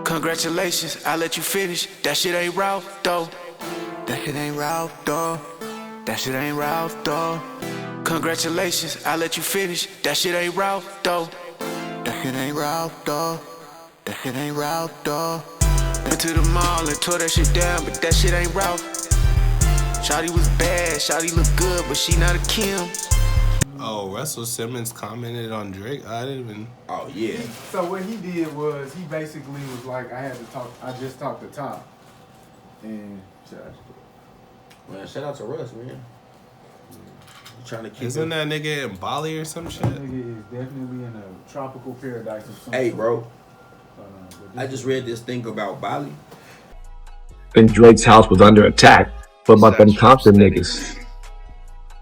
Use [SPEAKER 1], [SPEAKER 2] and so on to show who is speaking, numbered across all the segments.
[SPEAKER 1] Congratulations, I let you finish. That shit ain't Ralph Tho. That shit ain't Ralph Tho. That shit ain't Ralph Tho. Congratulations, I let you finish. That shit ain't Ralph Tho. That shit ain't Ralph Tho. That shit ain't Ralph Tho. Went to the mall and tore that shit down, but that shit ain't Ralph. Shawty was bad, Shawty look good, but she not a Kim.
[SPEAKER 2] Oh, Russell Simmons commented on Drake. I didn't even.
[SPEAKER 3] Oh yeah.
[SPEAKER 4] So what he did was he basically was like, I just talked to Top, and
[SPEAKER 3] Man, shout out to Russ, man. Trying to keep.
[SPEAKER 2] Isn't that nigga in Bali or some shit?
[SPEAKER 4] that nigga is definitely in a tropical paradise of some
[SPEAKER 3] Hey,
[SPEAKER 4] sort.
[SPEAKER 3] bro. I just read this thing about Bali.
[SPEAKER 5] And Drake's house was under attack. What about them Compton niggas?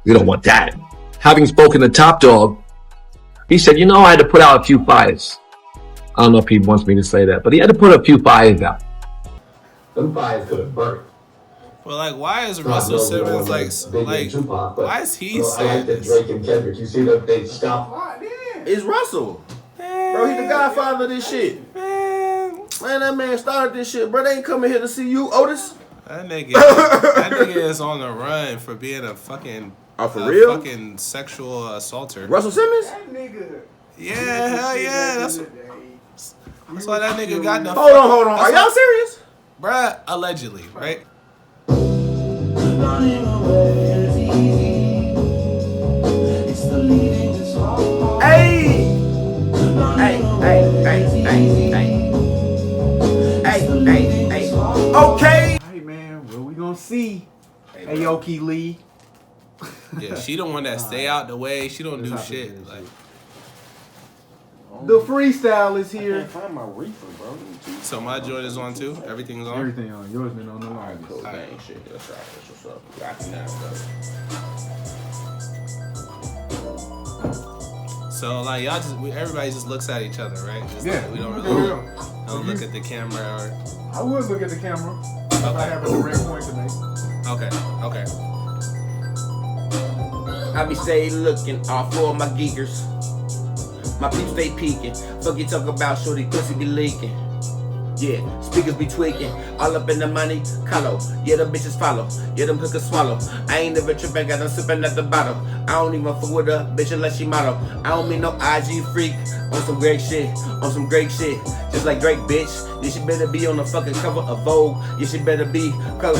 [SPEAKER 5] We don't want that. Having spoken to Top Dog, he said, you know, I had to put out a few fires. I don't know if he wants me to say that, but he had to put a few fires out. Them fires could have burnt.
[SPEAKER 2] Well, like, why is Russell Simmons why is he saying this?
[SPEAKER 5] Drake and Kendrick, you see that they stopped?
[SPEAKER 3] It's Russell. Bro, he the godfather of this shit. Man, that man started this shit. Bro, they ain't coming here to see you, Otis.
[SPEAKER 2] That nigga is on the run for being a fucking
[SPEAKER 3] for real?
[SPEAKER 2] Fucking sexual assaulter.
[SPEAKER 3] Russell Simmons?
[SPEAKER 4] That nigga.
[SPEAKER 2] Yeah, hell yeah. That's why that nigga got the.
[SPEAKER 3] Hold on. Are y'all serious?
[SPEAKER 2] Bruh, allegedly, right?
[SPEAKER 3] Hey. Okay.
[SPEAKER 4] Hey man, what we gonna see? Hey, Aoki Lee.
[SPEAKER 2] Yeah, she the one that stay out the way. She don't do shit. Like,
[SPEAKER 4] The freestyle is
[SPEAKER 3] I
[SPEAKER 4] here.
[SPEAKER 3] can't find my reefer, bro.
[SPEAKER 2] so my joint is on too. Everything's on.
[SPEAKER 4] Everything on yours been on the line.
[SPEAKER 3] Cool, dang shit. That's right. That's what's up. Got you now, though.
[SPEAKER 2] So like y'all everybody just looks at each other, right? Just
[SPEAKER 4] Yeah,
[SPEAKER 2] like, we don't
[SPEAKER 4] for
[SPEAKER 2] really
[SPEAKER 4] real.
[SPEAKER 2] don't look at the camera or.
[SPEAKER 4] I would look at the camera if I have a direct point to make.
[SPEAKER 2] Okay.
[SPEAKER 3] I be stay looking all for my geekers. My peeps stay peeking. Fuck you talk about shorty pussy be leaking. Yeah, speakers be tweaking. All up in the money, color. Yeah, the bitches follow. Yeah, them hookers swallow. I ain't never tripping, got them sipping at the bottom. I don't even fuck with a bitch unless she model. I don't mean no IG freak. On some great shit. Just like Drake, bitch. You should better be on the fucking cover of Vogue. You should better be color.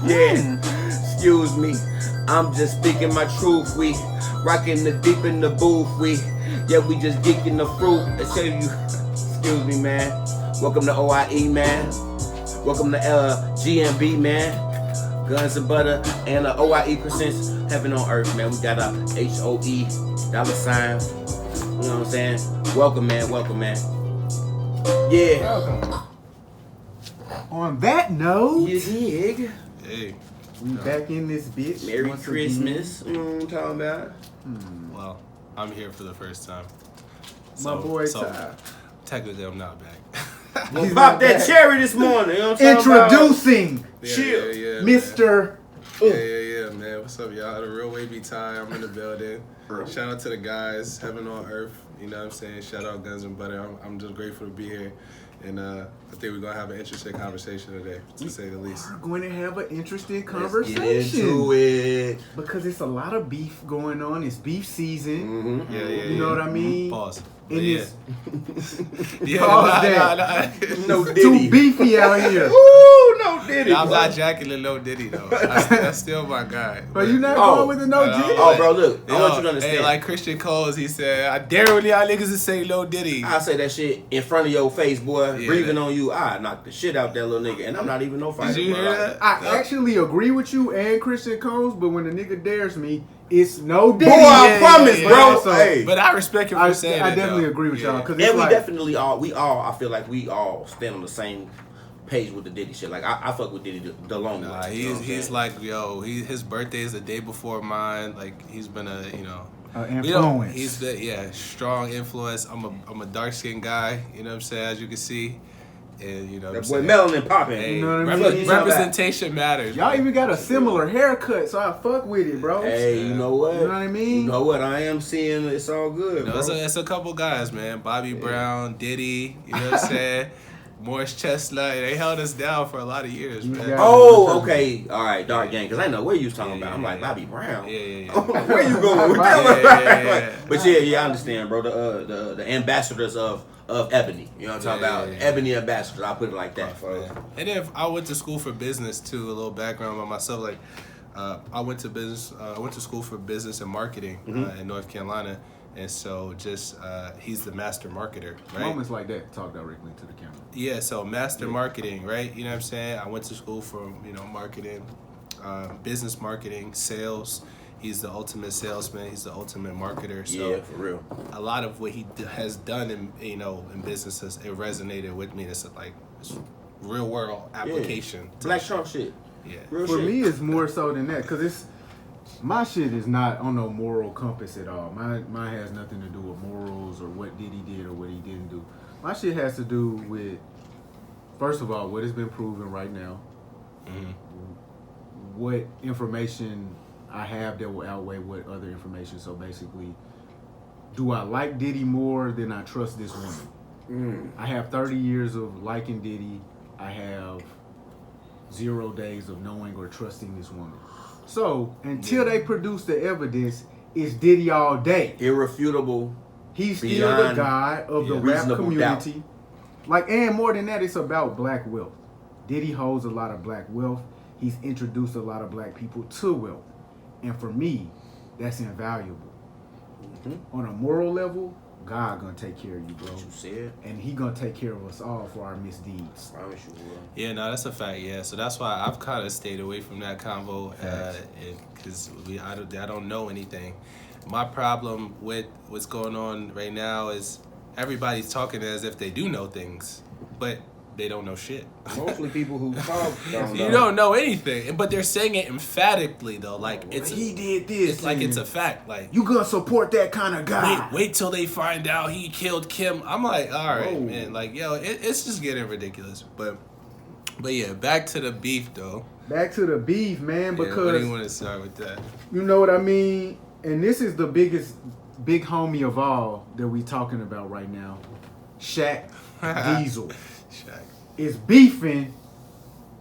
[SPEAKER 3] Yeah, excuse me. I'm just speaking my truth. We rocking the deep in the booth. We just geeking the fruit. I tell you, excuse me, man. Welcome to OIE, man. Welcome to GMB, man. Guns and Butter and OIE presents Heaven on Earth, man. We got a HOE $sign. You know what I'm saying? Welcome, man. Yeah.
[SPEAKER 4] Welcome. On that note,
[SPEAKER 3] You dig?
[SPEAKER 2] Hey,
[SPEAKER 4] we back in this bitch.
[SPEAKER 3] Merry
[SPEAKER 4] once
[SPEAKER 3] Christmas. You know what I'm talking about?
[SPEAKER 2] well, I'm here for the first time.
[SPEAKER 4] My boy Ty.
[SPEAKER 2] Technically, I'm not back.
[SPEAKER 3] Well,
[SPEAKER 4] He's
[SPEAKER 3] pop
[SPEAKER 4] not
[SPEAKER 3] that
[SPEAKER 4] back.
[SPEAKER 3] cherry this morning. You know what I'm talking about?
[SPEAKER 4] Introducing
[SPEAKER 2] Yeah,
[SPEAKER 4] Mr.
[SPEAKER 2] Yeah, man. What's up, y'all? The real wavy tie. I'm in the building. Shout out to the guys, Heaven on Earth. You know what I'm saying? Shout out Guns and Butter. I'm just grateful to be here. And I think we're going to have an interesting conversation today, to say the least.
[SPEAKER 4] We're going to have an interesting
[SPEAKER 3] Let's
[SPEAKER 4] conversation.
[SPEAKER 3] get into it.
[SPEAKER 4] Because it's a lot of beef going on. It's beef season.
[SPEAKER 3] Mm-hmm.
[SPEAKER 2] Yeah.
[SPEAKER 4] You know what I mean?
[SPEAKER 2] Pause.
[SPEAKER 4] And it's
[SPEAKER 2] Pause
[SPEAKER 4] that.
[SPEAKER 3] No
[SPEAKER 4] too
[SPEAKER 3] Diddy.
[SPEAKER 4] beefy out here.
[SPEAKER 3] Ooh, no Diddy.
[SPEAKER 2] I'm not jacking the no Diddy, though. That's still my guy.
[SPEAKER 4] But you not
[SPEAKER 3] Oh.
[SPEAKER 4] going with the no Diddy?
[SPEAKER 3] Oh, bro, look. I want you to understand.
[SPEAKER 2] Hey, like Christian Coles, he said, I dare one of y'all niggas to say no Diddy.
[SPEAKER 3] I say that shit in front of your face, boy.
[SPEAKER 2] Yeah,
[SPEAKER 3] Breathing
[SPEAKER 2] that-
[SPEAKER 3] on you. I knock the shit out that little nigga. And I'm not even no fighter.
[SPEAKER 2] Did you
[SPEAKER 3] bro.
[SPEAKER 2] hear that?
[SPEAKER 4] I actually agree with you and Christian Combs, but when the nigga dares me, it's no Diddy.
[SPEAKER 3] Boy, I promise,
[SPEAKER 2] yeah,
[SPEAKER 3] bro.
[SPEAKER 4] yeah. So-
[SPEAKER 3] Hey.
[SPEAKER 2] But I respect him for saying
[SPEAKER 4] I
[SPEAKER 2] it,
[SPEAKER 4] definitely
[SPEAKER 2] though.
[SPEAKER 4] agree with y'all.
[SPEAKER 2] Yeah.
[SPEAKER 4] Cause
[SPEAKER 3] And
[SPEAKER 4] it's
[SPEAKER 3] we
[SPEAKER 4] like,
[SPEAKER 3] definitely I feel like we all stand on the same page with the Diddy shit. Like, I fuck with Diddy the long
[SPEAKER 2] Nah,
[SPEAKER 3] way. You know what I'm
[SPEAKER 2] he's
[SPEAKER 3] saying?
[SPEAKER 2] like, his birthday is the day before mine. Like, he's been a,
[SPEAKER 4] influence.
[SPEAKER 2] He's the strong influence. I'm a dark skinned guy, you know what I'm saying, as you can see. And you know,
[SPEAKER 3] that
[SPEAKER 2] what
[SPEAKER 3] boy
[SPEAKER 2] I'm saying?
[SPEAKER 3] melanin popping.
[SPEAKER 2] Hey,
[SPEAKER 4] You know what I mean?
[SPEAKER 2] representation matters.
[SPEAKER 4] Y'all
[SPEAKER 2] man.
[SPEAKER 4] even got a similar haircut, so I fuck with it, bro.
[SPEAKER 3] Hey, you know what?
[SPEAKER 4] You know what I mean?
[SPEAKER 3] You know what? I am seeing it's all good,
[SPEAKER 2] No,
[SPEAKER 3] bro.
[SPEAKER 2] it's a couple guys, man. Bobby Brown, Diddy, you know what I'm saying? Morris Chestnut, they held us down for a lot of years, man.
[SPEAKER 4] guys-
[SPEAKER 3] Oh, okay. All right, Dark Gang. Because I know where you was talking about. I'm like, Bobby Brown.
[SPEAKER 2] Yeah.
[SPEAKER 3] Where you going with that?
[SPEAKER 2] Yeah.
[SPEAKER 3] But yeah, I understand, bro. The ambassadors of Ebony. You know what I'm talking about?
[SPEAKER 2] Yeah.
[SPEAKER 3] Ebony ambassadors. I'll put it like that.
[SPEAKER 2] And then I went to school for business too. A little background about myself, like I went to business. I went to school for business and marketing in North Carolina, and so just he's the master marketer, right?
[SPEAKER 4] Moments like that, talk directly to the camera.
[SPEAKER 2] Yeah, so master marketing, right? You know what I'm saying? I went to school for marketing, business marketing, sales. He's the ultimate salesman. He's the ultimate marketer. So
[SPEAKER 3] Yeah, for real.
[SPEAKER 2] a lot of what he has done in businesses, it resonated with me. It's like it's real world application. to
[SPEAKER 3] Black
[SPEAKER 2] the
[SPEAKER 3] Shark
[SPEAKER 2] shit.
[SPEAKER 3] shit.
[SPEAKER 2] Yeah.
[SPEAKER 3] Real
[SPEAKER 4] For
[SPEAKER 3] shit.
[SPEAKER 4] me, it's more so than that, cause my shit is not on no moral compass at all. Mine has nothing to do with morals or what Diddy did or what he didn't do. My shit has to do with, first of all, what has been proven right now. What information I have that will outweigh what other information. So basically, do I like Diddy more than I trust this woman? I have 30 years of liking Diddy. I have 0 days of knowing or trusting this woman. So until they produce the evidence, it's Diddy all day.
[SPEAKER 3] Irrefutable.
[SPEAKER 4] He's still the
[SPEAKER 3] Beyond
[SPEAKER 4] guy of the rap
[SPEAKER 3] reasonable
[SPEAKER 4] community. Like, and more than that, it's about black wealth. Diddy holds a lot of black wealth. He's introduced a lot of black people to wealth. And for me, that's invaluable. On a moral level, God gonna take care of you, bro.
[SPEAKER 3] You said.
[SPEAKER 4] And he gonna take care of us all for our misdeeds.
[SPEAKER 3] Promise you will.
[SPEAKER 2] Yeah, no, that's a fact. Yeah, so that's why I've kind of stayed away from that convo because I don't know anything. My problem with what's going on right now is everybody's talking as if they do know things, but they don't know shit.
[SPEAKER 3] Mostly people who talk don't know.
[SPEAKER 2] You don't know anything, but they're saying it emphatically though, like it's
[SPEAKER 4] He did this.
[SPEAKER 2] it's like it's a fact. Like
[SPEAKER 4] You gonna support that kind of guy?
[SPEAKER 2] wait till they find out he killed Kim. I'm like, all right,
[SPEAKER 4] Whoa.
[SPEAKER 2] man. Like, yo, it's just getting ridiculous. But yeah, back to the beef though.
[SPEAKER 4] Back to the beef, man,
[SPEAKER 2] Yeah, what do
[SPEAKER 4] because
[SPEAKER 2] you want to start with that?
[SPEAKER 4] you know what I mean? And this is the biggest big homie of all that we talking about right now. Shaq Diesel
[SPEAKER 2] Shaq.
[SPEAKER 4] is beefing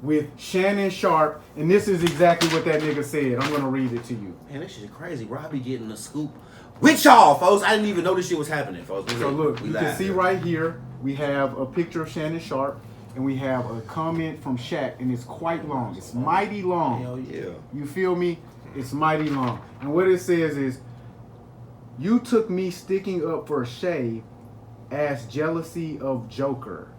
[SPEAKER 4] with Shannon Sharp, and this is exactly what that nigga said. I'm gonna read it to you.
[SPEAKER 3] Man, that shit crazy. Robbie getting the scoop with y'all, folks. I didn't even know this shit was happening, folks.
[SPEAKER 4] So look, you can see right here, we have a picture of Shannon Sharp, and we have a comment from Shaq, and it's quite long. It's mighty long.
[SPEAKER 3] Hell yeah.
[SPEAKER 4] You feel me? It's mighty long. And what it says is, you took me sticking up for Shay as jealousy of Joker.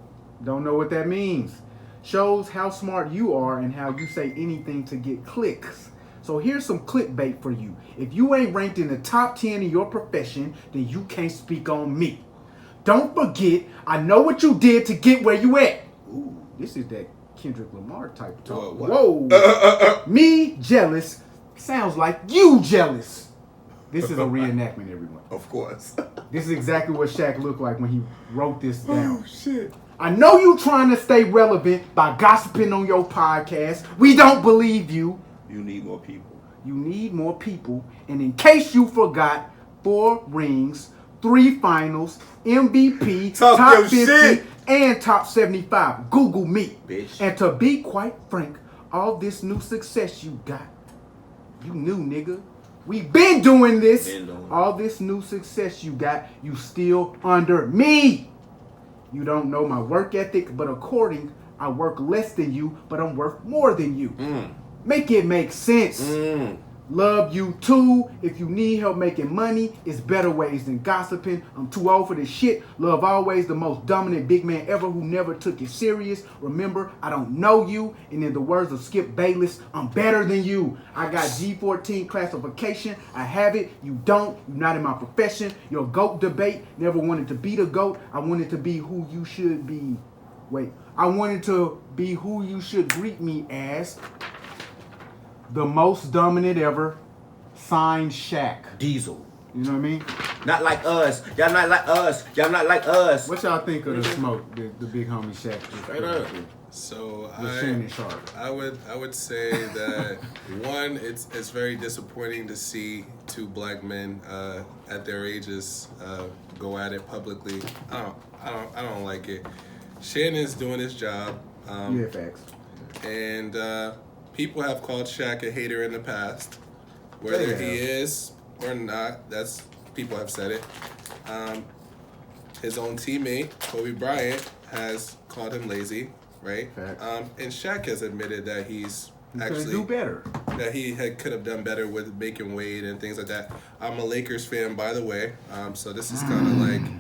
[SPEAKER 4] Don't know what that means. Shows how smart you are and how you say anything to get clicks. So here's some clickbait for you. If you ain't ranked in the top 10 in your profession, then you can't speak on me. Don't forget, I know what you did to get where you at. Ooh, this is that Kendrick Lamar type of talk. Whoa. Me jealous sounds like you jealous. This is a reenactment, everyone.
[SPEAKER 3] Of course.
[SPEAKER 4] This is exactly what Shaq looked like when he wrote this down.
[SPEAKER 3] Oh, shit.
[SPEAKER 4] I know you trying to stay relevant by gossiping on your podcast. We don't believe you.
[SPEAKER 3] You need more people.
[SPEAKER 4] You need more people. And in case you forgot, 4 rings, 3 finals, MVP,
[SPEAKER 3] Talk
[SPEAKER 4] top
[SPEAKER 3] your
[SPEAKER 4] 50,
[SPEAKER 3] shit.
[SPEAKER 4] and top 75. Google me.
[SPEAKER 3] Bitch.
[SPEAKER 4] And to be quite frank, all this new success you got, you knew, nigga. We been doing this.
[SPEAKER 3] Been doing it.
[SPEAKER 4] All this new success you got, you still under me. You don't know my work ethic, but according, I work less than you, but I'm worth more than you. Make it make sense. Love you too. If you need help making money, it's better ways than gossiping. I'm too old for this shit. Love always, the most dominant big man ever who never took it serious. Remember, I don't know you. And in the words of Skip Bayless, I'm better than you. I got G14 classification. I have it. You don't. You're not in my profession. Your GOAT debate. Never wanted to be the GOAT. I wanted to be who you should be. I wanted to be who you should greet me as. The most dominant ever, signed Shaq.
[SPEAKER 3] Diesel.
[SPEAKER 4] You know what I mean?
[SPEAKER 3] Not like us. Y'all not like us. Y'all not like us.
[SPEAKER 4] What y'all think of the smoke, the big homie Shaq?
[SPEAKER 3] Straight up.
[SPEAKER 2] So
[SPEAKER 4] With Shannon Sharp.
[SPEAKER 2] I would say that one, it's very disappointing to see two black men at their ages go at it publicly. I don't like it. Shannon's doing his job.
[SPEAKER 4] Yeah, facts.
[SPEAKER 2] And people have called Shaq a hater in the past. Whether he is or not, that's people have said it. His own teammate, Kobe Bryant, has called him lazy, right? And Shaq has admitted that he's actually
[SPEAKER 4] do better.
[SPEAKER 2] That he could have done better with making weight and things like that. I'm a Lakers fan, by the way. So this is kind of like,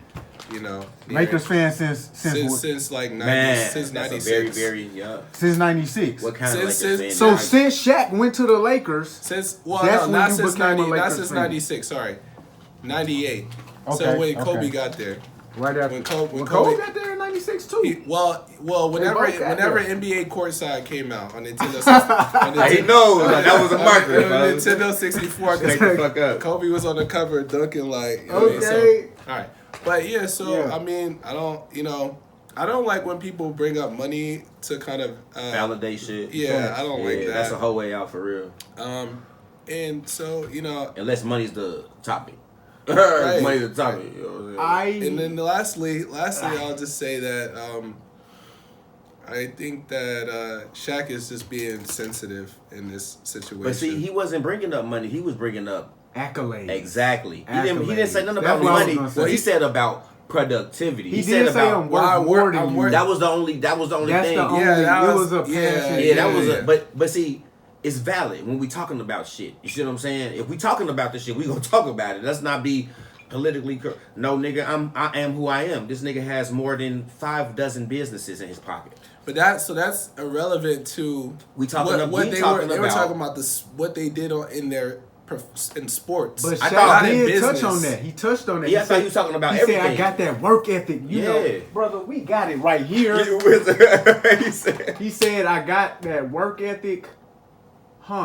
[SPEAKER 2] you know,
[SPEAKER 4] Lakers fan since
[SPEAKER 2] like 90,
[SPEAKER 3] Man,
[SPEAKER 2] since
[SPEAKER 3] that's
[SPEAKER 2] 96.
[SPEAKER 3] a very young.
[SPEAKER 4] Since '96.
[SPEAKER 3] What kind of Lakers fan?
[SPEAKER 4] So since Shaq went to the Lakers,
[SPEAKER 2] Since
[SPEAKER 4] that's
[SPEAKER 2] not
[SPEAKER 4] when you
[SPEAKER 2] since
[SPEAKER 4] became a
[SPEAKER 2] 90, not
[SPEAKER 4] Lakers
[SPEAKER 2] since
[SPEAKER 4] fan.
[SPEAKER 2] 96. Sorry, 98. So
[SPEAKER 4] Okay,
[SPEAKER 2] when Kobe
[SPEAKER 4] okay.
[SPEAKER 2] got there,
[SPEAKER 4] right after
[SPEAKER 2] when
[SPEAKER 4] Kobe
[SPEAKER 2] Kobe
[SPEAKER 4] got there in '96 too.
[SPEAKER 2] whenever
[SPEAKER 4] both got
[SPEAKER 2] NBA Courtside came out on Nintendo 64,
[SPEAKER 3] He knows that was a marker.
[SPEAKER 2] on Nintendo 64,
[SPEAKER 3] Shut the fuck up.
[SPEAKER 2] Kobe was on the cover dunking like. You know what I mean?
[SPEAKER 4] Okay.
[SPEAKER 2] All right, but yeah. So
[SPEAKER 4] Yeah.
[SPEAKER 2] I mean, I don't like when people bring up money to kind of
[SPEAKER 3] Validate shit.
[SPEAKER 2] Yeah, I don't like that.
[SPEAKER 3] That's a whole way out for real.
[SPEAKER 2] And so
[SPEAKER 3] Unless money's the topic.
[SPEAKER 2] Right.
[SPEAKER 3] Money's the topic. You know what I'm saying?
[SPEAKER 2] And then lastly, I'll just say that I think that Shaq is just being sensitive in this situation.
[SPEAKER 3] But see, he wasn't bringing up money. He was bringing up
[SPEAKER 4] Accolades.
[SPEAKER 3] Exactly.
[SPEAKER 4] Accolades.
[SPEAKER 3] He didn't say nothing
[SPEAKER 4] That's
[SPEAKER 3] about
[SPEAKER 4] what I was
[SPEAKER 3] money.
[SPEAKER 4] gonna say.
[SPEAKER 3] Well, he said about productivity.
[SPEAKER 4] He
[SPEAKER 3] said
[SPEAKER 4] did say
[SPEAKER 3] about
[SPEAKER 4] I'm worth more than you.
[SPEAKER 3] that was the only
[SPEAKER 4] That's
[SPEAKER 3] thing.
[SPEAKER 4] the only.
[SPEAKER 2] that
[SPEAKER 4] it
[SPEAKER 2] was-
[SPEAKER 4] was a
[SPEAKER 2] yeah,
[SPEAKER 4] passion.
[SPEAKER 3] Yeah, that was
[SPEAKER 2] yeah.
[SPEAKER 3] but see, it's valid when we talking about shit. You see what I'm saying? If we talking about this shit, we gonna talk about it. Let's not be politically correct. No, nigga, I am who I am. This nigga has more than 5 dozen businesses in his pocket.
[SPEAKER 2] But that's irrelevant to
[SPEAKER 3] We talking
[SPEAKER 2] what,
[SPEAKER 3] ab-
[SPEAKER 2] what
[SPEAKER 3] we
[SPEAKER 2] they
[SPEAKER 3] talking
[SPEAKER 2] were. They were
[SPEAKER 3] about-
[SPEAKER 2] talking about what they did in sports.
[SPEAKER 4] But
[SPEAKER 3] I
[SPEAKER 4] Shaq
[SPEAKER 3] thought
[SPEAKER 4] did
[SPEAKER 2] in
[SPEAKER 4] touch
[SPEAKER 2] business.
[SPEAKER 4] on that. He touched on that.
[SPEAKER 3] Yeah, I thought he was talking about
[SPEAKER 4] he
[SPEAKER 3] everything.
[SPEAKER 4] said, I got that work ethic. You know,
[SPEAKER 3] Yeah.
[SPEAKER 4] brother, we got it right here.
[SPEAKER 3] He said.
[SPEAKER 4] He said, I got that work ethic.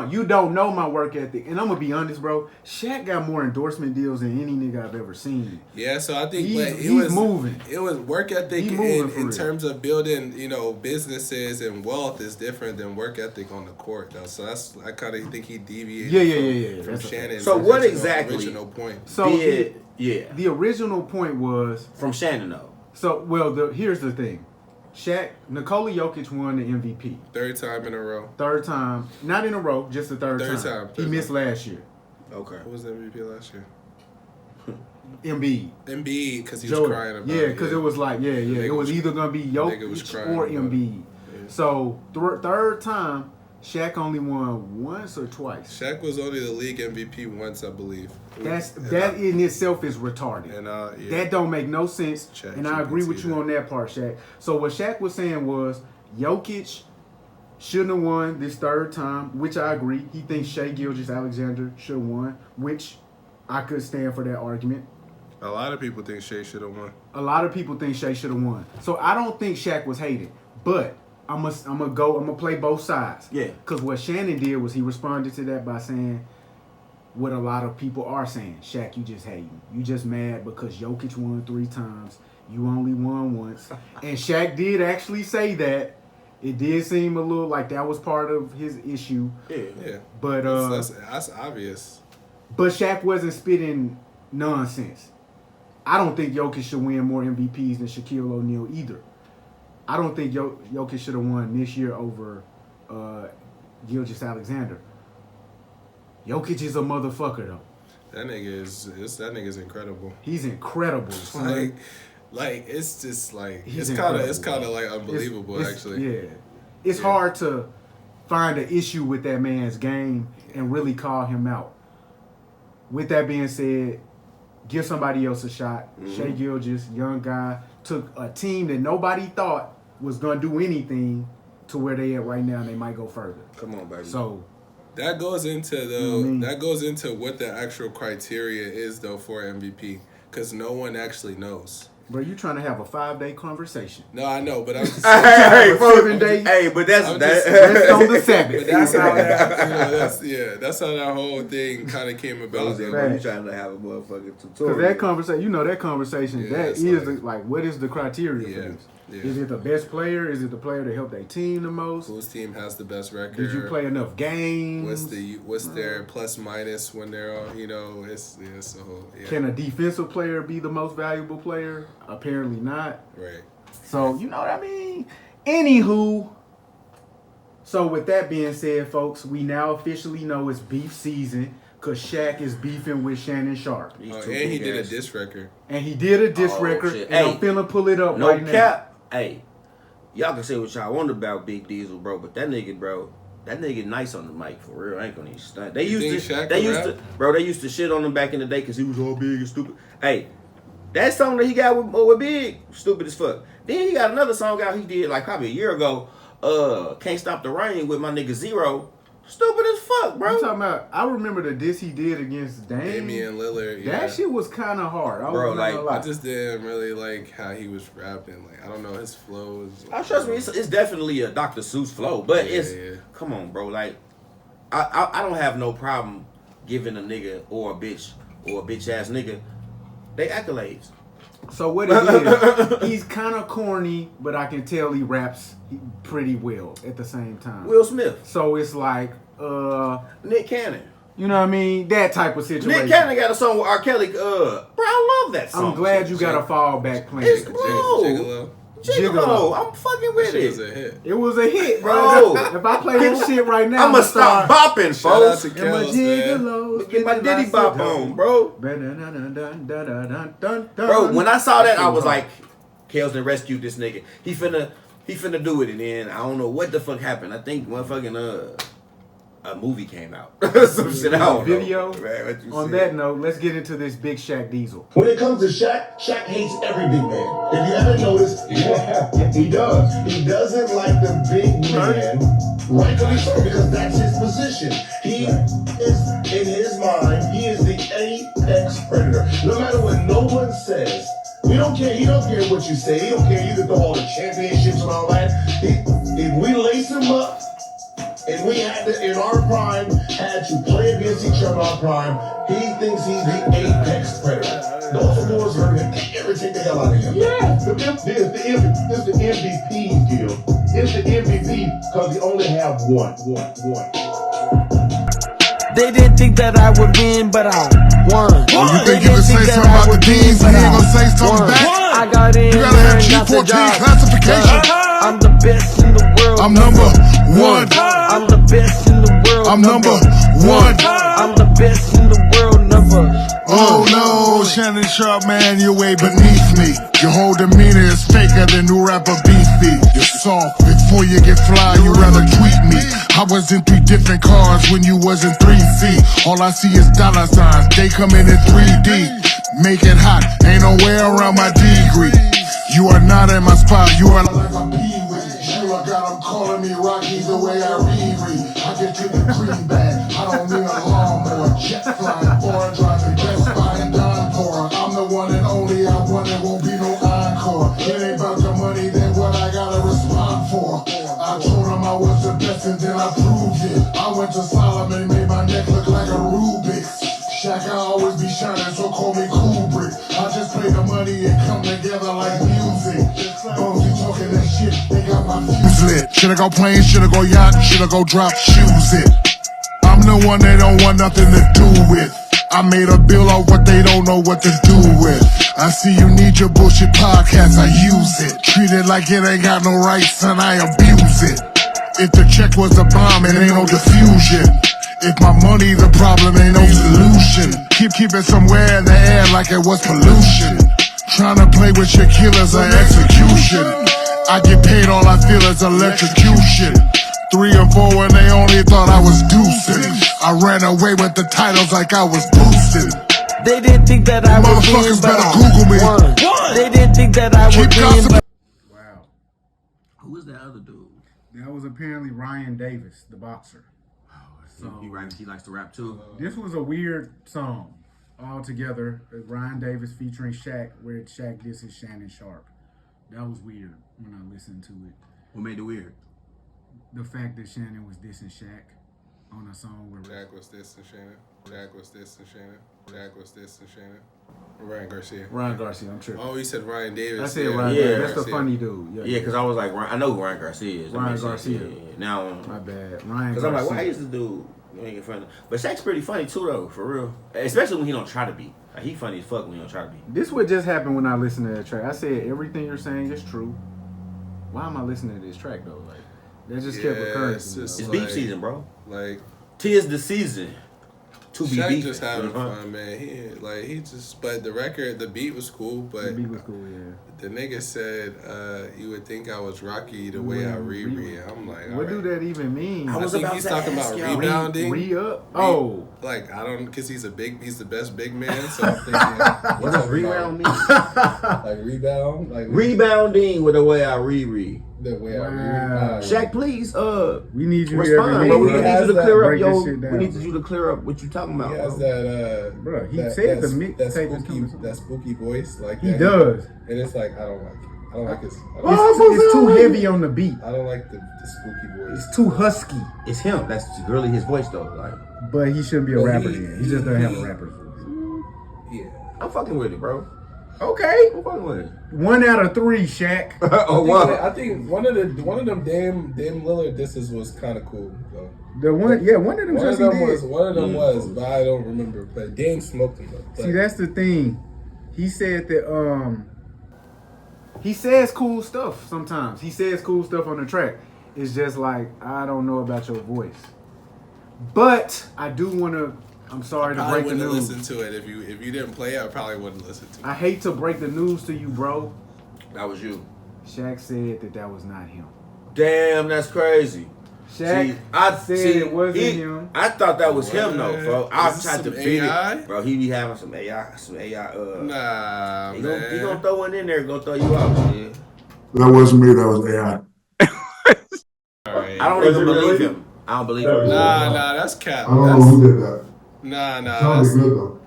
[SPEAKER 4] You don't know my work ethic. And I'm going to be honest, bro. Shaq got more endorsement deals than any nigga I've ever seen.
[SPEAKER 2] Yeah, so I think
[SPEAKER 4] He's
[SPEAKER 2] it was
[SPEAKER 4] moving.
[SPEAKER 2] It was work ethic
[SPEAKER 4] He moving for
[SPEAKER 2] in
[SPEAKER 4] real.
[SPEAKER 2] terms of building, businesses and wealth is different than work ethic on the court, though. So I kind of think he deviated.
[SPEAKER 4] Yeah.
[SPEAKER 2] From
[SPEAKER 4] That's a
[SPEAKER 2] Shannon's
[SPEAKER 3] So what
[SPEAKER 2] original-
[SPEAKER 3] exactly-
[SPEAKER 2] original point?
[SPEAKER 4] So
[SPEAKER 3] Yeah.
[SPEAKER 4] the original point was,
[SPEAKER 3] From Shannon though.
[SPEAKER 4] here's the thing. Nikola Jokic won the MVP.
[SPEAKER 2] Third time in a row.
[SPEAKER 4] Third time. Not in a row, just the third time. He missed last year.
[SPEAKER 3] Okay.
[SPEAKER 2] Who was the MVP last year?
[SPEAKER 4] Embiid.
[SPEAKER 2] Embiid, because he was
[SPEAKER 4] Jordan.
[SPEAKER 2] crying about
[SPEAKER 4] Yeah,
[SPEAKER 2] it.
[SPEAKER 4] because it was like, it
[SPEAKER 2] nigga
[SPEAKER 4] was
[SPEAKER 2] was-
[SPEAKER 4] either going to be
[SPEAKER 2] nigga was
[SPEAKER 4] Jokic
[SPEAKER 2] crying
[SPEAKER 4] or
[SPEAKER 2] about it.
[SPEAKER 4] Embiid.
[SPEAKER 2] Yeah.
[SPEAKER 4] So, third time, Shaq only won once or twice.
[SPEAKER 2] Shaq was only the league MVP once, I believe.
[SPEAKER 4] That in itself is retarded.
[SPEAKER 2] And
[SPEAKER 4] That don't make no sense.
[SPEAKER 2] Check
[SPEAKER 4] And I agree with
[SPEAKER 2] GPT
[SPEAKER 4] you
[SPEAKER 2] that.
[SPEAKER 4] on that part, Shaq. So what Shaq was saying was Jokic shouldn't have won this third time, which I agree. He thinks Shai Gilgeous-Alexander should have won, which I could stand for that argument.
[SPEAKER 2] a lot of people think Shea should have won.
[SPEAKER 4] A lot of people think Shaq should have won. So I don't think Shaq was hated. But I'm gonna play both sides.
[SPEAKER 3] Yeah.
[SPEAKER 4] Because what Shannon did was he responded to that by saying what a lot of people are saying. Shaq, you just hating. You just mad because Jokic won 3 times. You only won once. And Shaq did actually say that. It did seem a little like that was part of his issue.
[SPEAKER 2] Yeah.
[SPEAKER 4] But
[SPEAKER 2] That's obvious.
[SPEAKER 4] but Shaq wasn't spitting nonsense. I don't think Jokic should win more MVPs than Shaquille O'Neal either. I don't think Jokic should have won this year over Gilgeous-Alexander. Jokic is a motherfucker though.
[SPEAKER 2] That nigga's incredible.
[SPEAKER 4] He's incredible. Son.
[SPEAKER 2] Like it's just like
[SPEAKER 4] He's
[SPEAKER 2] it's kind of
[SPEAKER 4] incredible.
[SPEAKER 2] like unbelievable actually.
[SPEAKER 4] Yeah. It's hard to find an issue with that man's game and really call him out. With that being said, give somebody else a shot. Shai Gilgeous, young guy, took a team that nobody thought was going to do anything to where they at right now, and they might go further.
[SPEAKER 3] Come on, baby.
[SPEAKER 4] So
[SPEAKER 2] That goes into
[SPEAKER 4] know what I mean?
[SPEAKER 2] that goes into what the actual criteria is though for MVP because no one actually knows.
[SPEAKER 4] Bro, you trying to have a 5-day conversation.
[SPEAKER 2] No, I know, but I'm just
[SPEAKER 3] Hey, bro.
[SPEAKER 4] 7 days.
[SPEAKER 3] Hey, but that's
[SPEAKER 4] Rest on the Sabbath.
[SPEAKER 2] But that's how that's how that whole thing kind of came about.
[SPEAKER 3] You
[SPEAKER 2] Though.
[SPEAKER 3] you trying to have a motherfucking
[SPEAKER 4] Because
[SPEAKER 3] tutorial.
[SPEAKER 4] that conversation, that conversation,
[SPEAKER 2] Yeah,
[SPEAKER 4] that
[SPEAKER 2] it's
[SPEAKER 4] is like, what is the criteria for this?
[SPEAKER 2] Yeah.
[SPEAKER 4] Is it the best player? Is it the player that helped their team the most?
[SPEAKER 2] Whose team has the best record?
[SPEAKER 4] Did you play enough games?
[SPEAKER 2] What's their plus minus when they're on? It's a whole. Yeah.
[SPEAKER 4] Can a defensive player be the most valuable player? Apparently not.
[SPEAKER 2] Right.
[SPEAKER 4] So, you know what I mean? Anywho, so with that being said, folks, we now officially know it's beef season because Shaq is beefing with Shannon Sharp.
[SPEAKER 2] And he did a diss record.
[SPEAKER 4] And he did a diss record,
[SPEAKER 3] shit.
[SPEAKER 4] and I'm finna pull it up
[SPEAKER 3] No
[SPEAKER 4] right now.
[SPEAKER 3] cap. Hey, y'all can say what y'all want about Big Diesel, bro, but that nigga nice on the mic for real. I ain't gonna even stunt. They used to shit on him back in the day because he was all big and stupid. Hey, that song that he got with Big, stupid as fuck. Then he got another song out he did like probably a year ago. Can't Stop the Rain with my nigga Zero. Stupid as fuck, bro.
[SPEAKER 4] I'm talking about. I remember the diss he did against
[SPEAKER 2] Damian Lillard. Yeah.
[SPEAKER 4] That shit was kind of hard,
[SPEAKER 2] I just didn't really like how he was rapping. Like I don't know, his flow is.
[SPEAKER 3] Trust me, it's definitely a Dr. Seuss flow, but come on, bro. Like I don't have no problem giving a nigga or a bitch ass nigga they accolades.
[SPEAKER 4] So what it is, he's kind of corny, but I can tell he raps pretty well at the same time.
[SPEAKER 3] Will Smith.
[SPEAKER 4] So it's like,
[SPEAKER 3] Nick Cannon.
[SPEAKER 4] You know what I mean? That type of situation.
[SPEAKER 3] Nick Cannon got a song with R. Kelly. Bro, I love that song.
[SPEAKER 4] I'm glad you got a fallback plan.
[SPEAKER 3] It's Gigolo. I'm fucking with it.
[SPEAKER 2] Was a hit.
[SPEAKER 4] It was a hit, bro. If I play this shit right now,
[SPEAKER 3] I'ma stop bopping, folks.
[SPEAKER 4] Get
[SPEAKER 3] my Diddy bop on, bro. Bro, when I saw that, I was like, Kels done rescued this nigga. He finna do it, and then I don't know what the fuck happened. I think motherfucking a movie came out. Some shit I don't
[SPEAKER 4] video.
[SPEAKER 3] know. Man,
[SPEAKER 4] on that note, let's get into this Big Shaq Diesel.
[SPEAKER 6] When it comes to Shaq, Shaq hates every big man. If you haven't noticed, he does. He doesn't like the big man. Rightfully so, because that's his position. He is, in his mind, he is the apex predator. No matter what no one says, we don't care. He don't care what you say. He don't care. You can throw all the championships and all that. If we lace him up, and we had to, in our prime, had to play against each other in our prime, he thinks he's the apex predator. Those awards hurt him. They irritate the hell out of him. Yeah, it's the MVP deal. It's the MVP because he only have one.
[SPEAKER 7] They didn't think that I would win, but I won.
[SPEAKER 8] You think you can say something about the D's and he ain't gonna say something back?
[SPEAKER 7] I got in.
[SPEAKER 8] You gotta have G14 classification.
[SPEAKER 7] I'm the best in the world.
[SPEAKER 8] I'm number one.
[SPEAKER 7] I'm the best in the world.
[SPEAKER 8] I'm number one.
[SPEAKER 7] I'm the best in the world.
[SPEAKER 8] Oh no, Shannon Sharp, man, you're way beneath me. Your whole demeanor is faker than new rapper Beefy. You're soft, before you get fly, you rather tweet me. I was in 3 different cars when you was in 3 feet. All I see is dollar signs, they come in 3D. Make it hot, ain't no way around my degree. You are not in my spot, you are like a Pee-wee. I got them calling me Rocky the way I read. I get to the green bag, I don't need a lawnmower. Jet flying, foreign driving, Best Buy and Don Pora. I'm the one and only, I won, it won't be no encore. It ain't about the money, then what I gotta respond for. I told him I was the best and then I proved it. I went to Solomon, made my neck look like a Rubik's. Shaq, I always be shining, so call me Kubrick. I just play the money and come together like music. Bones be talking that shit, they got my fuse lit. Shoulda go plane, shoulda go yacht, shoulda go drop shoes it. I'm the one they don't want nothing to do with. I made a bill off what they don't know what to do with. I see you need your bullshit podcast, I use it. Treat it like it ain't got no rights and I abuse it. If the check was a bomb, it ain't no diffusion. If my money the problem, ain't no solution. Keep it somewhere in the air like it was pollution. Tryna play with your killers or execution. I get paid, all I feel is electrocution. 3 and 4 when they only thought I was deucing. I ran away with the titles like I was boosting.
[SPEAKER 7] They didn't think that I would win,
[SPEAKER 8] Motherfuckers
[SPEAKER 7] but
[SPEAKER 8] better Google me.
[SPEAKER 7] They didn't think that I would win, but
[SPEAKER 4] Wow.
[SPEAKER 3] Who was that other dude?
[SPEAKER 4] That was apparently Ryan Davis, the boxer. So
[SPEAKER 3] He likes to rap too.
[SPEAKER 4] this was a weird song. all together. Ryan Davis featuring Shaq, where Shaq disses Shannon Sharp. That was weird when I listened to it.
[SPEAKER 3] What made it weird?
[SPEAKER 4] The fact that Shannon was dissing Shaq on a song where
[SPEAKER 2] Shaq was this and Shannon. Shaq was this and Shannon. Shaq was this and Shannon. Ryan Garcia.
[SPEAKER 4] Ryan Garcia, I'm tripping.
[SPEAKER 2] Oh, you said Ryan Davis.
[SPEAKER 4] I said Ryan
[SPEAKER 3] Yeah,
[SPEAKER 4] Davis. That's the
[SPEAKER 2] Garcia.
[SPEAKER 4] funny dude.
[SPEAKER 3] Yeah, because I was like, I know who Ryan Garcia is. That
[SPEAKER 4] Ryan
[SPEAKER 3] makes sense.
[SPEAKER 4] Garcia.
[SPEAKER 3] Yeah. Now,
[SPEAKER 4] My bad. Ryan
[SPEAKER 3] because I'm like,
[SPEAKER 4] Garcia.
[SPEAKER 3] why is this dude making fun of? But Shaq's pretty funny too, though, for real. Especially when he don't try to be. Like, he funny as fuck when he don't try to be.
[SPEAKER 4] This what just happened when I listened to that track. I said everything you're saying is true. Why am I listening to this track though? Like that just kept occurring.
[SPEAKER 2] It's
[SPEAKER 4] to me,
[SPEAKER 2] just
[SPEAKER 3] It's
[SPEAKER 4] though.
[SPEAKER 3] beef season, bro.
[SPEAKER 2] Like,
[SPEAKER 3] Tis the season to be
[SPEAKER 2] Shaq
[SPEAKER 3] beefing.
[SPEAKER 2] just having fun, man. He just, but the beat was cool, but
[SPEAKER 4] The beat was cool, yeah.
[SPEAKER 2] the nigga said, you would think I was Rocky the way I re-re. I'm like,
[SPEAKER 4] What do
[SPEAKER 2] alright.
[SPEAKER 4] that even mean?
[SPEAKER 3] I
[SPEAKER 2] I
[SPEAKER 3] was
[SPEAKER 2] think
[SPEAKER 3] about
[SPEAKER 2] he's
[SPEAKER 3] to
[SPEAKER 2] talking
[SPEAKER 3] ask
[SPEAKER 2] about
[SPEAKER 3] y'all.
[SPEAKER 2] rebounding.
[SPEAKER 4] Re-up? Oh.
[SPEAKER 2] Like, I don't, because he's the best big man, so I'm thinking,
[SPEAKER 3] What does rebound mean?
[SPEAKER 2] like rebound? Like,
[SPEAKER 3] Rebounding with the way I re-read.
[SPEAKER 2] the way I
[SPEAKER 4] Wow.
[SPEAKER 2] re-re.
[SPEAKER 3] Shaq, please,
[SPEAKER 4] We need you
[SPEAKER 3] respond.
[SPEAKER 4] here
[SPEAKER 3] Bro, we
[SPEAKER 4] every
[SPEAKER 3] need
[SPEAKER 4] week.
[SPEAKER 3] you to clear up
[SPEAKER 4] Break this shit down.
[SPEAKER 3] we need you to clear up what you talking about.
[SPEAKER 2] He has
[SPEAKER 3] Bro.
[SPEAKER 2] that,
[SPEAKER 4] Bro, he
[SPEAKER 2] that,
[SPEAKER 4] said
[SPEAKER 2] that,
[SPEAKER 4] the mixtape
[SPEAKER 2] that
[SPEAKER 4] is
[SPEAKER 2] spooky,
[SPEAKER 4] coming.
[SPEAKER 2] that spooky voice, like
[SPEAKER 4] He
[SPEAKER 2] that.
[SPEAKER 4] does.
[SPEAKER 2] And it's like, I don't like it. I don't like his,
[SPEAKER 4] It's too heavy on the beat.
[SPEAKER 2] I don't like the spooky voice.
[SPEAKER 4] It's too husky.
[SPEAKER 3] It's him. That's really his voice, though. Like,
[SPEAKER 4] But he shouldn't be a
[SPEAKER 2] But
[SPEAKER 4] rapper
[SPEAKER 2] he-
[SPEAKER 4] then. He just doesn't have a rapper's voice.
[SPEAKER 2] Yeah.
[SPEAKER 3] I'm fucking with it, bro.
[SPEAKER 4] Okay.
[SPEAKER 3] I'm fucking with it.
[SPEAKER 4] 1 out of 3, Shaq.
[SPEAKER 3] Oh, wow.
[SPEAKER 2] I think one of them Dame Lillard disses was kind of cool though.
[SPEAKER 4] One of them
[SPEAKER 2] One of
[SPEAKER 4] just
[SPEAKER 2] them
[SPEAKER 4] he did.
[SPEAKER 2] was, but I don't remember. But Dame smoked him though.
[SPEAKER 4] See, that's the thing. He said that he says cool stuff sometimes. He says cool stuff on the track. It's just like, I don't know about your voice. But I do want to, I'm sorry to
[SPEAKER 2] I
[SPEAKER 4] break the
[SPEAKER 2] wouldn't
[SPEAKER 4] news.
[SPEAKER 2] listen to it if you didn't play it. I probably wouldn't listen to it.
[SPEAKER 4] I hate to break the news to you, bro.
[SPEAKER 3] That was you.
[SPEAKER 4] Shaq said that was not him.
[SPEAKER 3] Damn, that's crazy.
[SPEAKER 4] Shaq said it wasn't him.
[SPEAKER 3] I thought that was him, though, bro. I
[SPEAKER 2] Is this
[SPEAKER 3] tried to
[SPEAKER 2] some
[SPEAKER 3] beat
[SPEAKER 2] AI?
[SPEAKER 3] it. Bro, he be having some AI.
[SPEAKER 2] Nah,
[SPEAKER 3] He
[SPEAKER 2] man.
[SPEAKER 3] gonna throw one in there, gonna throw you out, man.
[SPEAKER 8] That wasn't me, that was AI.
[SPEAKER 2] All right.
[SPEAKER 3] I don't even believe him. I don't believe him.
[SPEAKER 2] Nah, that's cap.
[SPEAKER 8] I don't know who did that.
[SPEAKER 2] Nah,
[SPEAKER 8] Sounded good though.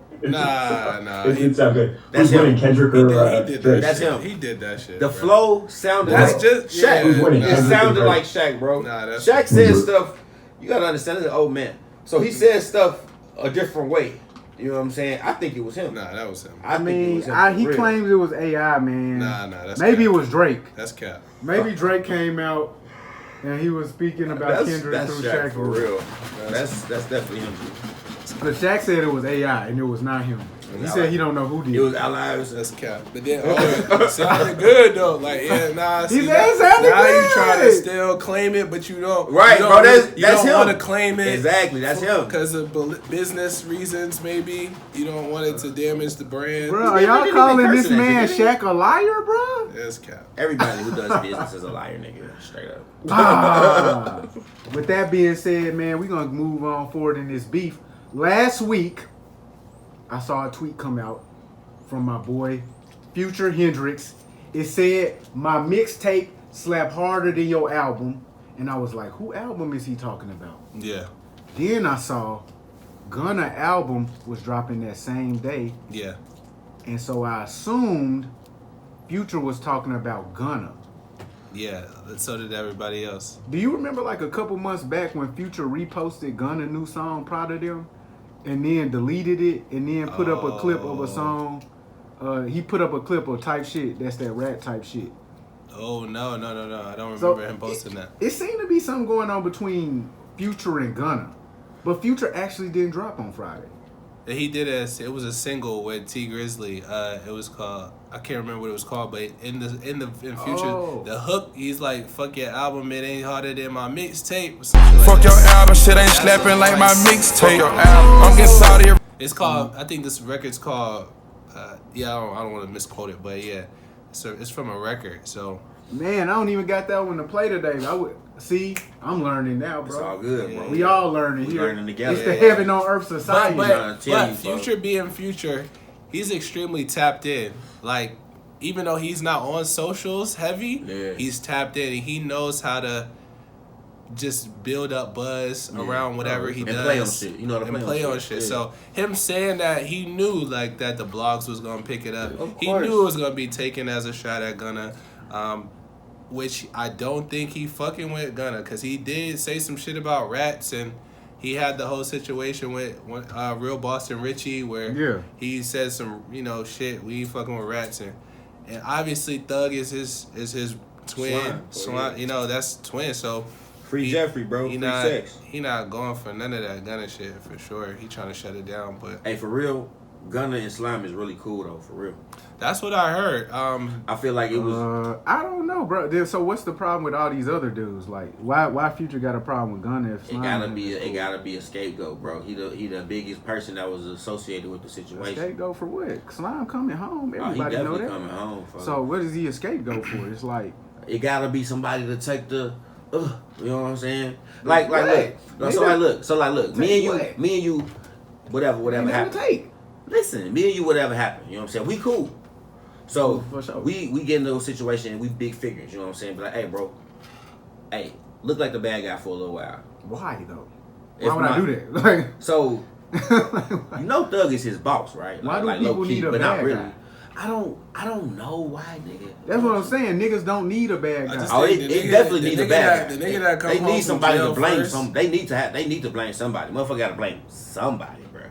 [SPEAKER 2] nah.
[SPEAKER 9] It did sound good.
[SPEAKER 3] That's
[SPEAKER 9] Who's winning,
[SPEAKER 3] him.
[SPEAKER 9] Kendrick
[SPEAKER 2] He
[SPEAKER 9] or
[SPEAKER 2] did that
[SPEAKER 3] That's
[SPEAKER 2] shit.
[SPEAKER 3] him.
[SPEAKER 2] He did that shit.
[SPEAKER 3] The
[SPEAKER 2] bro.
[SPEAKER 3] flow sounded
[SPEAKER 2] That's
[SPEAKER 3] like
[SPEAKER 2] just
[SPEAKER 3] Shaq.
[SPEAKER 9] Who's winning,
[SPEAKER 3] It
[SPEAKER 9] Kendrick
[SPEAKER 3] sounded
[SPEAKER 9] or-
[SPEAKER 3] like Shaq, bro.
[SPEAKER 2] Nah, that's
[SPEAKER 3] Shaq says stuff. You gotta understand, he's an old man, so he says stuff a different way. You know what I'm saying? I think it was him.
[SPEAKER 2] Nah, that was him.
[SPEAKER 3] I think it
[SPEAKER 4] mean,
[SPEAKER 3] was him.
[SPEAKER 4] he
[SPEAKER 3] for real.
[SPEAKER 4] claims it was AI, man.
[SPEAKER 2] Nah, that's
[SPEAKER 4] Maybe
[SPEAKER 2] cap.
[SPEAKER 4] it was Drake.
[SPEAKER 2] That's cap.
[SPEAKER 4] Maybe Drake came out and he was speaking about Kendrick
[SPEAKER 3] that's
[SPEAKER 4] through
[SPEAKER 3] Shaq
[SPEAKER 4] Shaq
[SPEAKER 3] for real. That's definitely him.
[SPEAKER 4] But Shaq said it was AI and it was not him. He said he don't know who did
[SPEAKER 3] It was allies.
[SPEAKER 2] That's cap. But then, it sounded good though. Like, yeah, nah.
[SPEAKER 4] He
[SPEAKER 2] See,
[SPEAKER 4] said it sounded
[SPEAKER 2] now you
[SPEAKER 4] good.
[SPEAKER 2] trying to still claim it, but you don't.
[SPEAKER 3] Right,
[SPEAKER 2] you
[SPEAKER 3] bro.
[SPEAKER 2] don't, you
[SPEAKER 3] That's
[SPEAKER 2] don't
[SPEAKER 3] him.
[SPEAKER 2] want to claim it.
[SPEAKER 3] Exactly, that's him.
[SPEAKER 2] Because of business reasons, maybe you don't want it to damage the brand.
[SPEAKER 4] Bro, are
[SPEAKER 3] He
[SPEAKER 4] y'all
[SPEAKER 3] didn't
[SPEAKER 4] calling
[SPEAKER 3] even
[SPEAKER 4] this
[SPEAKER 3] curse in that
[SPEAKER 4] man
[SPEAKER 3] shit, did he?
[SPEAKER 4] Shaq a liar, bro?
[SPEAKER 2] That's cap.
[SPEAKER 3] Everybody who does business is a liar, nigga. Straight up.
[SPEAKER 4] Ah. With that being said, man, we're going to move on forward in this beef. Last week, I saw a tweet come out from my boy, Future Hendrix. It said, my mixtape slap harder than your album. And I was like, who album is he talking about?
[SPEAKER 2] Yeah.
[SPEAKER 4] Then I saw Gunna album was dropping that same day.
[SPEAKER 2] Yeah.
[SPEAKER 4] And so I assumed Future was talking about Gunna.
[SPEAKER 2] Yeah. So did everybody else.
[SPEAKER 4] Do you remember like a couple months back when Future reposted Gunna new song, Proud of Them, and then deleted it and then put up a clip of a song? He put up a clip of type shit. That's that rap type shit.
[SPEAKER 2] Oh, no. I don't
[SPEAKER 4] So,
[SPEAKER 2] remember him posting that.
[SPEAKER 4] It seemed to be something going on between Future and Gunna. But Future actually didn't drop on Friday.
[SPEAKER 2] He did it was a single with T Grizzly. It was called, I can't remember what it was called, but in Future,
[SPEAKER 4] Oh.
[SPEAKER 2] the hook, he's like, fuck your album, it ain't harder than my mixtape.
[SPEAKER 1] Fuck your album, shit ain't slapping like my mixtape. I'm getting Saudi.
[SPEAKER 2] It's called, I think this record's called, I don't want to misquote it, but yeah, it's from a record, so.
[SPEAKER 4] Man, I don't even got that one to play today. I'm learning now, bro.
[SPEAKER 3] It's all good, bro.
[SPEAKER 4] We all learning
[SPEAKER 3] We
[SPEAKER 4] here.
[SPEAKER 3] learning together.
[SPEAKER 4] It's the
[SPEAKER 3] Yeah.
[SPEAKER 4] heaven on earth society.
[SPEAKER 3] trying to tell
[SPEAKER 2] But
[SPEAKER 3] you, bro.
[SPEAKER 2] Future being Future, he's extremely tapped in. Like, even though he's not on socials heavy,
[SPEAKER 3] Yeah.
[SPEAKER 2] he's tapped in and he knows how to just build up buzz around whatever he
[SPEAKER 3] and
[SPEAKER 2] does.
[SPEAKER 3] Play on shit. You know what I mean?
[SPEAKER 2] And play on shit.
[SPEAKER 3] Yeah.
[SPEAKER 2] So him saying that, he knew like that the blogs was gonna pick it up.
[SPEAKER 3] Of
[SPEAKER 2] He
[SPEAKER 3] course.
[SPEAKER 2] knew it was gonna be taken as a shot at Gunna. Which I don't think he fucking with Gunna, because he did say some shit about rats, and he had the whole situation with Real Boston Richie where he said some shit, we ain't fucking with rats, and obviously Thug is his twin, Slime, that's twin, so
[SPEAKER 3] Free Jeffrey, bro. Free sex.
[SPEAKER 2] He not going for none of that Gunna shit for sure. He trying to shut it down, but
[SPEAKER 3] hey, for real, Gunna and Slime is really cool though, for real.
[SPEAKER 2] that's what I heard.
[SPEAKER 3] I feel like it was.
[SPEAKER 4] I don't know, bro. So what's the problem with all these other dudes? Like, why Future got a problem with Gunna? If
[SPEAKER 3] It gotta be a scapegoat, bro. He the biggest person that was associated with the situation.
[SPEAKER 4] Scapegoat for what? Slime coming home.
[SPEAKER 3] He
[SPEAKER 4] Everybody know
[SPEAKER 3] definitely
[SPEAKER 4] that.
[SPEAKER 3] coming home.
[SPEAKER 4] So what is he a scapegoat for? It's like
[SPEAKER 3] it gotta be somebody to take the. You know what I'm saying? Like
[SPEAKER 4] What?
[SPEAKER 3] look. Me and
[SPEAKER 4] Take
[SPEAKER 3] you, whatever
[SPEAKER 4] ain't nothing
[SPEAKER 3] happened.
[SPEAKER 4] to take.
[SPEAKER 3] Listen, me and you, whatever happened. You know what I'm saying? We cool. So
[SPEAKER 4] For sure.
[SPEAKER 3] we get into a situation and we big figures. You know what I'm saying? But like, hey, bro, hey, look like the bad guy for a little while.
[SPEAKER 4] Why though?
[SPEAKER 3] If
[SPEAKER 4] Why would I
[SPEAKER 3] not-
[SPEAKER 4] do that? Like,
[SPEAKER 3] So you know, Thug is his boss, right?
[SPEAKER 4] Why do
[SPEAKER 3] like
[SPEAKER 4] people
[SPEAKER 3] low-key,
[SPEAKER 4] need a
[SPEAKER 3] but not
[SPEAKER 4] bad
[SPEAKER 3] really.
[SPEAKER 4] guy?
[SPEAKER 3] I don't know why, nigga.
[SPEAKER 4] that's what I'm saying. Niggas don't need a bad
[SPEAKER 2] I
[SPEAKER 4] guy.
[SPEAKER 2] just
[SPEAKER 3] Oh,
[SPEAKER 2] think
[SPEAKER 3] it
[SPEAKER 2] the nigga-
[SPEAKER 3] definitely
[SPEAKER 2] the
[SPEAKER 3] needs a
[SPEAKER 2] nigga
[SPEAKER 3] bad guy.
[SPEAKER 2] that- the nigga that come
[SPEAKER 3] they
[SPEAKER 2] home
[SPEAKER 3] need
[SPEAKER 2] from
[SPEAKER 3] somebody to
[SPEAKER 2] jail
[SPEAKER 3] blame.
[SPEAKER 2] first.
[SPEAKER 3] They need to blame somebody. Motherfucker got to blame somebody, bro.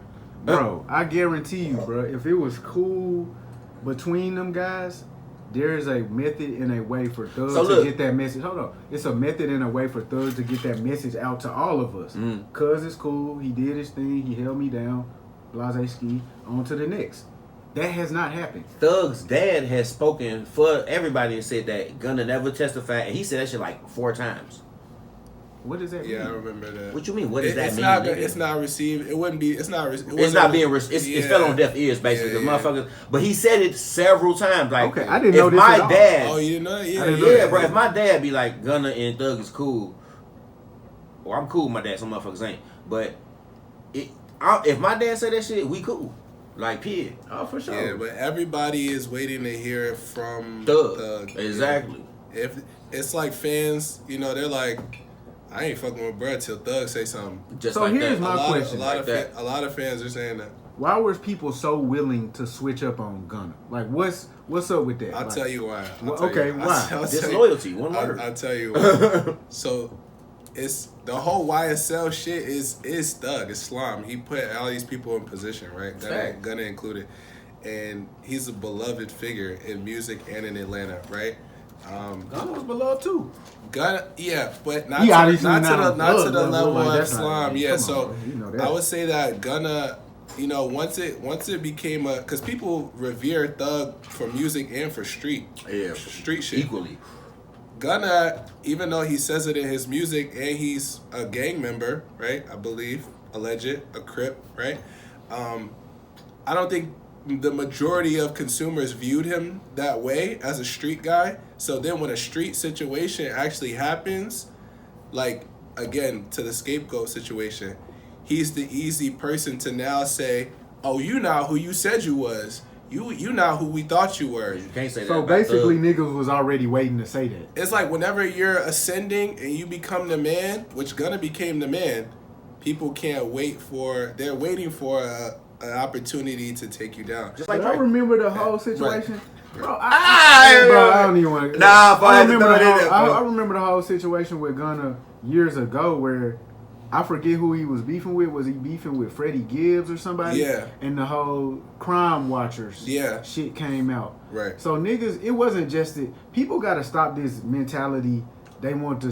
[SPEAKER 4] Bro, I guarantee you, bro, if it was cool between them guys, there is a method and a way for Thug
[SPEAKER 3] So
[SPEAKER 4] to
[SPEAKER 3] look.
[SPEAKER 4] get that message. Hold on. It's a method and a way for Thug to get that message out to all of us. Cuz it's cool. He did his thing. He held me down. Blase ski. On to the next. That has not happened.
[SPEAKER 3] Thug's dad has spoken for everybody and said that Gunna never testified, and he said that shit like 4 times.
[SPEAKER 4] What does that mean?
[SPEAKER 2] Yeah, I remember that.
[SPEAKER 3] What you mean? What does that
[SPEAKER 2] It's
[SPEAKER 3] mean?
[SPEAKER 2] not.
[SPEAKER 3] nigga?
[SPEAKER 2] It's not received. It wouldn't be. It's not.
[SPEAKER 3] It's not being. It fell on deaf ears, basically.
[SPEAKER 2] Yeah,
[SPEAKER 3] Because motherfuckers. But he said it several times. Like,
[SPEAKER 4] Okay, I didn't know
[SPEAKER 3] if
[SPEAKER 4] this
[SPEAKER 3] my
[SPEAKER 4] at all.
[SPEAKER 3] dad.
[SPEAKER 2] Oh, you know? Yeah,
[SPEAKER 4] I didn't know
[SPEAKER 3] Yeah,
[SPEAKER 4] that.
[SPEAKER 3] bro. If my dad be like Gunna and Thug is cool, or I'm cool with my dad. Some motherfuckers ain't. But if my dad say that shit, we cool. Like, period.
[SPEAKER 4] Oh, for sure.
[SPEAKER 2] Yeah, but everybody is waiting to hear it from
[SPEAKER 3] Thug. Exactly.
[SPEAKER 2] If it's like fans, they're like, I ain't fucking with bruh till Thug say something.
[SPEAKER 3] Just
[SPEAKER 4] So
[SPEAKER 3] like
[SPEAKER 4] here's
[SPEAKER 3] that.
[SPEAKER 4] my question.
[SPEAKER 2] A lot of fans are saying that.
[SPEAKER 3] Why
[SPEAKER 4] Why were people so willing to switch up on Gunna? Like, what's up with that?
[SPEAKER 2] I'll
[SPEAKER 4] Like,
[SPEAKER 2] tell you why.
[SPEAKER 4] why?
[SPEAKER 2] I'll tell you-
[SPEAKER 3] Disloyalty. One word.
[SPEAKER 2] I'll tell you why. So it's the whole YSL shit is Thug. It's Slime. He put all these people in position, right?
[SPEAKER 3] Fact.
[SPEAKER 2] Gunna included. And he's a beloved figure in music and in Atlanta, right?
[SPEAKER 4] Gunna was beloved too.
[SPEAKER 2] Gunna, yeah, but not
[SPEAKER 4] He
[SPEAKER 2] to
[SPEAKER 4] obviously
[SPEAKER 2] not
[SPEAKER 4] not
[SPEAKER 2] to
[SPEAKER 4] on
[SPEAKER 2] the
[SPEAKER 4] Thug
[SPEAKER 2] level
[SPEAKER 4] like,
[SPEAKER 2] of
[SPEAKER 4] that's not-
[SPEAKER 2] Slime. Yeah,
[SPEAKER 4] come on,
[SPEAKER 2] so
[SPEAKER 4] bro. You know that.
[SPEAKER 2] I would say that Gunna, once it became because people revere Thug for music and for street shit
[SPEAKER 3] Equally.
[SPEAKER 2] Gunna, even though he says it in his music and he's a gang member, right? I believe, alleged, a Crip, right? I don't think the majority of consumers viewed him that way as a street guy. So then when a street situation actually happens, like, again, to the scapegoat situation, he's the easy person to now say, oh, you not who you said you was. You not who we thought you were.
[SPEAKER 3] You can't say that.
[SPEAKER 4] So
[SPEAKER 3] about
[SPEAKER 4] basically,
[SPEAKER 3] Thug.
[SPEAKER 4] niggas was already waiting to say that.
[SPEAKER 2] It's like whenever you're ascending and you become the man, which Gunna became the man, people can't wait for, they're waiting for an opportunity to take you down.
[SPEAKER 3] Just
[SPEAKER 4] But
[SPEAKER 3] like
[SPEAKER 4] I
[SPEAKER 3] Drake.
[SPEAKER 4] remember the whole situation. Bro,
[SPEAKER 3] Ah,
[SPEAKER 4] bro, I don't even want to.
[SPEAKER 3] Nah, bro, I
[SPEAKER 4] I
[SPEAKER 3] had to
[SPEAKER 4] remember,
[SPEAKER 3] throw
[SPEAKER 4] the
[SPEAKER 3] it in
[SPEAKER 4] whole,
[SPEAKER 3] there, bro.
[SPEAKER 4] I remember the whole situation with Gunna years ago where I forget who he was beefing with. Was he beefing with Freddie Gibbs or somebody?
[SPEAKER 2] Yeah.
[SPEAKER 4] And the whole Crime Watchers shit came out.
[SPEAKER 2] Right.
[SPEAKER 4] So niggas, it wasn't just that. People got to stop this mentality. They want to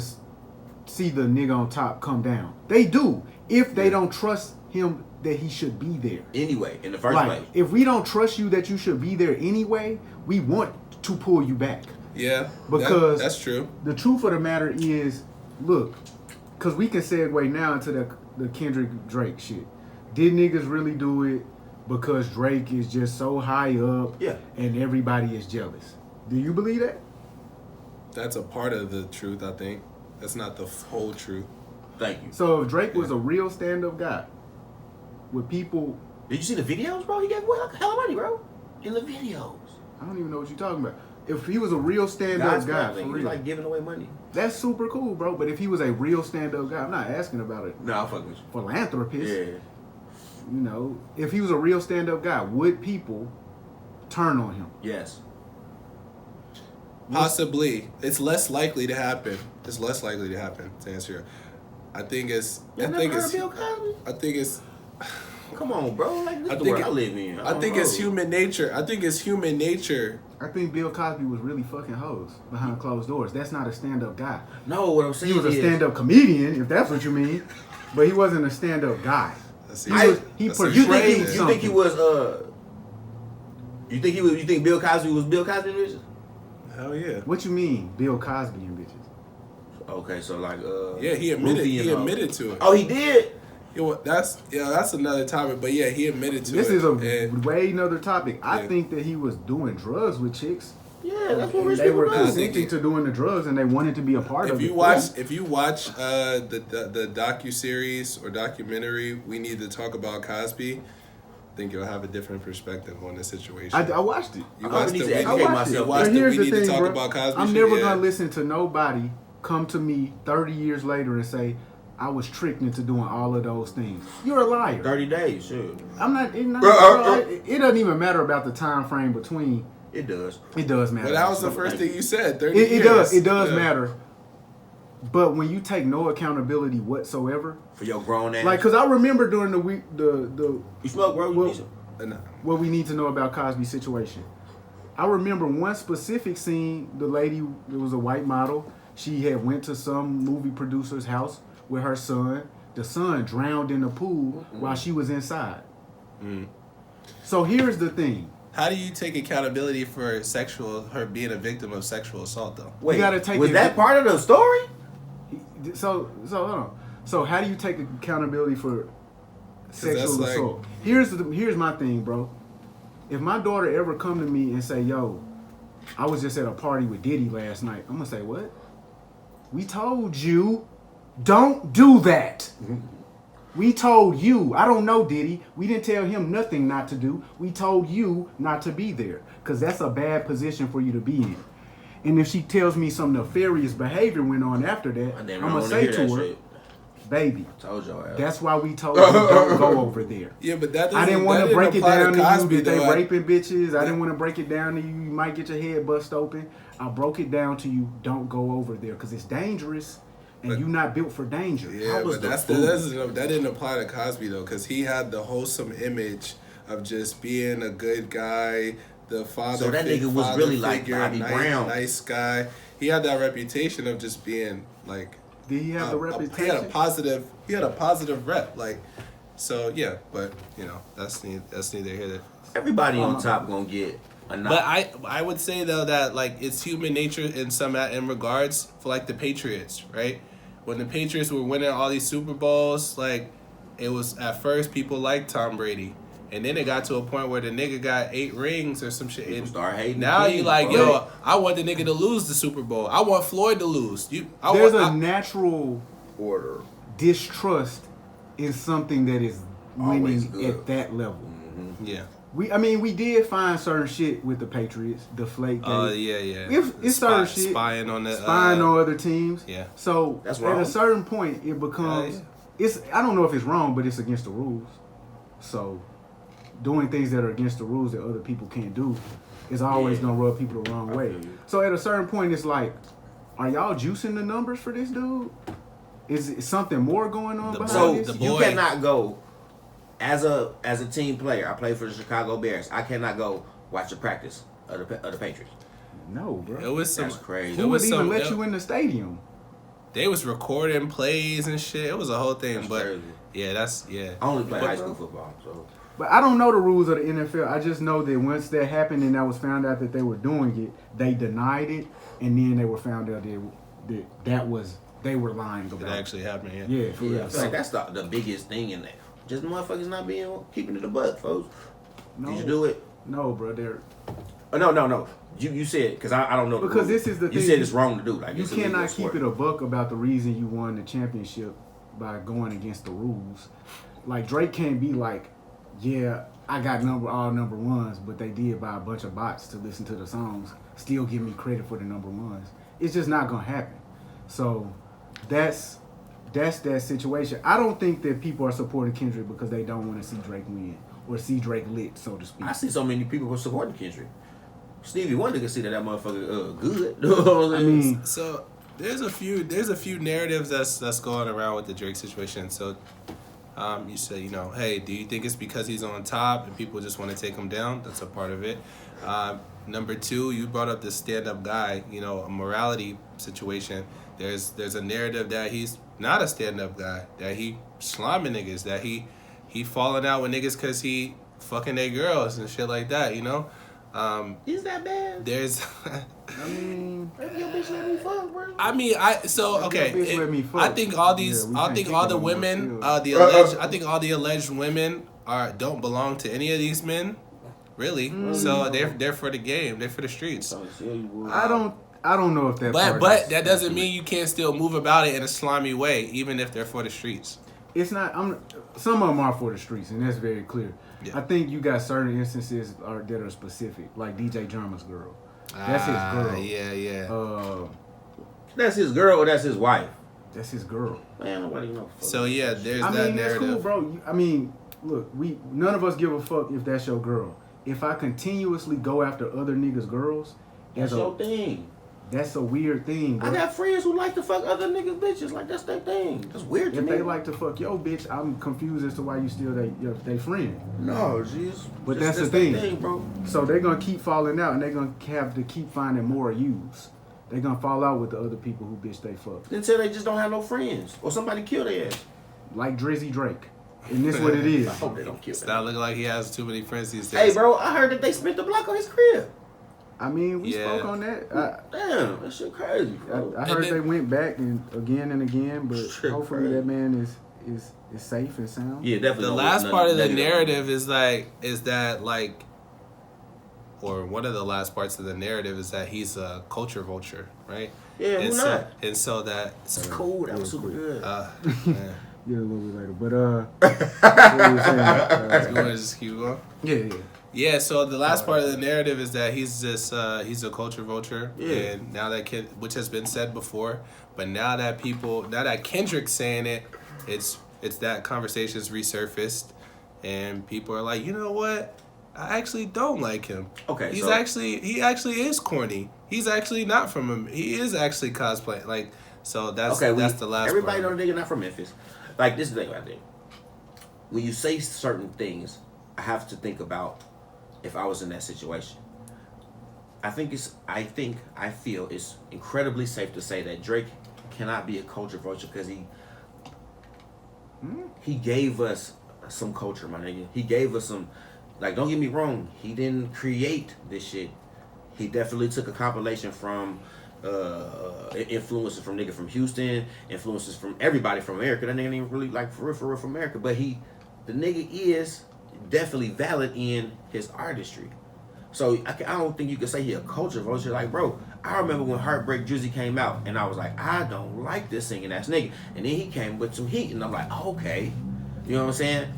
[SPEAKER 4] see the nigga on top come down. They do. If they don't trust him that he should be there.
[SPEAKER 3] Anyway, in the first
[SPEAKER 4] Like,
[SPEAKER 3] place.
[SPEAKER 4] if we don't trust you that you should be there anyway, we want to pull you back.
[SPEAKER 2] Yeah.
[SPEAKER 4] Because
[SPEAKER 2] that's true.
[SPEAKER 4] The truth of the matter is, look, because we can segue now into the Kendrick Drake shit. Did niggas really do it because Drake is just so high up and everybody is jealous? Do you believe that?
[SPEAKER 2] That's a part of the truth, I think. That's not the whole truth.
[SPEAKER 3] Thank you.
[SPEAKER 4] So if Drake was a real stand-up guy, with people...
[SPEAKER 3] Did you see the videos, bro? He gave away like hell of money, bro. In the videos.
[SPEAKER 4] I don't even know what you're talking about. if he was a real stand-up
[SPEAKER 3] God's
[SPEAKER 4] guy,
[SPEAKER 3] plan,
[SPEAKER 4] for
[SPEAKER 3] he was
[SPEAKER 4] real,
[SPEAKER 3] like giving away money.
[SPEAKER 4] that's super cool, bro. But if he was a real stand-up guy, I'm not asking about it.
[SPEAKER 3] No, I'll fuck with you.
[SPEAKER 4] Philanthropist.
[SPEAKER 3] Yeah.
[SPEAKER 4] You know, if he was a real stand-up guy, would people turn on him?
[SPEAKER 3] Yes.
[SPEAKER 2] Possibly. It's less likely to happen. It's less likely to happen, to answer your. I think it's.
[SPEAKER 3] You
[SPEAKER 2] I
[SPEAKER 3] never
[SPEAKER 2] think
[SPEAKER 3] heard
[SPEAKER 2] it's.
[SPEAKER 3] Bill Cosby?
[SPEAKER 2] I think it's.
[SPEAKER 3] Come on, bro. Like, this
[SPEAKER 2] I
[SPEAKER 3] is the
[SPEAKER 2] think
[SPEAKER 3] world I
[SPEAKER 2] it-
[SPEAKER 3] live in.
[SPEAKER 2] I think it's human nature. I think it's human nature.
[SPEAKER 4] I think Bill Cosby was really fucking hoes behind closed doors. That's not a stand-up guy.
[SPEAKER 3] No, what I'm saying
[SPEAKER 4] He was a
[SPEAKER 3] is,
[SPEAKER 4] stand-up comedian, if that's what you mean, but he wasn't a stand-up guy.
[SPEAKER 2] That's
[SPEAKER 4] He
[SPEAKER 2] it.
[SPEAKER 4] was, he
[SPEAKER 2] That's
[SPEAKER 4] portrayed
[SPEAKER 3] You think he
[SPEAKER 4] something.
[SPEAKER 3] was you think Bill Cosby was Bill Cosby bitches?
[SPEAKER 2] Hell yeah.
[SPEAKER 4] What you mean, Bill Cosby and bitches?
[SPEAKER 3] Okay, so like
[SPEAKER 2] Yeah, he admitted.
[SPEAKER 3] Ruthie
[SPEAKER 2] He
[SPEAKER 3] and,
[SPEAKER 2] admitted to it.
[SPEAKER 3] Oh, he did.
[SPEAKER 2] That's another topic. But yeah, he admitted to
[SPEAKER 4] This
[SPEAKER 2] it.
[SPEAKER 4] is a
[SPEAKER 2] And
[SPEAKER 4] way another topic. I
[SPEAKER 2] Yeah.
[SPEAKER 4] think that he was doing drugs with chicks.
[SPEAKER 3] Yeah, that's what
[SPEAKER 4] And
[SPEAKER 3] rich
[SPEAKER 4] they
[SPEAKER 3] people
[SPEAKER 4] were
[SPEAKER 3] do.
[SPEAKER 4] consenting to doing the drugs, and they wanted to be a part of
[SPEAKER 2] if
[SPEAKER 4] it.
[SPEAKER 2] you watch the docu-series or documentary, We Need to Talk About Cosby, I think you'll have a different perspective on the situation.
[SPEAKER 4] I watched it.
[SPEAKER 2] You
[SPEAKER 3] I
[SPEAKER 2] watched
[SPEAKER 3] need
[SPEAKER 2] the
[SPEAKER 3] to
[SPEAKER 2] We
[SPEAKER 3] educate
[SPEAKER 2] Need-
[SPEAKER 3] myself.
[SPEAKER 2] you
[SPEAKER 3] But
[SPEAKER 2] watched
[SPEAKER 4] But
[SPEAKER 2] the
[SPEAKER 4] here's
[SPEAKER 2] We
[SPEAKER 4] the
[SPEAKER 2] Need
[SPEAKER 4] thing,
[SPEAKER 2] to Talk
[SPEAKER 4] bro.
[SPEAKER 2] About Cosby
[SPEAKER 4] I'm
[SPEAKER 2] shit,
[SPEAKER 4] never
[SPEAKER 2] yeah.
[SPEAKER 4] gonna listen to nobody come to me 30 years later and say I was tricked into doing all of those things. You're a liar.
[SPEAKER 3] 30 days, sure.
[SPEAKER 4] I'm not. It doesn't even matter about the time frame between.
[SPEAKER 3] It does.
[SPEAKER 4] It does matter.
[SPEAKER 2] Well, that was the first thing you said. 30
[SPEAKER 4] It
[SPEAKER 2] years.
[SPEAKER 4] does. It does
[SPEAKER 2] Yeah.
[SPEAKER 4] matter. But when you take no accountability whatsoever,
[SPEAKER 3] For your grown ass.
[SPEAKER 4] like, cause I remember during the week, the
[SPEAKER 3] you smoke, bro?
[SPEAKER 4] Well,
[SPEAKER 3] You need some-
[SPEAKER 2] No.
[SPEAKER 4] what we need to know about Cosby's situation. I remember one specific scene. The lady, it was a white model. She had went to some movie producer's house with her son. The son drowned in the pool while she was inside. So here's the thing.
[SPEAKER 2] How do you take accountability for her being a victim of sexual assault, though?
[SPEAKER 3] Wait,
[SPEAKER 4] gotta take
[SPEAKER 3] was
[SPEAKER 4] it-
[SPEAKER 3] that part of the story?
[SPEAKER 4] So hold on. So how do you take accountability for sexual
[SPEAKER 2] that's like-
[SPEAKER 4] assault? Here's my thing, bro. If my daughter ever come to me and say, "Yo, I was just at a party with Diddy last night," I'm gonna say, "What? We told you, don't do that. We told you. I don't know Diddy. We didn't tell him nothing not to do. We told you not to be there, because that's a bad position for you to be in." And if she tells me some nefarious behavior went on after that,
[SPEAKER 3] I
[SPEAKER 4] I'm
[SPEAKER 3] didn't
[SPEAKER 4] gonna
[SPEAKER 3] want to
[SPEAKER 4] say
[SPEAKER 3] hear
[SPEAKER 4] to
[SPEAKER 3] that
[SPEAKER 4] her,
[SPEAKER 3] shit.
[SPEAKER 4] "Baby,
[SPEAKER 3] Told y'all.
[SPEAKER 4] that's why we told you don't go over there."
[SPEAKER 2] Yeah, but that
[SPEAKER 4] I didn't want
[SPEAKER 2] that
[SPEAKER 4] to break it
[SPEAKER 2] apply
[SPEAKER 4] down to
[SPEAKER 2] Cosby,
[SPEAKER 4] you that they
[SPEAKER 2] though.
[SPEAKER 4] raping bitches. I didn't want to break it down to you. You might get your head bust open. I broke it down to you. Don't go over there because it's dangerous, and
[SPEAKER 2] But-
[SPEAKER 4] you're not built for danger.
[SPEAKER 2] Yeah,
[SPEAKER 3] How was
[SPEAKER 2] but
[SPEAKER 3] the food?
[SPEAKER 2] that didn't apply to Cosby though, because he had the wholesome image of just being a good guy, the father.
[SPEAKER 3] So that nigga was
[SPEAKER 2] father
[SPEAKER 3] really like
[SPEAKER 2] figure,
[SPEAKER 3] Bobby Brown.
[SPEAKER 2] nice guy. He had that reputation of just being like.
[SPEAKER 4] Did he have the reputation?
[SPEAKER 2] He had a positive. He had a positive rep, like. So yeah, but that's neither here nor.
[SPEAKER 3] Everybody on top gonna get a knock.
[SPEAKER 2] But I would say though that like it's human nature in regards for like the Patriots, right? When the Patriots were winning all these Super Bowls, like it was at first people liked Tom Brady, and then it got to a point where the nigga got 8 rings or some shit.
[SPEAKER 3] People
[SPEAKER 2] And
[SPEAKER 3] start hating
[SPEAKER 2] now
[SPEAKER 3] the
[SPEAKER 2] you
[SPEAKER 3] king,
[SPEAKER 2] like,
[SPEAKER 3] bro.
[SPEAKER 2] yo, I want the nigga to lose the Super Bowl. I want Floyd to lose.
[SPEAKER 4] There's a natural
[SPEAKER 3] order.
[SPEAKER 4] distrust in something that is
[SPEAKER 3] Always
[SPEAKER 4] winning
[SPEAKER 3] good.
[SPEAKER 4] at that level.
[SPEAKER 2] Yeah.
[SPEAKER 4] We did find certain shit with the Patriots, deflate.
[SPEAKER 2] Oh yeah.
[SPEAKER 4] It's certain shit.
[SPEAKER 2] Spying on the
[SPEAKER 4] Spying on other teams.
[SPEAKER 2] yeah.
[SPEAKER 4] So
[SPEAKER 3] That's
[SPEAKER 4] at
[SPEAKER 3] wrong.
[SPEAKER 4] a certain point, it becomes. It's. I don't know if it's wrong, but it's against the rules. So, doing things that are against the rules that other people can't do is always gonna rub people the wrong way.
[SPEAKER 3] feel you.
[SPEAKER 4] So at a certain point, it's like, are y'all juicing the numbers for this dude? Is something more going on behind
[SPEAKER 3] So
[SPEAKER 4] this?
[SPEAKER 2] the
[SPEAKER 3] you
[SPEAKER 2] boy-
[SPEAKER 3] cannot go as a team player. I play for the Chicago Bears. I cannot go watch the practice of the Patriots.
[SPEAKER 4] No, bro.
[SPEAKER 2] It was some.
[SPEAKER 3] That's crazy.
[SPEAKER 2] It
[SPEAKER 4] Who would
[SPEAKER 2] was
[SPEAKER 4] even
[SPEAKER 2] some.
[SPEAKER 4] let you in the stadium?
[SPEAKER 2] They was recording plays and shit. It was a whole thing,
[SPEAKER 3] That's
[SPEAKER 2] but
[SPEAKER 3] crazy.
[SPEAKER 2] yeah,
[SPEAKER 3] I only play high school football, so
[SPEAKER 4] But I don't know the rules of the NFL. I just know that once that happened and that was found out that they were doing it, they denied it, and then they were found out that was they were lying
[SPEAKER 2] it
[SPEAKER 4] about.
[SPEAKER 2] actually happened. Yeah.
[SPEAKER 4] Yeah, for
[SPEAKER 3] yeah, I
[SPEAKER 4] real.
[SPEAKER 3] feel like that's the biggest thing in there. Just motherfuckers not keeping it a buck, folks.
[SPEAKER 4] No,
[SPEAKER 3] Did you do it?
[SPEAKER 4] No, bro. They're
[SPEAKER 3] Oh, no. You said because I don't know the
[SPEAKER 4] Because
[SPEAKER 3] rules.
[SPEAKER 4] this is the
[SPEAKER 3] you
[SPEAKER 4] thing.
[SPEAKER 3] said it's wrong to do. Like
[SPEAKER 4] you
[SPEAKER 3] it's illegal
[SPEAKER 4] cannot
[SPEAKER 3] sport.
[SPEAKER 4] keep it a buck about the reason you won the championship by going against the rules. Like Drake can't be like, yeah, I got all number ones, but they did buy a bunch of bots to listen to the songs. still give me credit for the number ones. It's just not gonna happen. So that's that situation. I don't think that people are supporting Kendrick because they don't want to see Drake win or see Drake lit, so to speak.
[SPEAKER 3] I see so many people who are supporting Kendrick. Stevie Wonder can see that motherfucker good.
[SPEAKER 4] I mean,
[SPEAKER 2] So there's a few narratives that's going around with the Drake situation. So you say, hey, do you think it's because he's on top and people just want to take him down? That's a part of it. Number two, you brought up the stand-up guy, a morality situation. There's a narrative that he's not a stand-up guy, that he sliming niggas, that he falling out with niggas because he fucking their girls and shit like that,
[SPEAKER 3] Is that bad?
[SPEAKER 2] There's
[SPEAKER 4] I mean,
[SPEAKER 3] Maybe your bitch let me fuck, bro.
[SPEAKER 2] I mean, okay.
[SPEAKER 4] bitch let me fuck.
[SPEAKER 2] I think all these,
[SPEAKER 4] Yeah, we
[SPEAKER 2] I
[SPEAKER 4] can't
[SPEAKER 2] think
[SPEAKER 4] take
[SPEAKER 2] all
[SPEAKER 4] it
[SPEAKER 2] the
[SPEAKER 4] on more
[SPEAKER 2] women,
[SPEAKER 4] field.
[SPEAKER 2] I think all the alleged women don't belong to any of these men, really. So they're for the game, they're for the streets.
[SPEAKER 4] I don't know if that.
[SPEAKER 2] But
[SPEAKER 4] part is-
[SPEAKER 2] that doesn't mean you can't still move about it in a slimy way, even if they're for the streets.
[SPEAKER 4] It's not. Some of them are for the streets, and that's very clear.
[SPEAKER 2] Yeah.
[SPEAKER 4] I think you got certain instances that are specific, like DJ Drama's girl. That's his girl.
[SPEAKER 2] Yeah.
[SPEAKER 3] That's his girl or that's his wife?
[SPEAKER 4] That's his girl.
[SPEAKER 3] Man, nobody knows.
[SPEAKER 2] So yeah, there's
[SPEAKER 4] I
[SPEAKER 2] that
[SPEAKER 4] mean, that's
[SPEAKER 2] narrative.
[SPEAKER 4] cool, bro. I mean, look, none of us give a fuck if that's your girl. If I continuously go after other niggas' girls,
[SPEAKER 3] That's your thing.
[SPEAKER 4] that's a weird thing, bro.
[SPEAKER 3] I got friends who like to fuck other niggas' bitches. Like, that's their thing. That's weird to
[SPEAKER 4] If
[SPEAKER 3] me.
[SPEAKER 4] they like to fuck your bitch, I'm confused as to why you still they friend.
[SPEAKER 3] No, jeez.
[SPEAKER 4] But that's the thing.
[SPEAKER 3] Bro.
[SPEAKER 4] So they're gonna keep falling out, and they're gonna have to keep finding more use. They're gonna fall out with the other people who bitch they fuck,
[SPEAKER 3] Until they just don't have no friends. Or somebody kill their ass.
[SPEAKER 4] like Drizzy Drake. And this what it is.
[SPEAKER 3] I hope they don't kill
[SPEAKER 2] It's
[SPEAKER 3] them.
[SPEAKER 2] not looking like he has too many friends these days.
[SPEAKER 3] Hey, bro, I heard that they spent the block on his crib.
[SPEAKER 4] I mean, we
[SPEAKER 2] Yeah.
[SPEAKER 4] spoke on that.
[SPEAKER 3] Damn, that shit crazy, bro.
[SPEAKER 4] I heard
[SPEAKER 2] then-
[SPEAKER 4] they went back and again, but
[SPEAKER 3] Shit
[SPEAKER 4] hopefully
[SPEAKER 3] crazy.
[SPEAKER 4] that man is safe and sound.
[SPEAKER 3] Yeah, definitely.
[SPEAKER 2] The
[SPEAKER 3] don't
[SPEAKER 2] last
[SPEAKER 3] want
[SPEAKER 2] part of the
[SPEAKER 3] nothing
[SPEAKER 2] narrative is or one of the last parts of the narrative is that he's a culture vulture, right?
[SPEAKER 3] Yeah,
[SPEAKER 2] and
[SPEAKER 3] who
[SPEAKER 2] so,
[SPEAKER 3] not?
[SPEAKER 2] And so that,
[SPEAKER 3] It's cool. That was super good.
[SPEAKER 2] man.
[SPEAKER 4] Yeah, a little bit later. But what were you saying?
[SPEAKER 2] You want to just keep going?
[SPEAKER 4] Yeah.
[SPEAKER 2] Yeah, so the last part of the narrative is that he's he's a culture vulture,
[SPEAKER 3] Yeah.
[SPEAKER 2] and now that which has been said before, but now that Kendrick's saying it, it's that conversation's resurfaced, and people are like, you know what? I actually don't like him.
[SPEAKER 3] Okay,
[SPEAKER 2] he
[SPEAKER 3] so-
[SPEAKER 2] actually is corny. He's actually not from him. He is actually cosplaying. Like, so that's the last.
[SPEAKER 3] Everybody
[SPEAKER 2] part.
[SPEAKER 3] know the nigga not from Memphis. Like, this is the thing I think. When you say certain things, I have to think about if I was in that situation. I feel it's incredibly safe to say that Drake cannot be a culture vulture because he gave us some culture, my nigga. He gave us some, like, don't get me wrong, he didn't create this shit. He definitely took a compilation from influences from nigga from Houston, influences from everybody from America. That nigga ain't even really like for real from America, but the nigga is definitely valid in his artistry. So I don't think you can say he a culture vulture. Like, bro, I remember when Heartbreak Drizzy came out, and I was like, I don't like this singing ass nigga, and then he came with some heat, and I'm like, oh, okay, you know what I'm saying?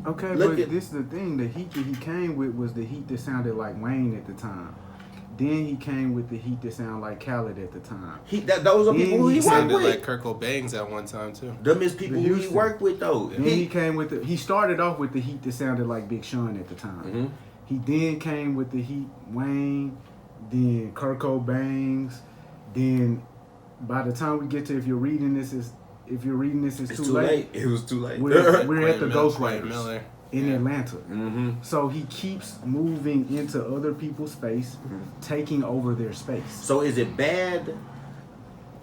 [SPEAKER 4] Okay,
[SPEAKER 3] Look
[SPEAKER 4] but
[SPEAKER 3] at-
[SPEAKER 4] this is the thing. The heat that he came with was the heat that sounded like Wayne at the time. Then he came with the heat that sounded like Khaled at the time.
[SPEAKER 3] Those are
[SPEAKER 4] Then
[SPEAKER 3] people who
[SPEAKER 4] he
[SPEAKER 3] he worked
[SPEAKER 2] Sounded
[SPEAKER 3] with.
[SPEAKER 2] like Kurt Cobain's at one time too.
[SPEAKER 3] Them is people
[SPEAKER 4] The
[SPEAKER 3] who he
[SPEAKER 4] Houston.
[SPEAKER 3] worked with though.
[SPEAKER 4] Then he came with he started off with the heat that sounded like Big Sean at the time.
[SPEAKER 3] Mhm.
[SPEAKER 4] He then came with the heat Wayne, then Kurt Cobain's, then by the time we get to if you're reading this is
[SPEAKER 3] it's
[SPEAKER 4] too late.
[SPEAKER 3] It was too late.
[SPEAKER 4] We're at the
[SPEAKER 2] Quentin
[SPEAKER 4] Ghostwriters
[SPEAKER 2] Miller.
[SPEAKER 4] in Atlanta.
[SPEAKER 3] Mm-hmm.
[SPEAKER 4] So he keeps moving into other people's space, taking over their space.
[SPEAKER 3] So is it bad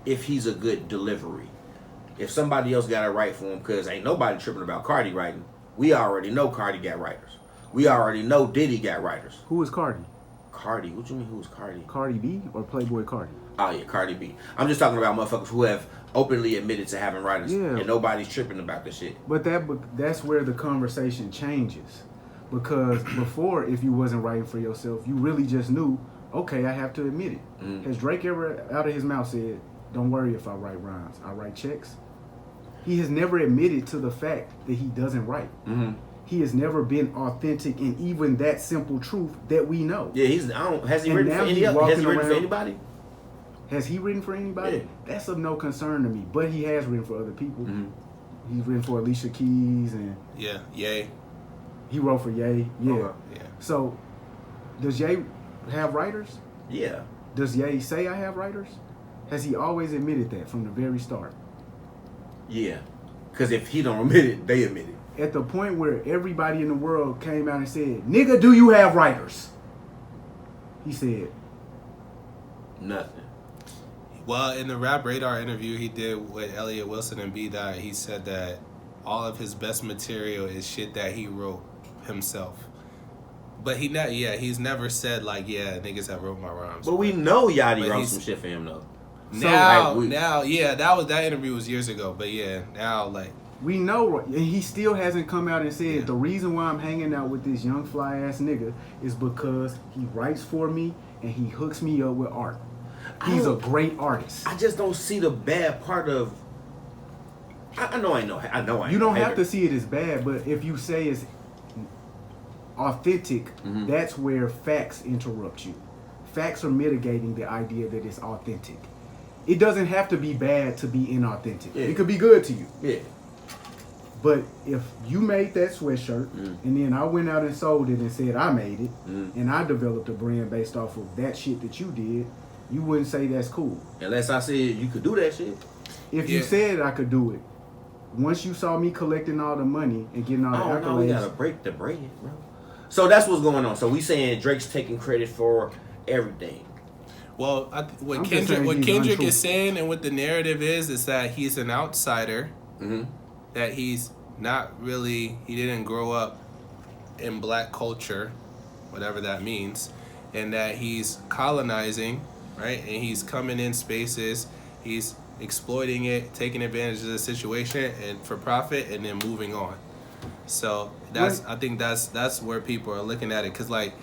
[SPEAKER 3] if he's a good delivery? If somebody else got it right for him, because ain't nobody tripping about Cardi writing. We already know Cardi got writers. We already know Diddy got writers.
[SPEAKER 4] Who is Cardi?
[SPEAKER 3] Cardi? What you mean who's Cardi?
[SPEAKER 4] Cardi B or Playboy Cardi?
[SPEAKER 3] Oh yeah, Cardi B. I'm just talking about motherfuckers who have openly admitted to having writers,
[SPEAKER 4] Yeah.
[SPEAKER 3] and nobody's tripping about this shit.
[SPEAKER 4] But that's where the conversation changes. Because before, if you wasn't writing for yourself, you really just knew, okay, I have to admit it. Has Drake ever out of his mouth said, don't worry if I write rhymes, I write checks? He has never admitted to the fact that he doesn't write. He has never been authentic in even that simple truth that we know.
[SPEAKER 3] Yeah, has he
[SPEAKER 4] And
[SPEAKER 3] written
[SPEAKER 4] now
[SPEAKER 3] for any
[SPEAKER 4] he's
[SPEAKER 3] other? Has he
[SPEAKER 4] walking
[SPEAKER 3] written for
[SPEAKER 4] around-
[SPEAKER 3] anybody?
[SPEAKER 4] Has he written for anybody?
[SPEAKER 3] Yeah.
[SPEAKER 4] That's of no concern to me. But he has written for other people.
[SPEAKER 3] Mhm.
[SPEAKER 4] He's written for Alicia Keys and
[SPEAKER 2] Yeah, yay.
[SPEAKER 4] he wrote for Ye. Yeah.
[SPEAKER 3] Okay.
[SPEAKER 2] Yeah.
[SPEAKER 4] So, does Ye have writers?
[SPEAKER 3] Yeah.
[SPEAKER 4] Does Ye say I have writers? Has he always admitted that from the very start?
[SPEAKER 3] Yeah. Because if he don't admit it, they admit it.
[SPEAKER 4] At the point where everybody in the world came out and said, "Nigga, do you have writers?" He said,
[SPEAKER 3] Nothing.
[SPEAKER 2] Well, in the Rap Radar interview he did with Elliot Wilson and B-Dot, he said that all of his best material is shit that he wrote himself. But he's never said like, yeah, niggas have wrote my rhymes.
[SPEAKER 3] But we know Yachty
[SPEAKER 2] But
[SPEAKER 3] wrote
[SPEAKER 2] he's-
[SPEAKER 3] some shit for him though.
[SPEAKER 2] that interview was years ago. But yeah, now like,
[SPEAKER 4] we know, and he still hasn't come out and said, the reason why I'm hanging out with this young fly ass nigga is because he writes for me and he hooks me up with art. He's a great artist.
[SPEAKER 3] I just don't see the bad part of. I know.
[SPEAKER 4] You don't have to see it as bad, but if you say it's authentic, that's where facts interrupt you. Facts are mitigating the idea that it's authentic. It doesn't have to be bad to be inauthentic.
[SPEAKER 3] Yeah.
[SPEAKER 4] It could be good to you.
[SPEAKER 3] Yeah.
[SPEAKER 4] But if you made that sweatshirt and then I went out and sold it and said I made it and I developed a brand based off of that shit that you did, you wouldn't say that's cool.
[SPEAKER 3] Unless I said you could do that shit.
[SPEAKER 4] If you said I could do it, once you saw me collecting all the money and getting all the accolades,
[SPEAKER 3] No, we gotta break the bread, bro. So that's what's going on. So we saying Drake's taking credit for everything.
[SPEAKER 2] well, what
[SPEAKER 4] I'm just saying he's
[SPEAKER 2] Kendrick
[SPEAKER 4] untrue.
[SPEAKER 2] is saying and what the narrative is that he's an outsider.
[SPEAKER 3] Mm-hmm.
[SPEAKER 2] That he's not really, he didn't grow up in black culture, whatever that means, and that he's colonizing, right? And he's coming in spaces, he's exploiting it, taking advantage of the situation and for profit, and then moving on. So I think that's where people are looking at it, because like,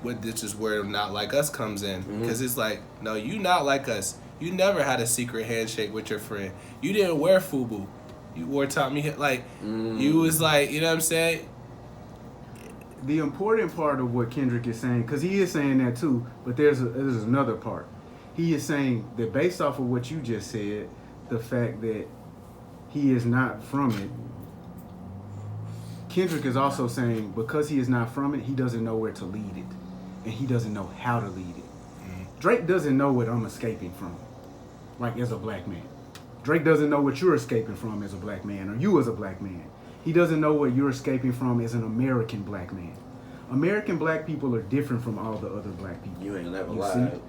[SPEAKER 2] this is where Not Like Us comes in, because it's like, no, you not like us. You never had a secret handshake with your friend. You didn't wear FUBU. You wore Tommy, like, you was like, you know what I'm saying?
[SPEAKER 4] the important part of what Kendrick is saying, because he is saying that too, but there's another part. He is saying that based off of what you just said, the fact that he is not from it, Kendrick is also saying because he is not from it, he doesn't know where to lead it, and he doesn't know how to lead it. Drake doesn't know what I'm escaping from, like as a black man. Drake doesn't know what you're escaping from as a black man, or you as a black man. He doesn't know what you're escaping from as an American black man. American black people are different from all the other black people.
[SPEAKER 3] You ain't never
[SPEAKER 4] You
[SPEAKER 3] lied.
[SPEAKER 4] see?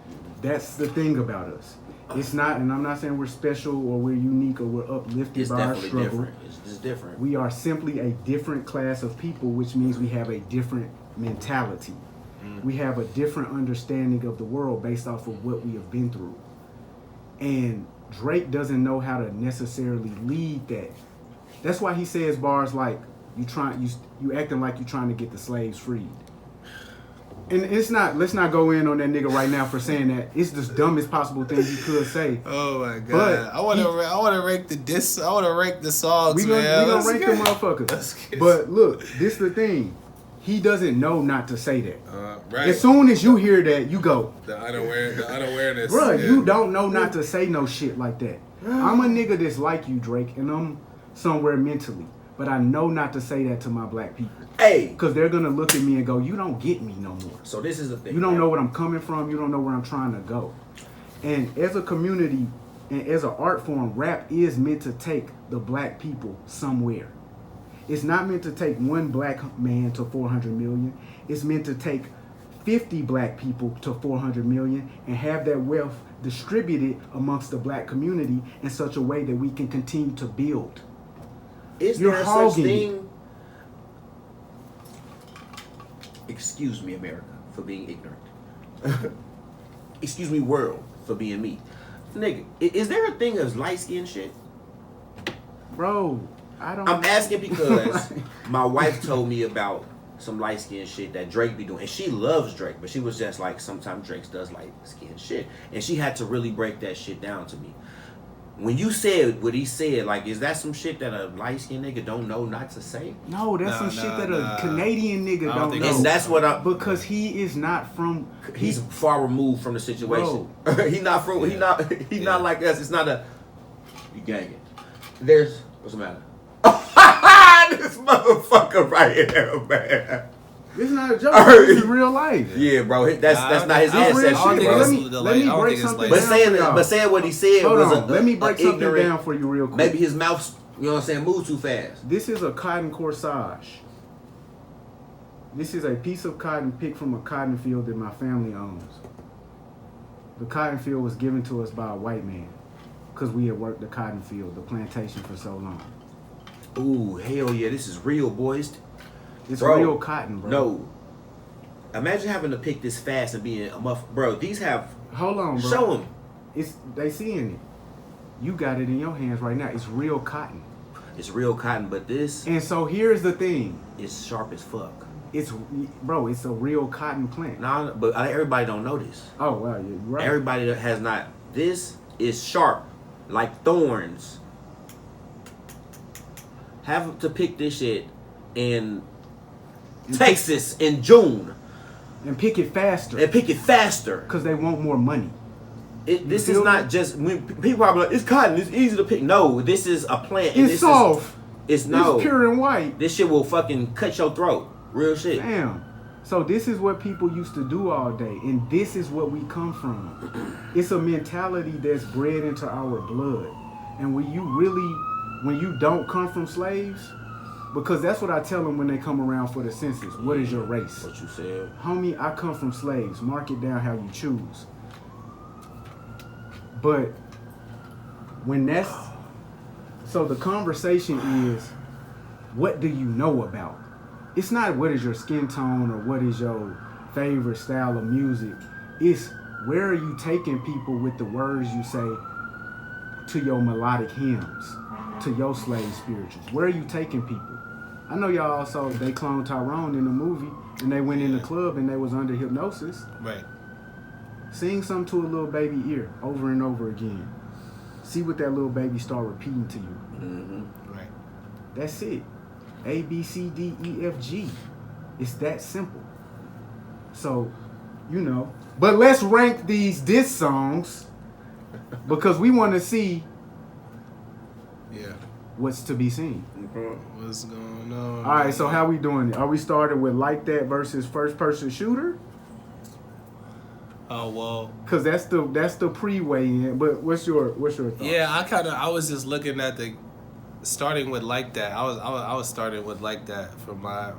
[SPEAKER 4] That's the thing about us. It's not, and I'm not saying we're special or we're unique or we're uplifted
[SPEAKER 3] It's
[SPEAKER 4] by our
[SPEAKER 3] definitely
[SPEAKER 4] struggle.
[SPEAKER 3] different. It's just different.
[SPEAKER 4] We are simply a different class of people, which means we have a different mentality. We have a different understanding of the world based off of what we have been through. And Drake doesn't know how to necessarily lead that. That's why he says bars like, you acting like you're trying to get the slaves freed. And it's not, let's not go in on that nigga right now for saying that. It's the dumbest possible thing you could say.
[SPEAKER 2] Oh my god!
[SPEAKER 4] But
[SPEAKER 2] I want to rank the I want to rank the songs,
[SPEAKER 4] We
[SPEAKER 2] man.
[SPEAKER 4] gonna rank them motherfuckers. But look, this the thing. He doesn't know not to say that.
[SPEAKER 2] Right.
[SPEAKER 4] As soon as you hear that, you go,
[SPEAKER 2] The unawareness.
[SPEAKER 4] bruh,
[SPEAKER 2] yeah.
[SPEAKER 4] you don't know not to say no shit like that. I'm a nigga that's like you, Drake, and I'm somewhere mentally. But I know not to say that to my black people.
[SPEAKER 3] Hey.
[SPEAKER 4] Because they're going to look at me and go, you don't get me no more.
[SPEAKER 3] So this is the thing.
[SPEAKER 4] You don't
[SPEAKER 3] right?
[SPEAKER 4] know where I'm coming from. You don't know where I'm trying to go. And as a community and as an art form, rap is meant to take the black people somewhere. It's not meant to take one black man to 400 million. It's meant to take 50 black people to 400 million and have that wealth distributed amongst the black community in such a way that we can continue to build.
[SPEAKER 3] Is
[SPEAKER 4] You're
[SPEAKER 3] there such
[SPEAKER 4] hogging
[SPEAKER 3] thing? Excuse me, America, for being ignorant. Excuse me, world, for being me. Nigga, is there a thing as light skin shit?
[SPEAKER 4] Bro, I don't...
[SPEAKER 3] I'm asking because my wife told me about some light skin shit that Drake be doing. And she loves Drake, but she was just like, sometimes Drake does light skin shit. And she had to really break that shit down to me. When you said what he said, like, is that some shit that a light skinned nigga don't know not to say?
[SPEAKER 4] No, that's some shit that a Canadian nigga don't know.
[SPEAKER 3] And that's what I
[SPEAKER 4] because he is not from.
[SPEAKER 3] He's far removed from the situation. He not from. He not like us. It's not a. You ganging. There's what's the matter? This motherfucker right here, man.
[SPEAKER 4] It's not a joke. This is real life.
[SPEAKER 3] Yeah, bro. That's not his ancestry, bro.
[SPEAKER 4] Let me break something
[SPEAKER 3] but
[SPEAKER 4] down.
[SPEAKER 3] But saying what he said was
[SPEAKER 4] let me break something down for you real quick.
[SPEAKER 3] Maybe his mouth, you know what I'm saying, moved too fast.
[SPEAKER 4] This is a cotton corsage. This is a piece of cotton picked from a cotton field that my family owns. The cotton field was given to us by a white man because we had worked the cotton field, the plantation, for so long.
[SPEAKER 3] Ooh, hell yeah, this is real, boys.
[SPEAKER 4] It's real cotton, bro.
[SPEAKER 3] No. Imagine having to pick this fast and being a muff. Bro, these have...
[SPEAKER 4] Hold on, bro.
[SPEAKER 3] Show them.
[SPEAKER 4] They seeing it. You got it in your hands right now. It's real cotton.
[SPEAKER 3] It's real cotton, but this...
[SPEAKER 4] And so here's the thing.
[SPEAKER 3] It's sharp as fuck.
[SPEAKER 4] It's a real cotton plant.
[SPEAKER 3] Nah, but everybody don't know this.
[SPEAKER 4] Oh, wow, yeah, you're right.
[SPEAKER 3] Everybody that has not... This is sharp, like thorns. Have to pick this shit in Texas in June.
[SPEAKER 4] And pick it faster.
[SPEAKER 3] Because
[SPEAKER 4] they want more money.
[SPEAKER 3] This is not just... When people are like, it's cotton, it's easy to pick. No, this is a plant.
[SPEAKER 4] It's soft.
[SPEAKER 3] It's
[SPEAKER 4] pure and white.
[SPEAKER 3] This shit will fucking cut your throat. Real shit.
[SPEAKER 4] Damn. So this is what people used to do all day. And this is what we come from. It's a mentality that's bred into our blood. And when you don't come from slaves... Because that's what I tell them when they come around for the census. What is your race?
[SPEAKER 3] What you said.
[SPEAKER 4] Homie, I come from slaves. Mark it down how you choose. But when that's... So the conversation is, what do you know about? It's not what is your skin tone or what is your favorite style of music. It's where are you taking people with the words you say to your melodic hymns, to your slave spirituals. Where are you taking people? I know y'all also, they cloned Tyrone in the movie and they went in the club and they was under hypnosis.
[SPEAKER 2] Right.
[SPEAKER 4] Sing something to a little baby ear over and over again. See what that little baby start repeating to you.
[SPEAKER 3] Mm-hmm.
[SPEAKER 2] Right.
[SPEAKER 4] That's it. A, B, C, D, E, F, G. It's that simple. So, But let's rank these diss songs because we want to see what's to be seen.
[SPEAKER 2] What's going on?
[SPEAKER 4] All right, so how we doing it? Are we started with Like That versus First Person Shooter?
[SPEAKER 2] Oh well,
[SPEAKER 4] because that's the pre-weigh in. But what's your thoughts?
[SPEAKER 2] Yeah, I was just looking at the starting with Like That. I was starting with Like That for my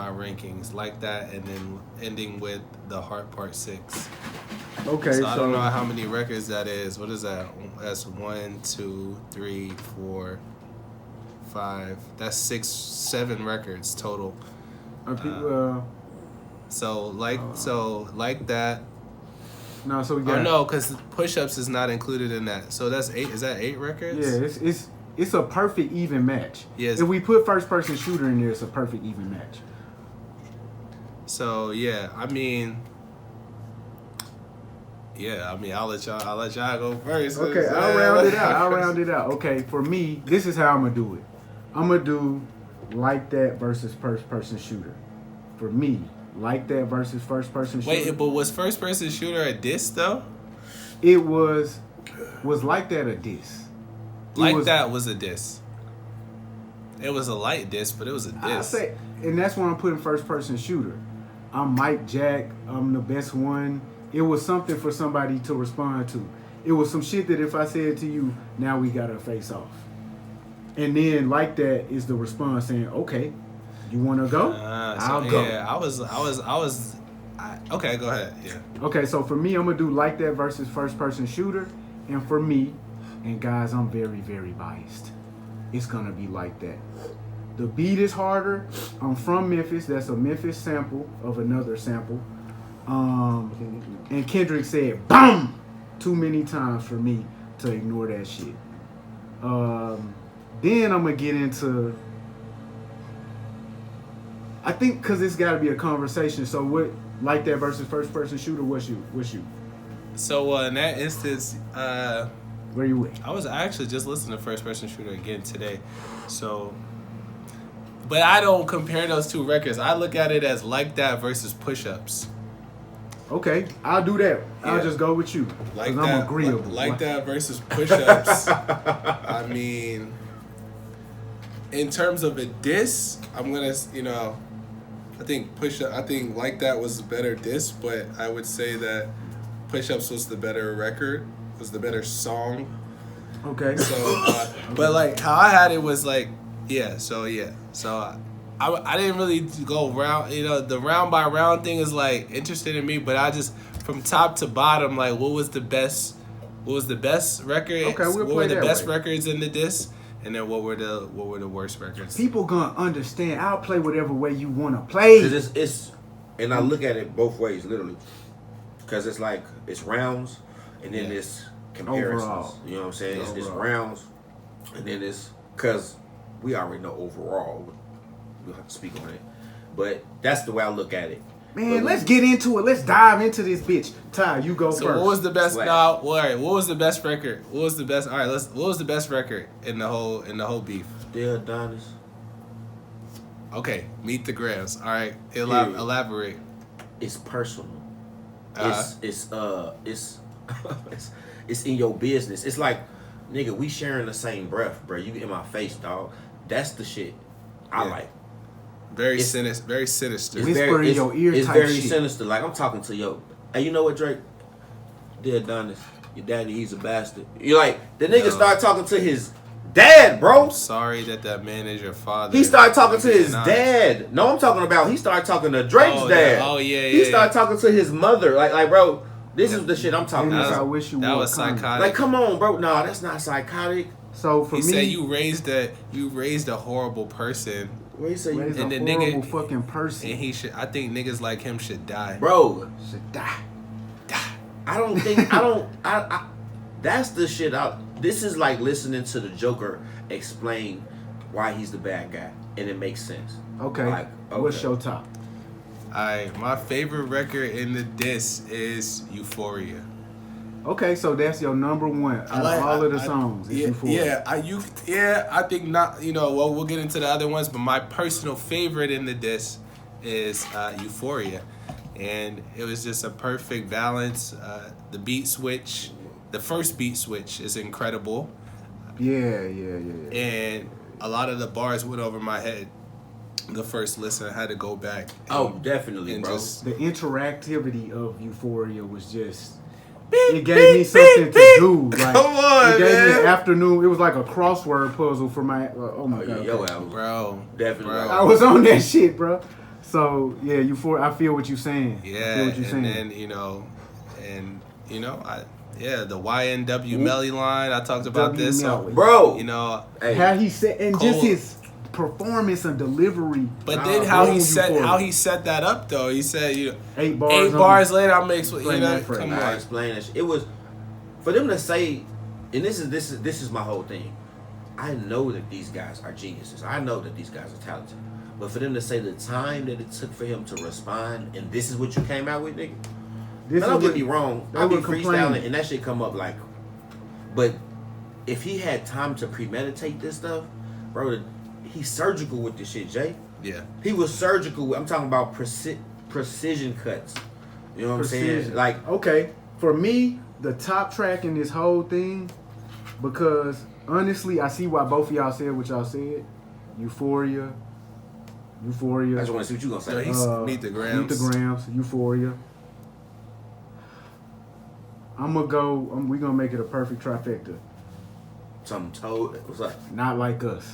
[SPEAKER 2] rankings, Like That, and then ending with The Heart Part 6.
[SPEAKER 4] Okay,
[SPEAKER 2] so I don't know how many records that is. What is that? That's 1, 2, 3, 4, 5. That's 6, 7 records total. So Like That.
[SPEAKER 4] No, so we got.
[SPEAKER 2] Oh no, because Push-Ups is not included in that. So that's 8. Is that 8 records?
[SPEAKER 4] Yeah, it's a perfect even match.
[SPEAKER 2] Yes.
[SPEAKER 4] If we put First Person Shooter in there, it's a perfect even match.
[SPEAKER 2] So yeah, I mean, I'll let y'all go first.
[SPEAKER 4] Okay, I'll round it out. Okay, for me, this is how I'm gonna do it. I'm gonna do Like That versus First Person Shooter. For me, Like That versus First Person Shooter.
[SPEAKER 2] Wait, but was First Person Shooter a diss though?
[SPEAKER 4] It was Like That a diss.
[SPEAKER 2] That was a diss. It was a light diss, but it was a diss.
[SPEAKER 4] And that's why I'm putting First Person Shooter. I'm Mike Jack. I'm the best one. It was something for somebody to respond to. It was some shit that if I said to you, now we gotta face off. And then Like That is the response saying, okay, you wanna go? I'll go.
[SPEAKER 2] Yeah, I was. Okay, go ahead. Yeah.
[SPEAKER 4] Okay, so for me, I'm gonna do Like That versus First Person Shooter. And for me, and guys, I'm very, very biased. It's gonna be Like That. The beat is harder. I'm from Memphis. That's a Memphis sample of another sample. And Kendrick said "BOOM" too many times for me to ignore that shit. Then I'm gonna get into. I think because it's got to be a conversation. So what? Like That versus First Person Shooter. What's you?
[SPEAKER 2] So in that instance,
[SPEAKER 4] Where you at?
[SPEAKER 2] I was actually just listening to First Person Shooter again today, so. But I don't compare those two records. I look at it as Like That versus Push Ups.
[SPEAKER 4] Okay, I'll do that. I'll
[SPEAKER 2] Yeah.
[SPEAKER 4] just go with you.
[SPEAKER 2] Like
[SPEAKER 4] Because
[SPEAKER 2] that,
[SPEAKER 4] I'm agreeable.
[SPEAKER 2] Like That versus Push Ups. I mean, in terms of a diss, I'm gonna, I think Like That was a better diss, but I would say that Push Ups was the better record, was the better song.
[SPEAKER 4] Okay.
[SPEAKER 2] So, but like how I had it was like, So I didn't really go round. The round by round thing is like interesting in me, but I just from top to bottom, like what was the best record?
[SPEAKER 4] Okay, we'll
[SPEAKER 2] what
[SPEAKER 4] play
[SPEAKER 2] were the
[SPEAKER 4] that
[SPEAKER 2] best
[SPEAKER 4] way.
[SPEAKER 2] records in the disc, and then what were the worst records?
[SPEAKER 4] People gonna understand. I'll play whatever way you wanna play.
[SPEAKER 3] Cause it's and I look at it both ways, literally. Cause it's like it's rounds, and then it's comparisons.
[SPEAKER 4] Overall.
[SPEAKER 3] You know what I'm saying? It's
[SPEAKER 4] Overall.
[SPEAKER 3] rounds, and then it's cause we already know overall. We'll have to speak on it, but that's the way I look at it.
[SPEAKER 4] Man,
[SPEAKER 3] But
[SPEAKER 4] let's get into it. Let's dive into this bitch. Ty, you go
[SPEAKER 2] So
[SPEAKER 4] first.
[SPEAKER 2] what was the best?
[SPEAKER 3] Slash.
[SPEAKER 2] No, all right. What was the best record? What was the best? All right, what was the best record in the whole beef?
[SPEAKER 3] Still Adonis.
[SPEAKER 2] Okay, Meet the Grams. All right,
[SPEAKER 3] Period.
[SPEAKER 2] elaborate.
[SPEAKER 3] It's personal.
[SPEAKER 2] Uh-huh.
[SPEAKER 3] It's in your business. It's like, nigga, we sharing the same breath, bro. You in my face, dog. That's the shit I
[SPEAKER 2] Yeah.
[SPEAKER 3] like.
[SPEAKER 2] Very
[SPEAKER 3] It's-
[SPEAKER 2] sinister. Very sinister.
[SPEAKER 4] It's- Whisper in your ear
[SPEAKER 3] It's
[SPEAKER 4] type
[SPEAKER 3] very
[SPEAKER 4] shit.
[SPEAKER 3] sinister. Like I'm talking to yo. Hey, you know what, Drake? Dear Adonis, your daddy, he's a bastard. You like the nigga
[SPEAKER 2] No.
[SPEAKER 3] start talking to his dad, bro.
[SPEAKER 2] I'm sorry that man is your father.
[SPEAKER 3] He started talking to his
[SPEAKER 2] Nah.
[SPEAKER 3] dad. No, I'm talking about he started talking to Drake's
[SPEAKER 2] Oh,
[SPEAKER 3] dad.
[SPEAKER 2] yeah. Oh, yeah,
[SPEAKER 3] He
[SPEAKER 2] yeah,
[SPEAKER 3] started talking to his mother. Like, bro, this is the shit I'm talking
[SPEAKER 4] Dennis,
[SPEAKER 3] about.
[SPEAKER 4] I wish you
[SPEAKER 2] That
[SPEAKER 4] would
[SPEAKER 2] was
[SPEAKER 4] come.
[SPEAKER 2] psychotic.
[SPEAKER 3] Like, come on, bro. Nah, that's not psychotic.
[SPEAKER 4] So for
[SPEAKER 2] He
[SPEAKER 4] me,
[SPEAKER 2] said you raised a horrible person,
[SPEAKER 3] What you say?
[SPEAKER 4] raise
[SPEAKER 3] You,
[SPEAKER 4] a
[SPEAKER 2] and the
[SPEAKER 4] horrible
[SPEAKER 2] nigga-
[SPEAKER 4] fucking person.
[SPEAKER 2] and I think niggas like him should die.
[SPEAKER 3] bro,
[SPEAKER 4] Should die.
[SPEAKER 3] I don't think I that's the shit out. This is like listening to the Joker explain why he's the bad guy, and it makes sense.
[SPEAKER 4] Okay.
[SPEAKER 3] Like,
[SPEAKER 4] What's
[SPEAKER 3] okay.
[SPEAKER 4] your top?
[SPEAKER 2] Alright, my favorite record in the disc is Euphoria.
[SPEAKER 4] Okay, so that's your number one out of all of the songs. It's Euphoria.
[SPEAKER 2] I think not. Well, we'll get into the other ones, but my personal favorite in the disc is Euphoria, and it was just a perfect balance. The beat switch, the first beat switch is incredible,
[SPEAKER 4] Yeah.
[SPEAKER 2] and a lot of the bars went over my head. The first listen, I had to go back.
[SPEAKER 3] Oh, definitely,
[SPEAKER 2] and
[SPEAKER 3] bro.
[SPEAKER 2] just
[SPEAKER 4] The interactivity of Euphoria was just. It gave me something to do. Like,
[SPEAKER 2] Come on,
[SPEAKER 4] it gave me
[SPEAKER 2] man.
[SPEAKER 4] an afternoon. It was like a crossword puzzle for my. Oh my
[SPEAKER 3] Oh,
[SPEAKER 4] god.
[SPEAKER 3] yo, album.
[SPEAKER 2] bro,
[SPEAKER 3] Definitely.
[SPEAKER 2] bro.
[SPEAKER 4] I was on that shit, bro. So yeah, Euphoria. I feel what you're saying. I
[SPEAKER 2] Yeah,
[SPEAKER 4] feel what you're
[SPEAKER 2] and
[SPEAKER 4] saying.
[SPEAKER 2] then the YNW Melly line. I talked about
[SPEAKER 4] W
[SPEAKER 2] this,
[SPEAKER 4] Melly.
[SPEAKER 3] Bro,
[SPEAKER 2] Hey,
[SPEAKER 4] How he said, and just
[SPEAKER 2] Cole-
[SPEAKER 4] his performance and delivery.
[SPEAKER 2] but then how he
[SPEAKER 4] Euphoria.
[SPEAKER 2] set that up though. He said,
[SPEAKER 4] 8 bars.
[SPEAKER 2] eight
[SPEAKER 4] on
[SPEAKER 2] bars
[SPEAKER 4] it.
[SPEAKER 2] later, I'll make
[SPEAKER 4] Explain that phrase.
[SPEAKER 2] come
[SPEAKER 3] I
[SPEAKER 2] on.
[SPEAKER 3] explain that shit. It was for them to say, and this is my whole thing. I know that these guys are geniuses. I know that these guys are talented. But for them to say the time that it took for him to respond, and this is what you came out with, nigga.
[SPEAKER 4] This
[SPEAKER 3] Now, don't
[SPEAKER 4] is
[SPEAKER 3] get
[SPEAKER 4] what-
[SPEAKER 3] me wrong.
[SPEAKER 4] they
[SPEAKER 3] I be
[SPEAKER 4] were
[SPEAKER 3] freestyling
[SPEAKER 4] complaining.
[SPEAKER 3] and that shit come up like. But if he had time to premeditate this stuff, bro, he's surgical with this shit, Jay.
[SPEAKER 2] Yeah,
[SPEAKER 3] He was surgical. I'm talking about precision cuts. You know what I'm saying?
[SPEAKER 4] Precision.
[SPEAKER 3] Like,
[SPEAKER 4] Okay, for me, the top track in this whole thing, because honestly, I see why both of y'all said what y'all said. Euphoria.
[SPEAKER 3] I just want to see what you gonna say.
[SPEAKER 2] he's Meet the Grams.
[SPEAKER 4] Meet the Grams. Euphoria. I'm gonna go. We gonna make it a perfect trifecta.
[SPEAKER 3] Something told. What's up?
[SPEAKER 4] Not like us.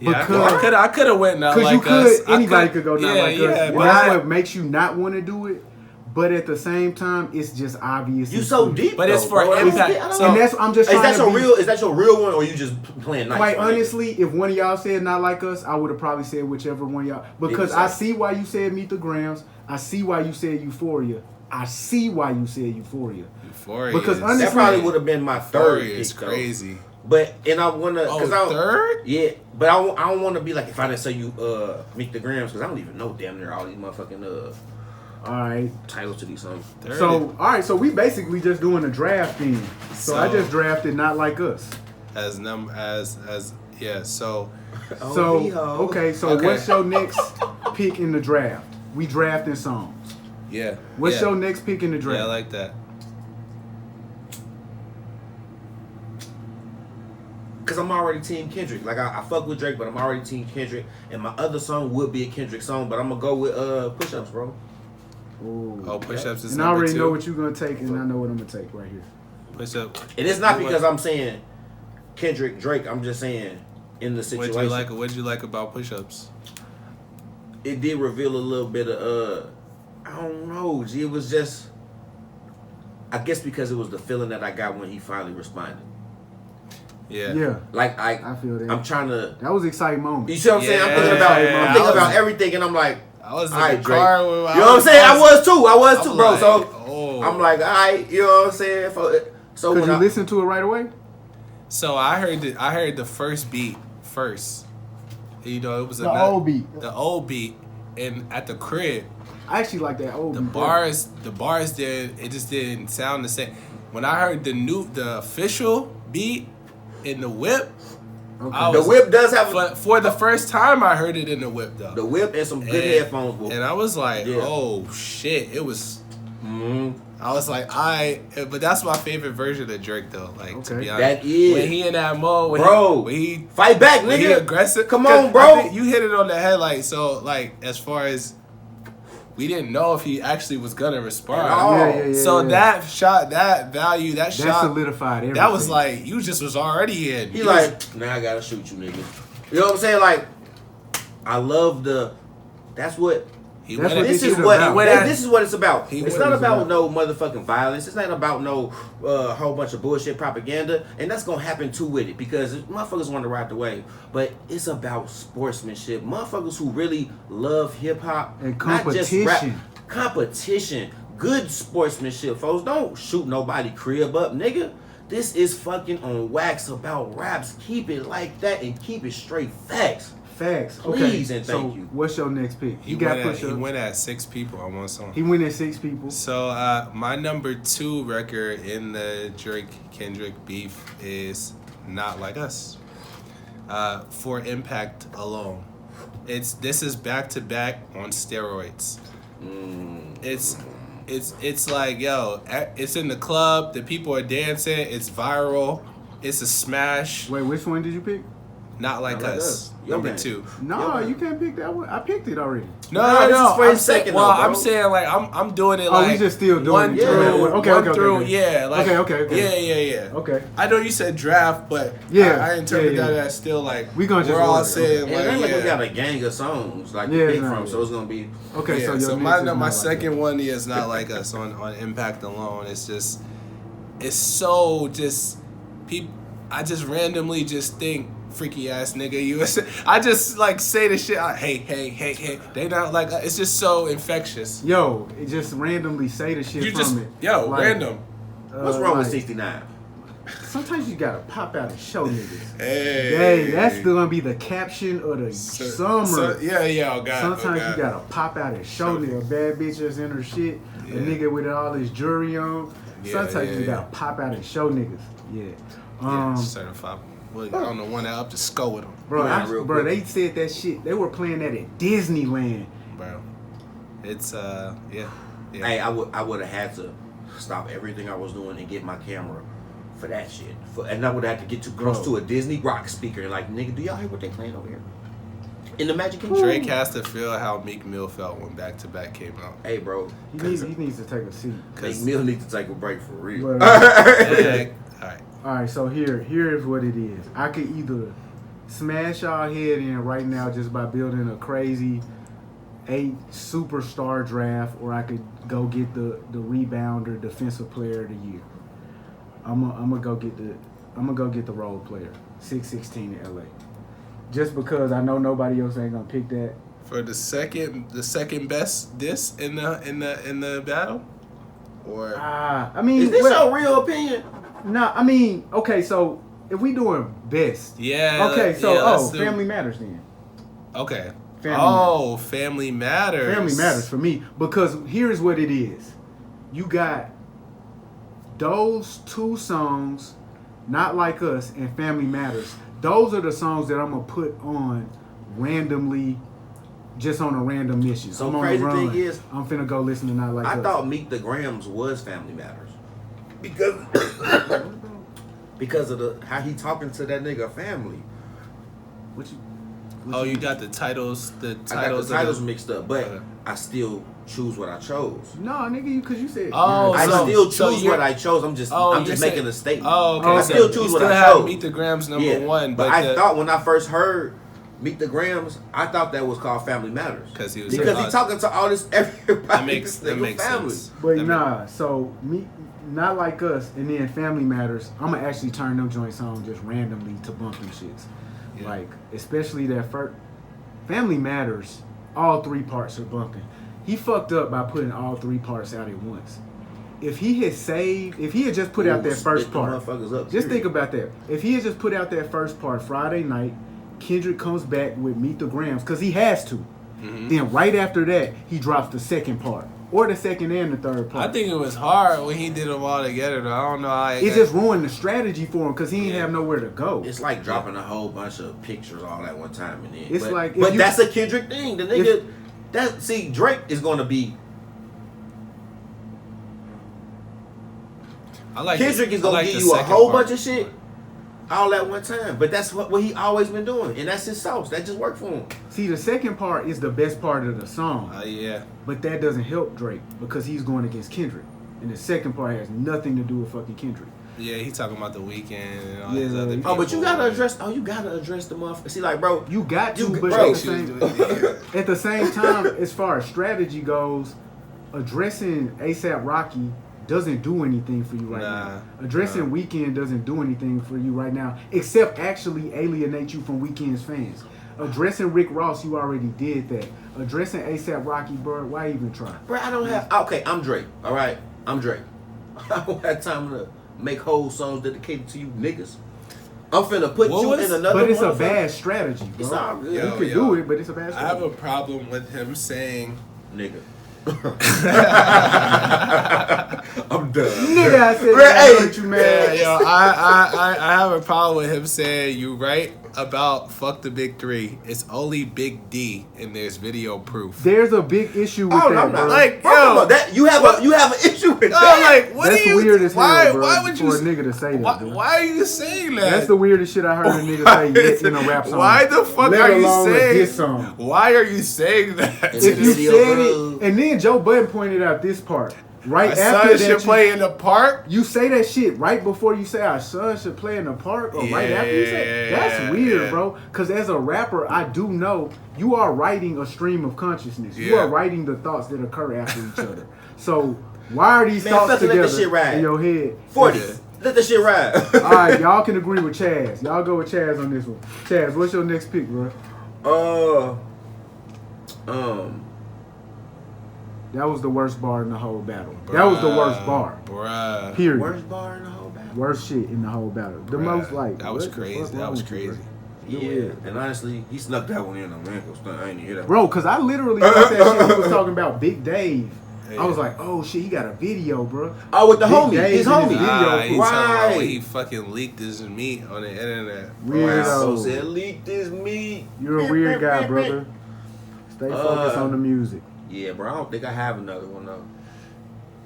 [SPEAKER 2] Yeah,
[SPEAKER 4] Because-
[SPEAKER 2] I could have went not
[SPEAKER 4] Because
[SPEAKER 2] like
[SPEAKER 4] you could,
[SPEAKER 2] us.
[SPEAKER 4] anybody could go not like us.
[SPEAKER 2] Yeah,
[SPEAKER 4] And
[SPEAKER 2] but
[SPEAKER 4] that's
[SPEAKER 2] I-
[SPEAKER 4] what makes you not want to do it. But at the same time, it's just obvious.
[SPEAKER 3] You
[SPEAKER 4] and
[SPEAKER 3] so
[SPEAKER 4] clear.
[SPEAKER 3] deep.
[SPEAKER 2] But it's
[SPEAKER 3] though,
[SPEAKER 2] for
[SPEAKER 3] bro. I don't
[SPEAKER 2] impact.
[SPEAKER 3] get- I don't
[SPEAKER 2] So-
[SPEAKER 4] And
[SPEAKER 3] know.
[SPEAKER 4] that's I'm just
[SPEAKER 3] Is
[SPEAKER 4] trying
[SPEAKER 3] that
[SPEAKER 4] to
[SPEAKER 3] your
[SPEAKER 4] be,
[SPEAKER 3] real? Is that your real one, or you just playing nice?
[SPEAKER 4] Quite
[SPEAKER 3] for niggas?
[SPEAKER 4] honestly, if one of y'all said not like us, I would have probably said whichever one y'all. Because I see why you said Meet the Grams. I see why you said Euphoria. I see why you said Euphoria.
[SPEAKER 2] Euphoria.
[SPEAKER 4] Because
[SPEAKER 2] is-
[SPEAKER 4] honestly-
[SPEAKER 3] that probably would have been my third.
[SPEAKER 2] Euphoria is
[SPEAKER 3] pick, though.
[SPEAKER 2] crazy.
[SPEAKER 3] But and I wanna
[SPEAKER 2] Oh,
[SPEAKER 3] because I
[SPEAKER 2] third?
[SPEAKER 3] yeah, but I don't want to be like if I didn't say you Meet the Grams because I don't even know damn near all these motherfucking
[SPEAKER 4] All right.
[SPEAKER 3] titles to these songs.
[SPEAKER 4] So all right. So we basically just doing a draft thing. So I just drafted Not Like Us.
[SPEAKER 2] Yeah. So
[SPEAKER 4] Okay. So what's your next pick in the draft? We drafting songs.
[SPEAKER 2] yeah.
[SPEAKER 4] What's your next pick in the draft?
[SPEAKER 2] Yeah, I like that.
[SPEAKER 3] Cause I'm already Team Kendrick. Like I fuck with Drake, but I'm already Team Kendrick. And my other song would be a Kendrick song, but I'm gonna go with Push Ups, bro.
[SPEAKER 4] Ooh.
[SPEAKER 2] Oh, Push Ups is
[SPEAKER 4] And I
[SPEAKER 2] number
[SPEAKER 4] already
[SPEAKER 2] 2.
[SPEAKER 4] know what you're gonna take, and I know what I'm gonna take right here.
[SPEAKER 2] Push Up.
[SPEAKER 3] And it's not because I'm saying Kendrick, Drake. I'm just saying in the situation.
[SPEAKER 2] What'd you like about Push Ups?
[SPEAKER 3] It did reveal a little bit of I don't know. G. It was just, I guess because it was the feeling that I got when he finally responded.
[SPEAKER 4] Yeah.
[SPEAKER 3] Like
[SPEAKER 4] I feel that.
[SPEAKER 3] I'm trying to.
[SPEAKER 4] That was an exciting moment.
[SPEAKER 3] You see what I'm saying? I'm thinking about everything, and I'm like,
[SPEAKER 2] I was in
[SPEAKER 3] all right,
[SPEAKER 2] the
[SPEAKER 3] Drake.
[SPEAKER 2] car.
[SPEAKER 3] You know what I'm saying? I was too, bro.
[SPEAKER 2] Like,
[SPEAKER 3] So I'm like, all right, you know what I'm saying? So
[SPEAKER 4] Could
[SPEAKER 3] when
[SPEAKER 4] you
[SPEAKER 3] I
[SPEAKER 4] listen to it right away?
[SPEAKER 2] So I heard the first beat first. You know, it was
[SPEAKER 4] The old beat.
[SPEAKER 2] The old beat, and at the crib,
[SPEAKER 4] I actually like that old
[SPEAKER 2] the
[SPEAKER 4] beat.
[SPEAKER 2] bars just didn't sound the same. When I heard the official beat in the whip,
[SPEAKER 4] Okay.
[SPEAKER 3] the whip does have
[SPEAKER 2] for the first time I heard it in the whip though.
[SPEAKER 3] the whip and some good headphones. Bro.
[SPEAKER 2] And I was like,
[SPEAKER 3] Yeah.
[SPEAKER 2] oh shit, it was.
[SPEAKER 3] Mm-hmm.
[SPEAKER 2] I was like, but that's my favorite version of Drake though. Like to be honest,
[SPEAKER 3] that is
[SPEAKER 2] when he in that mode, when he
[SPEAKER 3] fight back,
[SPEAKER 2] when
[SPEAKER 3] nigga.
[SPEAKER 2] he aggressive.
[SPEAKER 3] Come on,
[SPEAKER 2] 'Cause
[SPEAKER 3] bro.
[SPEAKER 2] I think you hit it on the head. Like so, like as far as we didn't know if he actually was gonna respond.
[SPEAKER 3] Yeah,
[SPEAKER 2] So that shot, that value, that shot
[SPEAKER 4] solidified everything.
[SPEAKER 2] That was like you just was already in.
[SPEAKER 3] He like, now I gotta shoot you, nigga. You know what I'm saying? Like, I love that's what. This is what it's about. It's not about no motherfucking violence. It's not about no whole bunch of bullshit propaganda. And that's gonna happen too with it because motherfuckers want to ride the wave. But it's about sportsmanship. Motherfuckers who really love hip hop
[SPEAKER 4] and
[SPEAKER 3] not just
[SPEAKER 4] competition.
[SPEAKER 3] rap. Competition. Good sportsmanship, folks. Don't shoot nobody crib up, nigga. This is fucking on wax about raps. Keep it like that and keep it straight facts.
[SPEAKER 4] Facts.
[SPEAKER 3] Please
[SPEAKER 4] okay.
[SPEAKER 3] and thank you.
[SPEAKER 4] What's your next pick?
[SPEAKER 2] He went at 6 people on one song.
[SPEAKER 4] He went at 6 people.
[SPEAKER 2] So my number 2 record in the Drake Kendrick beef is Not Like Us. For impact alone, this is back to back on steroids. It's like yo, it's in the club. The people are dancing. It's viral. It's a smash.
[SPEAKER 4] Wait, which one did you pick?
[SPEAKER 2] Not Like Us. Number 2.
[SPEAKER 4] No, you can't pick that one. I picked it already.
[SPEAKER 2] No.
[SPEAKER 3] This is for his second.
[SPEAKER 2] Well,
[SPEAKER 3] though, bro.
[SPEAKER 2] I'm saying like I'm doing it like
[SPEAKER 4] we just still doing
[SPEAKER 2] one
[SPEAKER 4] it.
[SPEAKER 2] through,
[SPEAKER 4] Okay,
[SPEAKER 2] one
[SPEAKER 4] okay,
[SPEAKER 2] through,
[SPEAKER 4] okay.
[SPEAKER 2] yeah, like
[SPEAKER 4] Okay.
[SPEAKER 2] yeah.
[SPEAKER 4] Okay.
[SPEAKER 2] I know you said draft, but
[SPEAKER 4] Yeah,
[SPEAKER 2] I interpret
[SPEAKER 4] yeah.
[SPEAKER 2] that as still like
[SPEAKER 4] We gonna just
[SPEAKER 2] we're all
[SPEAKER 4] order it,
[SPEAKER 2] saying
[SPEAKER 3] And it ain't
[SPEAKER 2] like
[SPEAKER 3] like we got a gang of songs like
[SPEAKER 4] Yeah,
[SPEAKER 3] to pick
[SPEAKER 4] it's not,
[SPEAKER 3] from, so it's gonna be
[SPEAKER 4] Okay,
[SPEAKER 2] yeah,
[SPEAKER 4] so
[SPEAKER 2] so
[SPEAKER 4] your
[SPEAKER 2] my
[SPEAKER 4] next is
[SPEAKER 2] my
[SPEAKER 4] Not
[SPEAKER 2] second
[SPEAKER 4] Like
[SPEAKER 2] one is Not Like Us on impact alone. It's just it's so just people. I just randomly just think. Freaky ass nigga, I just like say the shit. Hey. They not like it's just so infectious.
[SPEAKER 4] Yo, it just randomly say the shit from it.
[SPEAKER 2] Random.
[SPEAKER 3] what's wrong with 69?
[SPEAKER 4] Sometimes you gotta pop out and show niggas.
[SPEAKER 2] Hey,
[SPEAKER 4] that's still gonna be the caption of the summer.
[SPEAKER 2] Oh God.
[SPEAKER 4] Sometimes you gotta pop out and show nigga. A bad bitch that's in her shit. A nigga with all his jewelry on. Sometimes you gotta pop out and show niggas. Yeah.
[SPEAKER 2] Certified. Well, I don't know when I up to skull with them.
[SPEAKER 4] Bro, they said that shit. They were playing that at Disneyland.
[SPEAKER 2] Bro, it's yeah.
[SPEAKER 3] Hey, I would have had to stop everything I was doing and get my camera for that shit. And I would have had to get too close to a Disney Rock speaker and like, nigga, do y'all hear what they playing over here? In the Magic Kingdom?
[SPEAKER 2] Drake has to feel how Meek Mill felt when Back to Back came out.
[SPEAKER 3] Hey, bro.
[SPEAKER 4] He needs to take a seat.
[SPEAKER 3] Meek Mill needs to take a break for real.
[SPEAKER 2] All
[SPEAKER 4] right, so here is what it is. I could either smash y'all head in right now just by building a crazy 8 superstar draft, or I could go get the rebounder, defensive player of the year. I'm gonna go get the role player, 616 in LA. Just because I know nobody else ain't gonna pick that.
[SPEAKER 2] For the second best diss in the battle, or
[SPEAKER 4] I mean,
[SPEAKER 3] is this your real opinion?
[SPEAKER 4] No, I mean, okay, so if we doing best,
[SPEAKER 2] yeah,
[SPEAKER 4] okay, so
[SPEAKER 2] Family
[SPEAKER 4] Matters then.
[SPEAKER 2] Okay, Family Matters.
[SPEAKER 4] Family Matters for me, because here's what it is. You got those two songs, Not Like Us and Family Matters. Those are the songs that I'm going to put on randomly, just on a random mission.
[SPEAKER 3] So
[SPEAKER 4] I'm on
[SPEAKER 3] crazy
[SPEAKER 4] the run.
[SPEAKER 3] thing is,
[SPEAKER 4] I'm finna go listen to Not Like Us.
[SPEAKER 3] I thought Meet the Grams was Family Matters. Because of how he talking to that nigga family.
[SPEAKER 2] You got the titles.
[SPEAKER 3] I got the titles mixed up, but I still choose what I chose.
[SPEAKER 4] No, nigga, because you said.
[SPEAKER 3] I still choose what I chose. I'm just making a statement.
[SPEAKER 2] Okay.
[SPEAKER 3] I still choose what I chose.
[SPEAKER 2] Meet the Grams #1,
[SPEAKER 3] but I thought when I first heard Meet the Grams, I thought that was called Family Matters because he talking to all this everybody.
[SPEAKER 2] That makes family.
[SPEAKER 3] Sense.
[SPEAKER 4] But so Not Like Us and then Family Matters, I'm gonna actually turn them joints on just randomly to bump them shits. Yeah. Like, especially that first Family Matters, all 3 parts are bumping. He fucked up by putting all 3 parts out at once. If he had just put out that first part, just think about that. If he had just put out that first part Friday night, Kendrick comes back with Meet the Grams, because he has to. Mm-hmm. Then right after that, he drops the second part. Or the second and the third part.
[SPEAKER 2] I think it was hard when he did them all together, though. I don't know how
[SPEAKER 4] it just ruined the strategy for him because he didn't have nowhere to go.
[SPEAKER 3] It's like dropping a whole bunch of pictures all at one time, and then
[SPEAKER 4] it's
[SPEAKER 3] but that's a Kendrick thing. The nigga, Drake is going to be. Kendrick is going to give you a whole bunch of shit all at one time, but that's what he always been doing, and that's his sauce. That just worked for him.
[SPEAKER 4] See, the second part is the best part of the song.
[SPEAKER 2] Yeah.
[SPEAKER 4] But that doesn't help Drake because he's going against Kendrick, and the second part has nothing to do with fucking Kendrick.
[SPEAKER 2] Yeah, he talking about the weekend and all these other people.
[SPEAKER 3] Oh, but you gotta address. You gotta address the motherfucker. See, like, bro,
[SPEAKER 4] you got to, but
[SPEAKER 3] bro,
[SPEAKER 4] at the same time, as far as strategy goes, addressing ASAP Rocky doesn't do anything for you right now. Addressing Weeknd doesn't do anything for you right now, except actually alienate you from Weeknd's fans. Addressing Rick Ross, you already did that. Addressing ASAP Rocky, bro, why even try?
[SPEAKER 3] Bro, I don't have. Okay, I'm Drake. All right, I'm Drake. I don't have time to make whole songs dedicated to you niggas. I'm finna put you in another.
[SPEAKER 4] But it's a bad strategy, bro.
[SPEAKER 3] It's all good.
[SPEAKER 4] You can do it, but it's a bad strategy.
[SPEAKER 2] I have a problem with him saying,
[SPEAKER 3] "Nigga." I'm done.
[SPEAKER 4] Nigga, I said that hurt you, man.
[SPEAKER 2] Yeah, I have a problem with him saying you right about fuck the big 3. It's only Big D and there's video proof.
[SPEAKER 4] There's a big issue with that, bro.
[SPEAKER 2] Like,
[SPEAKER 3] that you have an issue with
[SPEAKER 2] that. Like, what
[SPEAKER 4] that's
[SPEAKER 2] are you?
[SPEAKER 4] Weird as hell, bro.
[SPEAKER 2] Why would you?
[SPEAKER 4] For a nigga to say that?
[SPEAKER 2] Why are you saying that?
[SPEAKER 4] That's the weirdest shit I heard a nigga say yet in a rap song.
[SPEAKER 2] Why the fuck
[SPEAKER 4] Let
[SPEAKER 2] are you
[SPEAKER 4] alone
[SPEAKER 2] saying
[SPEAKER 4] this song?
[SPEAKER 2] Why are you saying that?
[SPEAKER 4] If you said it, and then Joe Budden pointed out this part. Right after that,
[SPEAKER 2] should play in the park.
[SPEAKER 4] You say that shit right before you say our son should play in the park, or right after you say that's weird, bro. Because as a rapper, I do know you are writing a stream of consciousness. You are writing the thoughts that occur after each other. So why are these thoughts together
[SPEAKER 3] let the shit ride.
[SPEAKER 4] in your head?
[SPEAKER 3] 40. Let the shit ride.
[SPEAKER 4] All right, y'all can agree with Chaz. Y'all go with Chaz on this one. Chaz, what's your next pick, bro? That was the worst bar in the whole battle. That was the worst bar.
[SPEAKER 2] Bruh.
[SPEAKER 4] Period.
[SPEAKER 3] Worst bar in the whole battle.
[SPEAKER 4] Worst shit in the whole battle. The most like.
[SPEAKER 2] That was crazy. That was crazy.
[SPEAKER 3] Yeah, and honestly, he snuck that one in on man. I ain't hear that.
[SPEAKER 4] Bro, because I literally thought that shit he was talking about Big Dave. Yeah. I was like, oh shit, he got a video, bro.
[SPEAKER 3] Oh, with the
[SPEAKER 4] Big
[SPEAKER 3] homie.
[SPEAKER 4] Dave
[SPEAKER 3] His homie.
[SPEAKER 2] Right. He fucking leaked his meat on the internet.
[SPEAKER 4] Weirdo.
[SPEAKER 3] So said leaked his meat.
[SPEAKER 4] You're a weird guy, brother. Stay focused on the music.
[SPEAKER 3] Yeah, bro. I don't think I have another one though.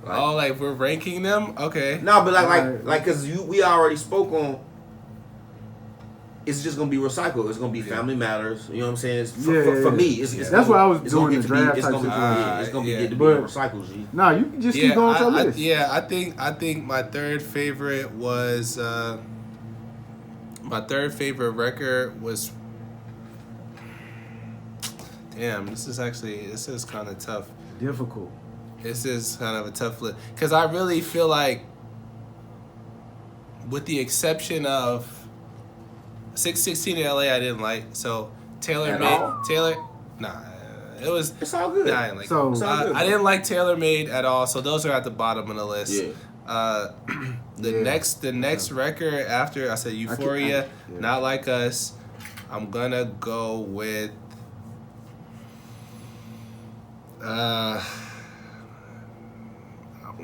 [SPEAKER 2] Like we're ranking them? Okay.
[SPEAKER 3] No, but like, cause we already spoke on. It's just gonna be recycled. It's gonna be Family Matters. You know what I'm saying? For me, it's
[SPEAKER 4] that's why I was doing the draft.
[SPEAKER 3] It's gonna get to be recycled. G.
[SPEAKER 4] Nah, you can just keep going with your list.
[SPEAKER 2] I think my third favorite was my third favorite record was. Damn, this is kind of tough.
[SPEAKER 4] Difficult.
[SPEAKER 2] This is kind of a tough list because I really feel like, with the exception of 616 in LA, I didn't like. So Taylor Made. Nah, it was.
[SPEAKER 3] It's all good.
[SPEAKER 2] Nah, I didn't like. I didn't like Taylor Made at all. So those are at the bottom of the list.
[SPEAKER 3] Yeah.
[SPEAKER 2] The next record after I said Euphoria, Not Like Us. I'm gonna go with. I'm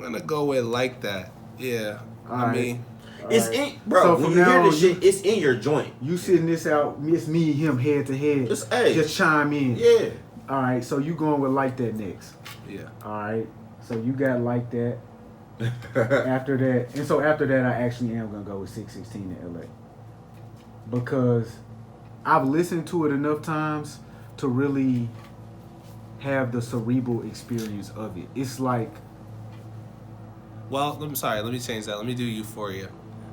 [SPEAKER 2] gonna go with Like That. Yeah. I mean,
[SPEAKER 3] It's in, bro.
[SPEAKER 4] So
[SPEAKER 3] when
[SPEAKER 4] from
[SPEAKER 3] you hear
[SPEAKER 4] now
[SPEAKER 3] this
[SPEAKER 4] on,
[SPEAKER 3] shit, it's in your joint.
[SPEAKER 4] You sitting this out, it's me, him, head to head. Just chime in.
[SPEAKER 3] Yeah.
[SPEAKER 4] All right, so you going with Like That next.
[SPEAKER 2] yeah.
[SPEAKER 4] All right, so you got Like That. After that, I actually am gonna go with 616 in LA because I've listened to it enough times to really have the cerebral experience of it. It's like,
[SPEAKER 2] Well, I'm sorry. Let me change that. Let me do Euphoria.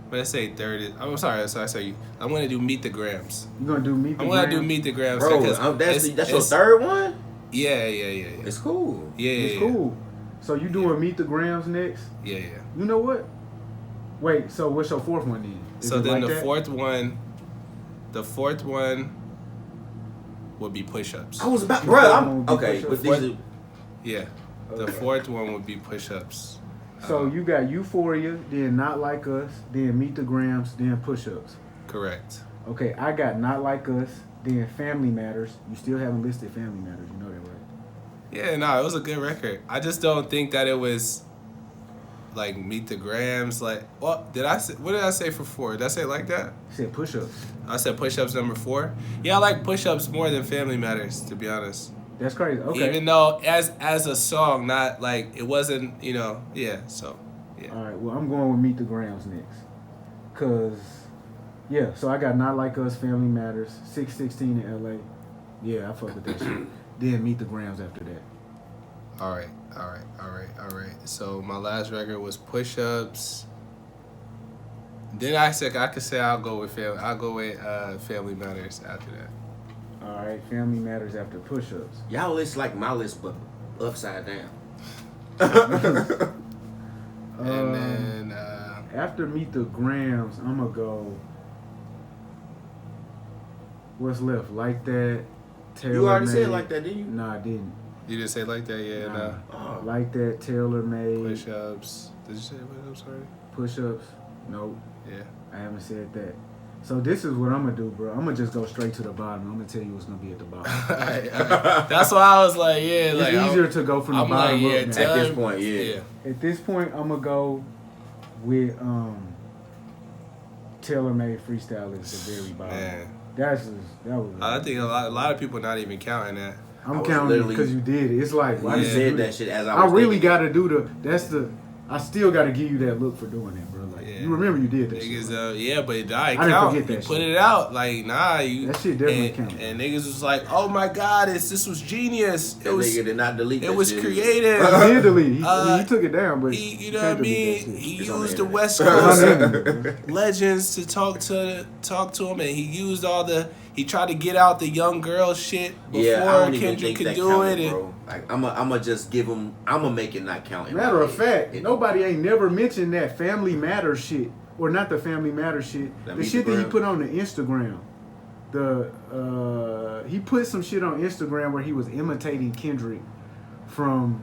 [SPEAKER 2] But I say third. I'm sorry. So I say I'm gonna do Meet the Grams.
[SPEAKER 4] you gonna do Meet the
[SPEAKER 2] I'm gonna do Meet the Grams.
[SPEAKER 3] Bro,
[SPEAKER 2] because
[SPEAKER 3] that's your third one?
[SPEAKER 2] Yeah.
[SPEAKER 3] It's cool.
[SPEAKER 2] Yeah.
[SPEAKER 4] It's cool. So you doing Meet the Grams next?
[SPEAKER 2] Yeah.
[SPEAKER 4] You know what? Wait, so what's your fourth one then? Is
[SPEAKER 2] So
[SPEAKER 4] it
[SPEAKER 2] then
[SPEAKER 4] Like
[SPEAKER 2] the
[SPEAKER 4] That?
[SPEAKER 2] fourth one would be Push-Ups.
[SPEAKER 3] I was about,
[SPEAKER 4] The
[SPEAKER 3] bro.
[SPEAKER 4] fourth
[SPEAKER 3] I'm
[SPEAKER 4] one would be
[SPEAKER 3] okay.
[SPEAKER 4] Push-Ups.
[SPEAKER 3] With these,
[SPEAKER 2] Yeah. The
[SPEAKER 4] Okay.
[SPEAKER 2] fourth one would be Push-Ups.
[SPEAKER 4] So you got Euphoria, then Not Like Us, then Meet the Grams, then Push-Ups.
[SPEAKER 2] Correct.
[SPEAKER 4] Okay, I got Not Like Us, then Family Matters. You still haven't listed Family Matters. You know that, right?
[SPEAKER 2] Yeah, no, it was a good record. I just don't think that it was like Meet the Grams. Like, what did I say? What did I say for 4? Did I say Like That?
[SPEAKER 4] You said Push-Ups.
[SPEAKER 2] I said Push-Ups number 4. Yeah, I like Push-Ups more than Family Matters, to be honest.
[SPEAKER 4] That's crazy. Okay.
[SPEAKER 2] Even though as a song, not like it wasn't, yeah. So, yeah.
[SPEAKER 4] All right. Well, I'm going with Meet the Grams next. Cause, yeah. So I got Not Like Us, Family Matters, 616 in LA. Yeah, I fuck with that shit. Then Meet the Grams after that.
[SPEAKER 2] All right. So my last record was Push-Ups. Then I could say I'll go with Family Matters after that.
[SPEAKER 4] All right, Family Matters after Push-Ups.
[SPEAKER 3] y'all list like my list, but upside down.
[SPEAKER 2] And then
[SPEAKER 4] After Meet the Grams, I'm gonna go. What's left? Like That. Taylor
[SPEAKER 3] You already
[SPEAKER 4] Made.
[SPEAKER 3] said Like That, didn't you?
[SPEAKER 4] No, I didn't.
[SPEAKER 2] you didn't say Like That, yeah.
[SPEAKER 4] Nah.
[SPEAKER 3] Oh.
[SPEAKER 4] Like That. Taylor Made.
[SPEAKER 2] Push-Ups. Did you say Push-Ups already?
[SPEAKER 4] Push-Ups. Nope.
[SPEAKER 2] Yeah.
[SPEAKER 4] I haven't said that. So this is what I'm gonna do, bro. I'm gonna just go straight to the bottom. I'm gonna tell you what's gonna be at the bottom.
[SPEAKER 2] Alright. That's why I was like, yeah,
[SPEAKER 4] It's
[SPEAKER 2] like
[SPEAKER 4] easier to go from the
[SPEAKER 2] I'm
[SPEAKER 4] bottom
[SPEAKER 2] like, yeah,
[SPEAKER 4] up now.
[SPEAKER 2] tell
[SPEAKER 3] At this
[SPEAKER 2] him-
[SPEAKER 3] point, yeah.
[SPEAKER 4] At this point, I'm gonna go with Taylor Made Freestyle is the very bottom.
[SPEAKER 2] Man,
[SPEAKER 4] That was.
[SPEAKER 2] I think a lot of people not even counting that.
[SPEAKER 3] I
[SPEAKER 4] I'm
[SPEAKER 3] was
[SPEAKER 4] counting
[SPEAKER 3] literally-
[SPEAKER 4] because you did it. It's like why
[SPEAKER 3] You
[SPEAKER 4] did you
[SPEAKER 3] said
[SPEAKER 4] do
[SPEAKER 3] that shit as I
[SPEAKER 4] I
[SPEAKER 3] was
[SPEAKER 4] really
[SPEAKER 3] thinking.
[SPEAKER 4] got to do I still got to give you that look for doing that, bro. Like
[SPEAKER 2] Yeah.
[SPEAKER 4] you remember you did that.
[SPEAKER 2] Niggas,
[SPEAKER 4] shit, right?
[SPEAKER 2] yeah, but I
[SPEAKER 4] didn't
[SPEAKER 2] count.
[SPEAKER 4] forget that
[SPEAKER 2] You put
[SPEAKER 4] shit.
[SPEAKER 2] it out, like you.
[SPEAKER 4] That shit definitely
[SPEAKER 2] and,
[SPEAKER 4] count.
[SPEAKER 2] And niggas was like, "Oh my god, this was genius.
[SPEAKER 3] That nigga did not delete
[SPEAKER 2] it
[SPEAKER 3] that
[SPEAKER 2] was
[SPEAKER 3] shit.
[SPEAKER 2] creative."
[SPEAKER 4] He did delete. He
[SPEAKER 2] Uh,
[SPEAKER 4] took it down, but
[SPEAKER 2] He, you
[SPEAKER 4] you
[SPEAKER 2] know what I
[SPEAKER 4] can't delete
[SPEAKER 2] mean?
[SPEAKER 4] that shit.
[SPEAKER 2] He
[SPEAKER 3] It's on the
[SPEAKER 2] used the
[SPEAKER 3] internet.
[SPEAKER 2] West
[SPEAKER 4] It's on
[SPEAKER 2] Coast
[SPEAKER 4] the internet, bro.
[SPEAKER 2] legends to talk to him, and he used he tried to get out the young girl shit before
[SPEAKER 3] Yeah, I don't even
[SPEAKER 2] Kendrick
[SPEAKER 3] think
[SPEAKER 2] could
[SPEAKER 3] that
[SPEAKER 2] do
[SPEAKER 3] counted,
[SPEAKER 2] it.
[SPEAKER 3] bro. Like, I'ma just give him. I'ma make it not count. in my
[SPEAKER 4] Matter of
[SPEAKER 3] head.
[SPEAKER 4] fact,
[SPEAKER 3] It-
[SPEAKER 4] nobody ain't never mentioned that Family Matters shit, or not the Family Matters shit.
[SPEAKER 3] That
[SPEAKER 4] The
[SPEAKER 3] Meet
[SPEAKER 4] shit
[SPEAKER 3] the
[SPEAKER 4] that he
[SPEAKER 3] Gram?
[SPEAKER 4] put on the Instagram. He put some shit on Instagram where he was imitating Kendrick from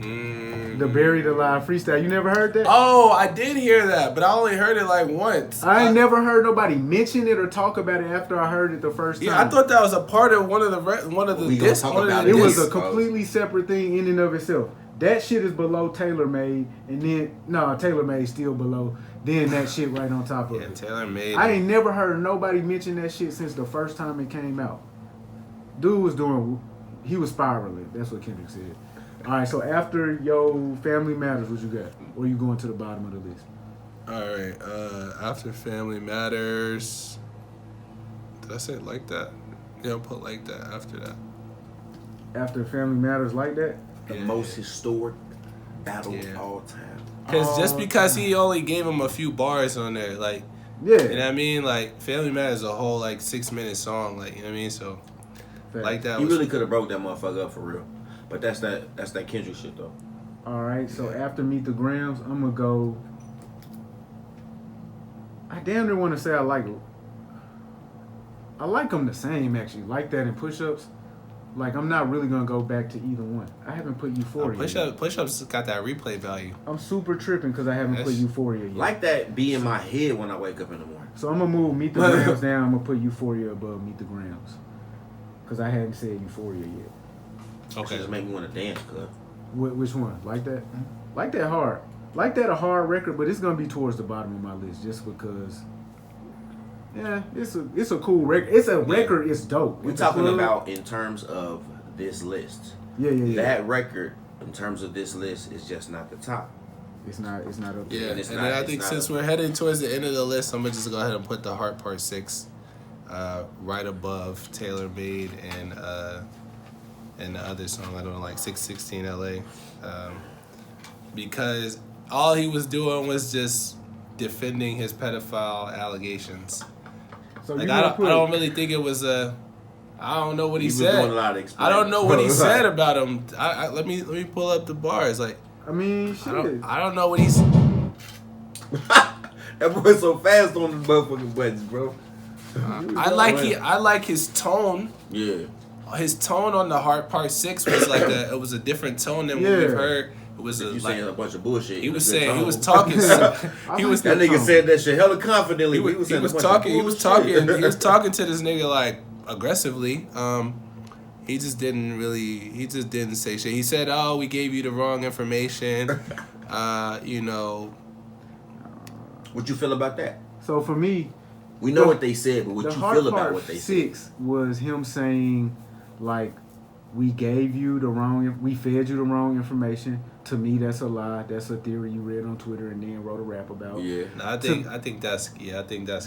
[SPEAKER 4] the Buried Alive freestyle. You never heard that?
[SPEAKER 2] Oh, I did hear that, but I only heard it like once.
[SPEAKER 4] I ain't never heard nobody mention it or talk about it after I heard it the first time.
[SPEAKER 2] Yeah, I thought that was a part of one of the
[SPEAKER 3] We gonna talk about
[SPEAKER 4] it was
[SPEAKER 3] Yes.
[SPEAKER 4] a completely separate thing in and of itself. That shit is below Taylor Made, and then Taylor Made still below. Then that shit right on top of
[SPEAKER 2] Yeah,
[SPEAKER 4] it.
[SPEAKER 2] Taylor made.
[SPEAKER 4] I ain't never heard nobody mention that shit since the first time it came out. Dude was he was spiraling. That's what Kendrick said. All right, so after your Family Matters, what you got? Or you going to the bottom of the list?
[SPEAKER 2] All right. After Family Matters. Did I say it like that? Yeah, I'll put like that after that.
[SPEAKER 4] After Family Matters like that?
[SPEAKER 3] the most historic battle
[SPEAKER 2] Yeah.
[SPEAKER 3] of all time.
[SPEAKER 2] Because just because he only gave him a few bars on there, like,
[SPEAKER 4] Yeah.
[SPEAKER 2] you know what I mean? Like, Family Matters is a whole, like, 6-minute song, like, you know what I mean? So, like that
[SPEAKER 3] You
[SPEAKER 2] was...
[SPEAKER 3] really could have broke that motherfucker up for real. But that's that Kendrick shit though.
[SPEAKER 4] All right, so after Meet the Grams, I'm gonna go. I damn near want to say I like them the same actually. Like that and Push-Ups. Like I'm not really gonna go back to either one. I haven't put Euphoria. yet.
[SPEAKER 2] Push-Ups got that replay value.
[SPEAKER 4] I'm super tripping because I haven't put
[SPEAKER 2] That's-
[SPEAKER 4] Euphoria yet.
[SPEAKER 3] Like that be in my head when I wake up in the morning.
[SPEAKER 4] So I'm gonna move Meet the Grams down. I'm gonna put Euphoria above Meet the Grams because I hadn't said Euphoria yet.
[SPEAKER 3] Okay. Just make me want to dance, cuz.
[SPEAKER 4] Which one? Like that? Like that hard. Like that a hard record, but it's gonna be towards the bottom of my list just because. Yeah, it's a cool record. It's a record. It's dope.
[SPEAKER 3] We're talking about in terms of this list.
[SPEAKER 4] Yeah.
[SPEAKER 3] That record, in terms of this list, is just not the top.
[SPEAKER 4] It's not up there.
[SPEAKER 2] Yeah, and then I think since we're heading towards the end of the list, I'm gonna just go ahead and put the Heart Part 6 right above Tailor Made and the other song I don't know, like 616 LA, because all he was doing was just defending his pedophile allegations.
[SPEAKER 4] So
[SPEAKER 2] like I don't really think it was I don't know what he said.
[SPEAKER 3] Doing a lot of
[SPEAKER 2] I don't know what he said about him. Let me pull up the bars. Like
[SPEAKER 4] I mean, shit.
[SPEAKER 2] I don't know what he's.
[SPEAKER 3] That boy's so fast on the motherfucking buttons, bro.
[SPEAKER 2] I like his tone.
[SPEAKER 3] Yeah.
[SPEAKER 2] His tone on the Heart Part 6 was like it was a different tone than what we've heard. It was
[SPEAKER 3] saying a bunch of bullshit.
[SPEAKER 2] He was saying he was talking.
[SPEAKER 3] That nigga said that shit hella confidently. He was talking to this nigga like aggressively. He just didn't say shit. He said, "Oh, we gave you the wrong information." You know. What you feel about that?
[SPEAKER 4] So for me,
[SPEAKER 3] we know what they said, but what you feel about what they said?
[SPEAKER 4] The Heart Part 6 was him saying, like, we fed you the wrong information. To me, that's a lie. That's a theory you read on Twitter and then wrote a rap about.
[SPEAKER 2] Yeah, no, I think that's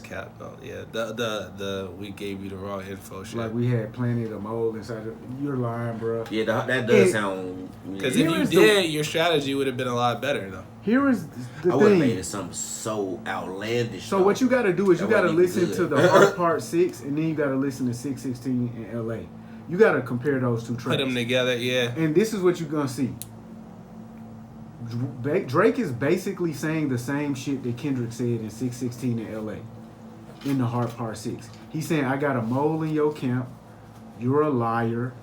[SPEAKER 2] cap though. Yeah, the we gave you the wrong info shit.
[SPEAKER 4] Like we had plenty of mold inside. You're lying, bro.
[SPEAKER 3] Yeah, that does sound.
[SPEAKER 2] Because if you did, your strategy would have been a lot better though.
[SPEAKER 4] Here is the thing.
[SPEAKER 3] I would have made it something so outlandish.
[SPEAKER 4] So what you got to do is you got to listen to the Heart Part 6 and then you got to listen to 616 in LA. You got to compare those two tracks.
[SPEAKER 2] Put them together, yeah.
[SPEAKER 4] And this is what you're gonna see. Drake is basically saying the same shit that Kendrick said in 616 in LA in the Heart Part 6. He's saying, I got a mole in your camp, you're a liar,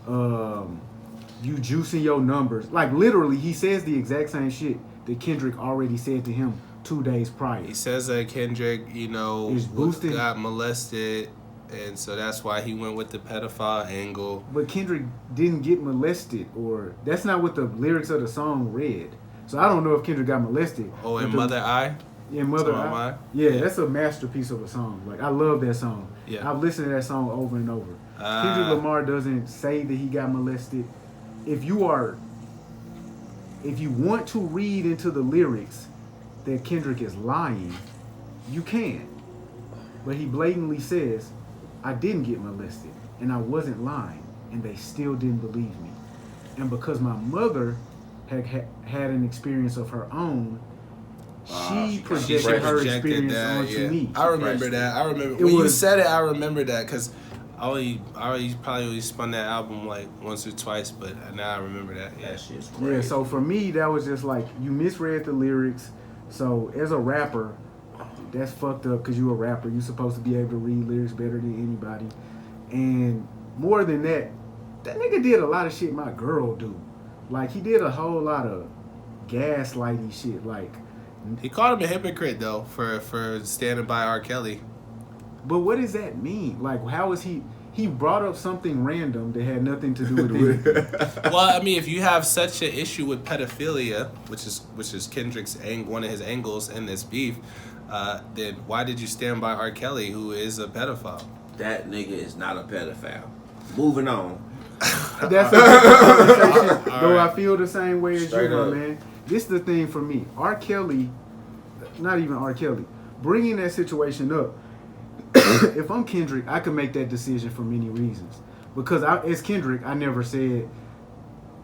[SPEAKER 4] you juicing your numbers. Like literally, he says the exact same shit that Kendrick already said to him 2 days prior.
[SPEAKER 2] He says that Kendrick, got molested, and so that's why he went with the pedophile angle.
[SPEAKER 4] But Kendrick didn't get molested, or that's not what the lyrics of the song read. So I don't know if Kendrick got molested.
[SPEAKER 2] Oh, in Mother Eye?
[SPEAKER 4] Yeah, Mother Eye. Yeah, that's a masterpiece of a song. Like, I love that song.
[SPEAKER 2] Yeah.
[SPEAKER 4] I've listened to that song over and over. Kendrick Lamar doesn't say that he got molested. If you want to read into the lyrics that Kendrick is lying, you can. But he blatantly says, I didn't get molested, and I wasn't lying, and they still didn't believe me. And because my mother had an experience of her own, she projected her experience onto me.
[SPEAKER 2] I remember that. I remember when you said it. I remember that because I probably spun that album like once or twice, but now I remember that. Yeah,
[SPEAKER 3] shit's crazy.
[SPEAKER 4] Yeah. So for me, that was just like you misread the lyrics. So as a rapper, that's fucked up because you're a rapper. You're supposed to be able to read lyrics better than anybody. And more than that, that nigga did a lot of shit my girl do. Like, he did a whole lot of gaslighty shit. Like,
[SPEAKER 2] he called him a hypocrite, though, for standing by R. Kelly.
[SPEAKER 4] But what does that mean? Like, how is he brought up something random that had nothing to do with anything.
[SPEAKER 2] Well, I mean, if you have such an issue with pedophilia, which is Kendrick's one of his angles in this beef, then why did you stand by R. Kelly, who is a pedophile?
[SPEAKER 3] That nigga is not a pedophile. Moving on.
[SPEAKER 4] That's a conversation. Though I feel the same way as
[SPEAKER 3] Straight
[SPEAKER 4] you,
[SPEAKER 3] up.
[SPEAKER 4] man. This is the thing for me. R. Kelly, not even R. Kelly, bringing that situation up. If I'm Kendrick, I could make that decision for many reasons. Because as Kendrick, I never said,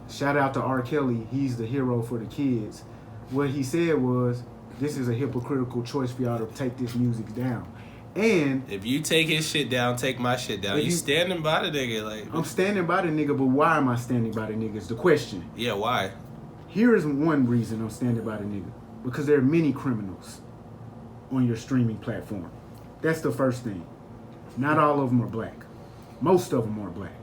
[SPEAKER 4] shout out to R. Kelly, he's the hero for the kids. What he said was, this is a hypocritical choice for y'all to take this music down. And
[SPEAKER 2] if you take his shit down, take my shit down. You standing by the nigga, like
[SPEAKER 4] I'm standing by the nigga, but why am I standing by the nigga is the question.
[SPEAKER 2] Yeah, why?
[SPEAKER 4] Here is one reason I'm standing by the nigga. Because there are many criminals on your streaming platform. That's the first thing. Not all of them are black. Most of them are black.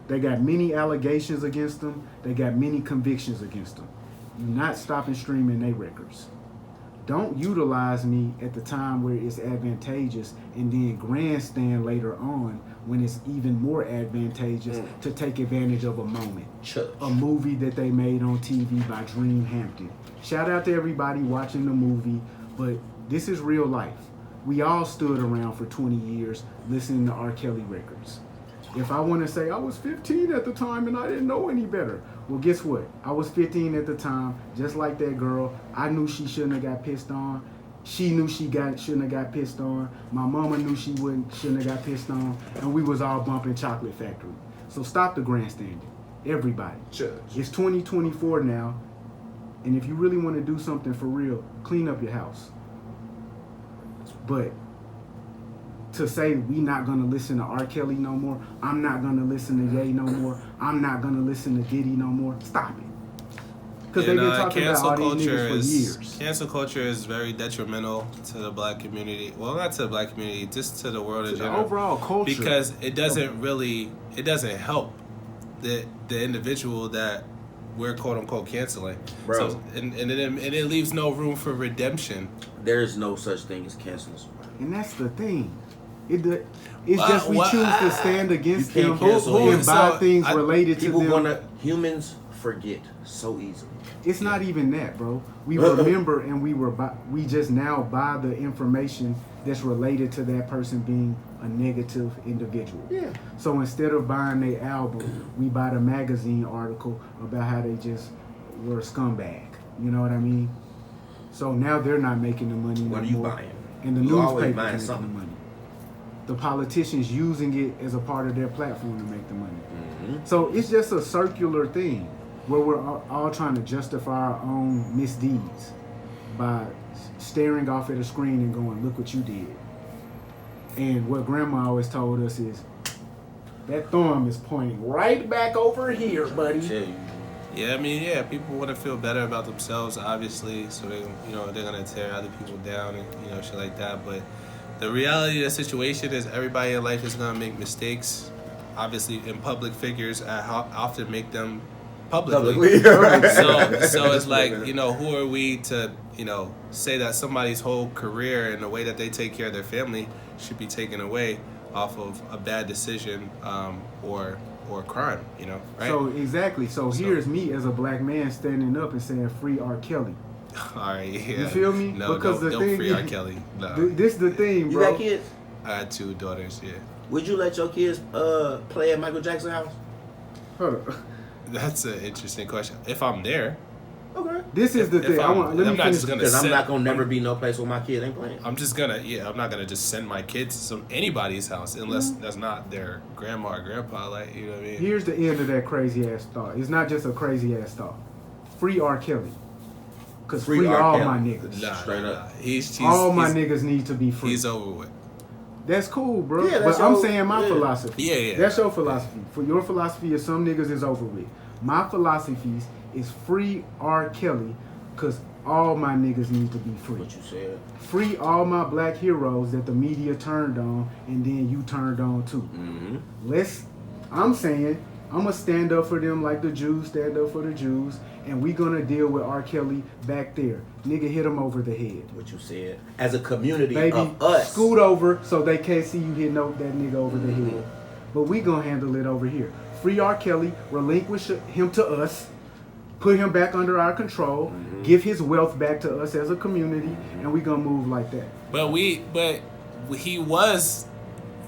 [SPEAKER 4] They got many allegations against them. They got many convictions against them. You're not stopping streaming their records. Don't utilize me at the time where it's advantageous and then grandstand later on when it's even more advantageous to take advantage of a moment. A movie that they made on TV by Dream Hampton. Shout out to everybody watching the movie, but this is real life. We all stood around for 20 years listening to R. Kelly records. If I want to say I was 15 at the time and I didn't know any better, well, guess what? I was 15 at the time, just like that girl. I knew she shouldn't have got pissed on. She knew she shouldn't have got pissed on. My mama knew she shouldn't have got pissed on. And we was all bumping Chocolate Factory. So stop the grandstanding. Everybody. It's 2024 now. And if you really want to do something for real, clean up your house. But to say we not going to listen to R. Kelly no more, I'm not going to listen to Ye no more, I'm not going to listen to Diddy no more, stop it. Because they've been talking about all these niggas for years.
[SPEAKER 2] Cancel culture is very detrimental to the black community. Well, not to the black community, just to the world in general.
[SPEAKER 4] The overall culture.
[SPEAKER 2] Because it doesn't help the individual that we're quote unquote canceling.
[SPEAKER 3] Bro.
[SPEAKER 2] So, and it leaves no room for redemption.
[SPEAKER 3] There's no such thing as canceling somebody.
[SPEAKER 4] And that's the thing. It's just we choose to stand against them and buy things related to them.
[SPEAKER 3] Humans forget so easily.
[SPEAKER 4] It's not even that, bro. We remember and we just now buy the information that's related to that person being a negative individual.
[SPEAKER 3] Yeah.
[SPEAKER 4] So instead of buying their album, we buy the magazine article about how they just were a scumbag. You know what I mean? So now they're not making the money no more.
[SPEAKER 3] What are you buying?
[SPEAKER 4] And the newspaper's making the money. The politicians using it as a part of their platform to make the money.
[SPEAKER 3] Mm-hmm.
[SPEAKER 4] So it's just a circular thing where we're all trying to justify our own misdeeds by staring off at a screen and going, look what you did. And what grandma always told us is, that thumb is pointing right back over here, buddy.
[SPEAKER 2] Yeah, I mean, people want to feel better about themselves, obviously, so they're gonna tear other people down and shit like that. But the reality of the situation is everybody in life is gonna make mistakes. Obviously, in public figures, I often make them publicly. So it's like, who are we to say that somebody's whole career and the way that they take care of their family should be taken away off of a bad decision or crime, right?
[SPEAKER 4] So exactly. So here's me as a black man standing up and saying, free R. Kelly.
[SPEAKER 2] All right, yeah.
[SPEAKER 4] You feel me?
[SPEAKER 2] No,
[SPEAKER 4] because
[SPEAKER 2] don't free R. Kelly. No.
[SPEAKER 4] This the thing, bro.
[SPEAKER 3] You got kids?
[SPEAKER 2] I had 2 daughters, yeah.
[SPEAKER 3] Would you let your kids play at Michael Jackson's house?
[SPEAKER 4] Hold up.
[SPEAKER 2] That's an interesting question. If I'm there.
[SPEAKER 3] Okay.
[SPEAKER 4] This is the thing.
[SPEAKER 2] I'm not
[SPEAKER 3] gonna never be no place where my kid ain't playing.
[SPEAKER 2] I'm not gonna just send my kids to anybody's house unless that's not their grandma or grandpa. Like, you know what I mean?
[SPEAKER 4] Here's the end of that crazy ass thought. It's not just a crazy ass thought. Free R. Kelly. Cause free all my niggas.
[SPEAKER 2] Nah,
[SPEAKER 3] straight up.
[SPEAKER 4] All my niggas need to be free.
[SPEAKER 2] He's over with.
[SPEAKER 4] That's cool, bro.
[SPEAKER 3] Yeah,
[SPEAKER 4] but I'm saying my philosophy.
[SPEAKER 2] Yeah.
[SPEAKER 4] That's your philosophy. For your philosophy is some niggas is over with. My philosophy is free R. Kelly, cause all my niggas need to be free.
[SPEAKER 3] What you said.
[SPEAKER 4] Free all my black heroes that the media turned on and then you turned on too.
[SPEAKER 3] Mm-hmm.
[SPEAKER 4] I'm saying I'm gonna stand up for them like the Jews stand up for the Jews, and we gonna deal with R. Kelly back there. Nigga, hit him over the head.
[SPEAKER 3] What you said. As a community
[SPEAKER 4] Baby,
[SPEAKER 3] of us.
[SPEAKER 4] scoot over so they can't see you hitting that nigga over the head. But we gonna handle it over here. Free R. Kelly, relinquish him to us, put him back under our control, give his wealth back to us as a community, and we gonna move like that.
[SPEAKER 2] But we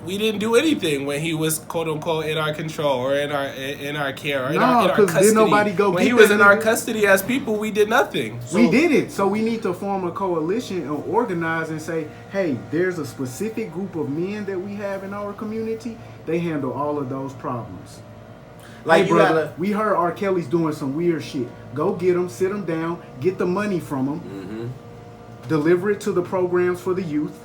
[SPEAKER 2] didn't do anything when he was quote unquote in our control or in our care or in our custody.
[SPEAKER 4] Did nobody go
[SPEAKER 2] when
[SPEAKER 4] get
[SPEAKER 2] he was
[SPEAKER 4] that
[SPEAKER 2] in
[SPEAKER 4] nigga?
[SPEAKER 2] our custody as people, we did nothing.
[SPEAKER 4] We did it. So we need to form a coalition and organize and say, hey, there's a specific group of men that we have in our community. They handle all of those problems.
[SPEAKER 3] Like,
[SPEAKER 4] hey, brother, we heard R. Kelly's doing some weird shit. Go get him, sit him down, get the money from him, deliver it to the programs for the youth,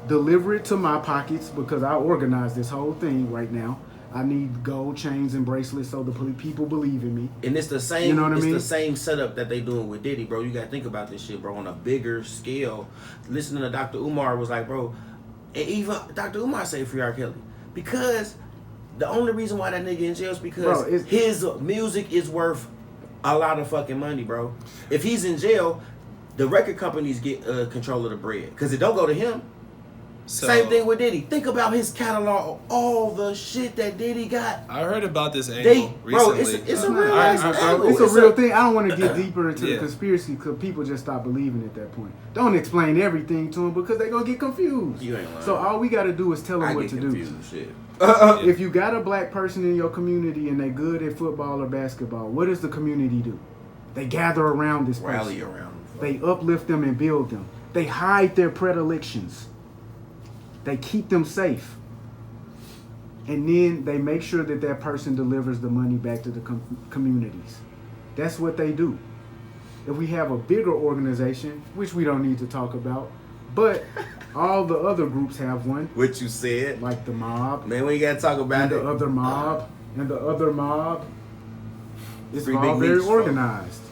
[SPEAKER 4] deliver it to my pockets because I organize this whole thing right now. I need gold chains and bracelets so the people believe in me.
[SPEAKER 3] And it's the same.
[SPEAKER 4] You know what I mean?
[SPEAKER 3] The same setup that they doing with Diddy, bro. You gotta think about this shit, bro, on a bigger scale. Listening to Dr. Umar was like, bro, and even Dr. Umar say free R. Kelly because the only reason why that nigga in jail is because his music is worth a lot of fucking money, bro. If he's in jail, the record companies get control of the bread because it don't go to him.
[SPEAKER 2] So,
[SPEAKER 3] Same thing with Diddy. Think about his catalog, all the shit that Diddy got.
[SPEAKER 2] I heard about this angle recently.
[SPEAKER 3] It's a real angle.
[SPEAKER 4] It's a real thing. I don't want to get deeper into the conspiracy because people just stop believing at that point. Don't explain everything to them because they're going to get confused.
[SPEAKER 3] You ain't lying.
[SPEAKER 4] So all we got to do is tell them what to do.
[SPEAKER 3] Shit.
[SPEAKER 4] If you got a black person in your community and they're good at football or basketball, what does the community do? They gather around this person.
[SPEAKER 3] Rally around them.
[SPEAKER 4] They uplift them and build them. They hide their predilections. They keep them safe. And then they make sure that that person delivers the money back to the communities. That's what they do. If we have a bigger organization, which we don't need to talk about, but all the other groups have one.
[SPEAKER 3] What you said.
[SPEAKER 4] Like the mob.
[SPEAKER 3] Man, we ain't got to talk about
[SPEAKER 4] and the other mob. And the other mob. It's
[SPEAKER 3] Free
[SPEAKER 4] all
[SPEAKER 3] big
[SPEAKER 4] very
[SPEAKER 3] meats,
[SPEAKER 4] organized.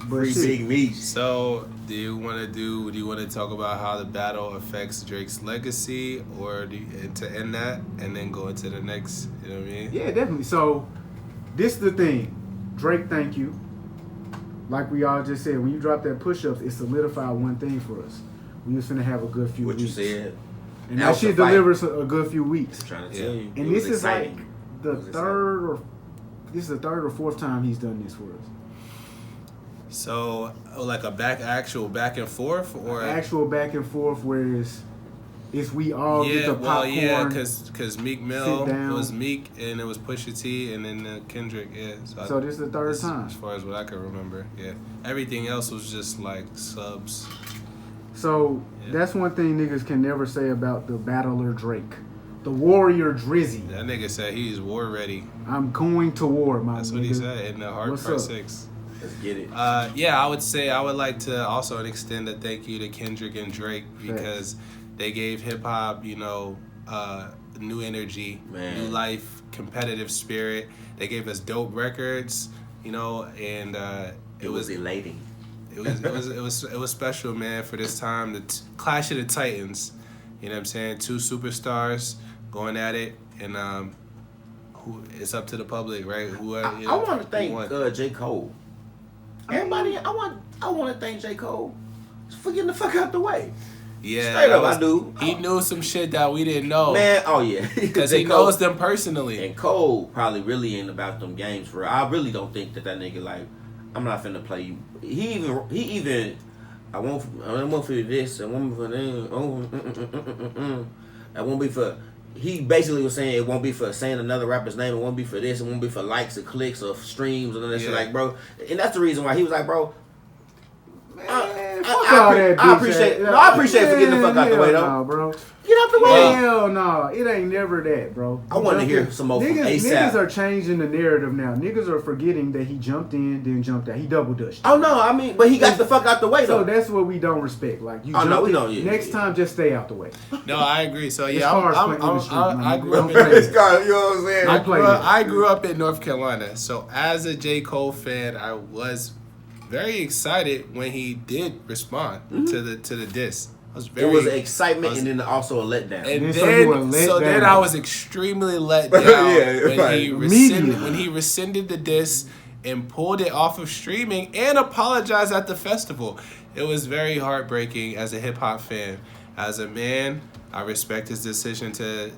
[SPEAKER 3] Free big meat.
[SPEAKER 2] So, do you want to talk about how the battle affects Drake's legacy, or to end that and then go into the next? You know what I mean?
[SPEAKER 4] Yeah, definitely. So, this is the thing. Drake, thank you. Like we all just said, when you drop that push-ups, it solidified one thing for us. We was finna have a good few weeks.
[SPEAKER 3] What you said.
[SPEAKER 4] And that shit delivers a good few weeks.
[SPEAKER 3] I'm trying to tell you.
[SPEAKER 4] And this is like the third or fourth time he's done this for us.
[SPEAKER 2] So, like actual back and forth, or
[SPEAKER 4] actual back and forth, where it's we all get the popcorn.
[SPEAKER 2] Yeah, because Meek Mill was Meek and it was Pusha T and then Kendrick. Yeah,
[SPEAKER 4] so this is the third time,
[SPEAKER 2] as far as what I can remember. Yeah, everything else was just like subs.
[SPEAKER 4] So that's one thing niggas can never say about the battler Drake, the warrior Drizzy.
[SPEAKER 2] That nigga said he's war ready.
[SPEAKER 4] I'm going to war, my
[SPEAKER 2] That's
[SPEAKER 4] nigga.
[SPEAKER 2] what he said in the Hard Part 6.
[SPEAKER 3] Let's get it.
[SPEAKER 2] Yeah, I would say I would like to also extend a thank you to Kendrick and Drake because they gave hip hop, new energy, new life, competitive spirit. They gave us dope records, and it was
[SPEAKER 3] elating.
[SPEAKER 2] It was special, man, for this time. The Clash of the Titans, you know what I'm saying? Two superstars going at it, and it's up to the public, right?
[SPEAKER 3] I want to thank J. Cole. Everybody, I want to thank J. Cole for getting the fuck out the way.
[SPEAKER 2] Yeah,
[SPEAKER 3] straight up, I do.
[SPEAKER 2] He knew some shit that we didn't know.
[SPEAKER 3] Man, oh yeah,
[SPEAKER 2] because he knows them personally.
[SPEAKER 3] And Cole probably really ain't about them games for real. I really don't think that nigga like, I'm not finna play you. He even, I won't for this, I won't for that. I won't be for. He basically was saying it won't be for saying another rapper's name. It won't be for this. It won't be for likes or clicks or streams and all that shit. Like, bro, and that's the reason why he was like, bro. I appreciate for getting the fuck out the way though.
[SPEAKER 4] No, bro.
[SPEAKER 3] Get out the way.
[SPEAKER 4] Hell no, it ain't never that, bro.
[SPEAKER 3] I want to hear some more from ASAP.
[SPEAKER 4] Niggas are changing the narrative now. Niggas are forgetting that he jumped in, then jumped out. He double dutched.
[SPEAKER 3] Oh no, I mean, but he got the fuck out the way though.
[SPEAKER 4] So that's what we don't respect. Like you.
[SPEAKER 3] Oh no, we don't.
[SPEAKER 4] Next time, just stay out the way.
[SPEAKER 2] No, I agree. So yeah,
[SPEAKER 4] I
[SPEAKER 2] grew up in.
[SPEAKER 3] You know what I'm saying?
[SPEAKER 2] I grew up in North Carolina. So as a J. Cole fan, I was very excited when he did respond to the diss.
[SPEAKER 3] It was excitement and then also a letdown.
[SPEAKER 2] And then I was extremely let down when he rescinded the diss and pulled it off of streaming and apologized at the festival. It was very heartbreaking as a hip hop fan. As a man, I respect his decision to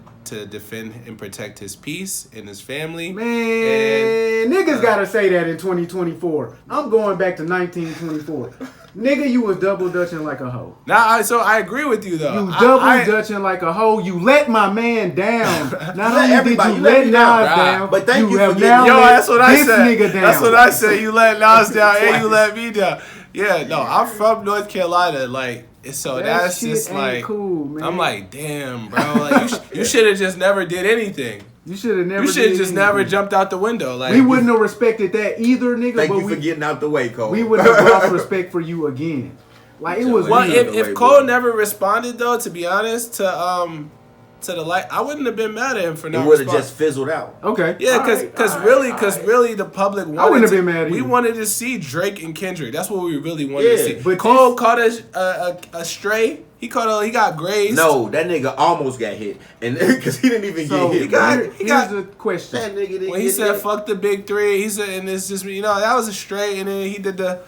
[SPEAKER 2] defend and protect his peace and his family.
[SPEAKER 4] Man, niggas gotta say that in 2024. I'm going back to 1924. Nigga, you was double dutching like a hoe.
[SPEAKER 2] So I agree with you though.
[SPEAKER 4] You double dutching like a hoe. You let my man down. Not only did you let Nas down,
[SPEAKER 3] but thank you
[SPEAKER 4] have
[SPEAKER 3] for
[SPEAKER 4] now
[SPEAKER 2] yo, that's what I
[SPEAKER 4] this
[SPEAKER 2] said.
[SPEAKER 4] Nigga down.
[SPEAKER 2] That's what I said. You let Nas down and you let me down. Yeah, no, I'm from North Carolina. Like, so that's just like,
[SPEAKER 4] cool, man.
[SPEAKER 2] I'm like, damn, bro. Like, you should have just never did anything.
[SPEAKER 4] You should have never.
[SPEAKER 2] You should have just never jumped out the window. Like,
[SPEAKER 4] we wouldn't have respected that either, nigga.
[SPEAKER 3] Thank you for getting out the way, Cole.
[SPEAKER 4] We wouldn't have lost respect for you again. Like it was.
[SPEAKER 2] Well, if Cole never responded though, to be honest, to the light, I wouldn't have been mad at him for not.
[SPEAKER 3] It would have just fizzled out.
[SPEAKER 4] Okay.
[SPEAKER 2] Yeah, because really, the public wanted.
[SPEAKER 4] I wouldn't have been mad.
[SPEAKER 2] We wanted to see Drake and Kendrick. That's what we really wanted to see.
[SPEAKER 4] But
[SPEAKER 2] Cole caught a stray. He got grazed.
[SPEAKER 3] No, that nigga almost got hit, and because he didn't even get hit.
[SPEAKER 4] Here's the question.
[SPEAKER 3] That nigga didn't
[SPEAKER 2] when he said "fuck the big three," he said, and it's just that was a stray, and then he did the.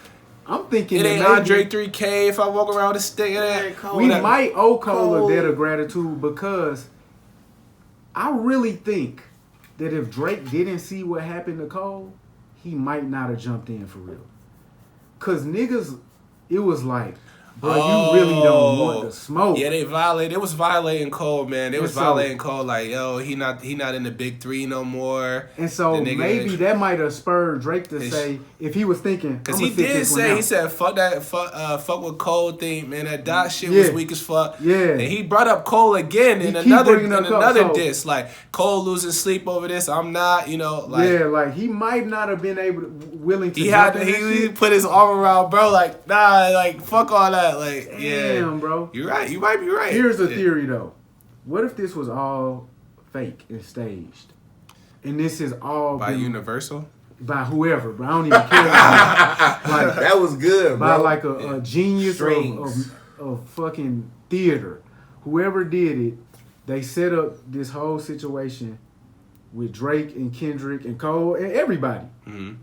[SPEAKER 4] I'm thinking
[SPEAKER 2] It
[SPEAKER 4] that
[SPEAKER 2] ain't
[SPEAKER 4] maybe
[SPEAKER 2] Andre 3K if I walk around with a stick of that.
[SPEAKER 4] we might owe Cole
[SPEAKER 3] Cole.
[SPEAKER 4] a debt of gratitude because I really think that if Drake didn't see what happened to Cole, he might not have jumped in for real. Cause niggas, it was like, bro, you really don't want the smoke.
[SPEAKER 2] Yeah, they violated. It was violating Cole, man. They was
[SPEAKER 4] so-
[SPEAKER 2] violating Cole. Like, yo, he not in the big three no more.
[SPEAKER 4] And so
[SPEAKER 2] The nigga-
[SPEAKER 4] maybe that might have spurred Drake to say, if he was thinking,
[SPEAKER 2] Because
[SPEAKER 4] I'm
[SPEAKER 2] he
[SPEAKER 4] gonna sit
[SPEAKER 2] did
[SPEAKER 4] this one
[SPEAKER 2] say,
[SPEAKER 4] out.
[SPEAKER 2] he said, fuck what Cole think, man. That Doc shit was weak as fuck.
[SPEAKER 4] Yeah.
[SPEAKER 2] And he brought up Cole again in
[SPEAKER 4] He keep
[SPEAKER 2] another
[SPEAKER 4] bringing up Cole, so-
[SPEAKER 2] diss. Like, Cole losing sleep over this. I'm not, like.
[SPEAKER 4] yeah, like he might not have been willing to.
[SPEAKER 2] He
[SPEAKER 4] jump
[SPEAKER 2] had
[SPEAKER 4] in that
[SPEAKER 2] he
[SPEAKER 4] shit.
[SPEAKER 2] put his arm around bro, like, nah, like, fuck all that. Like, yeah.
[SPEAKER 4] Damn, bro.
[SPEAKER 2] You're right. You might be right.
[SPEAKER 4] Here's a
[SPEAKER 2] Yeah.
[SPEAKER 4] theory though. What if this was all fake and staged? And this is all
[SPEAKER 2] By
[SPEAKER 4] been-
[SPEAKER 2] Universal?
[SPEAKER 4] by whoever, but I don't even care. Like,
[SPEAKER 3] That was good,
[SPEAKER 4] by
[SPEAKER 3] bro.
[SPEAKER 4] like a genius
[SPEAKER 3] Strings.
[SPEAKER 4] of fucking theater. Whoever did it, they set up this whole situation with Drake and Kendrick and Cole and everybody.
[SPEAKER 2] Mm-hmm.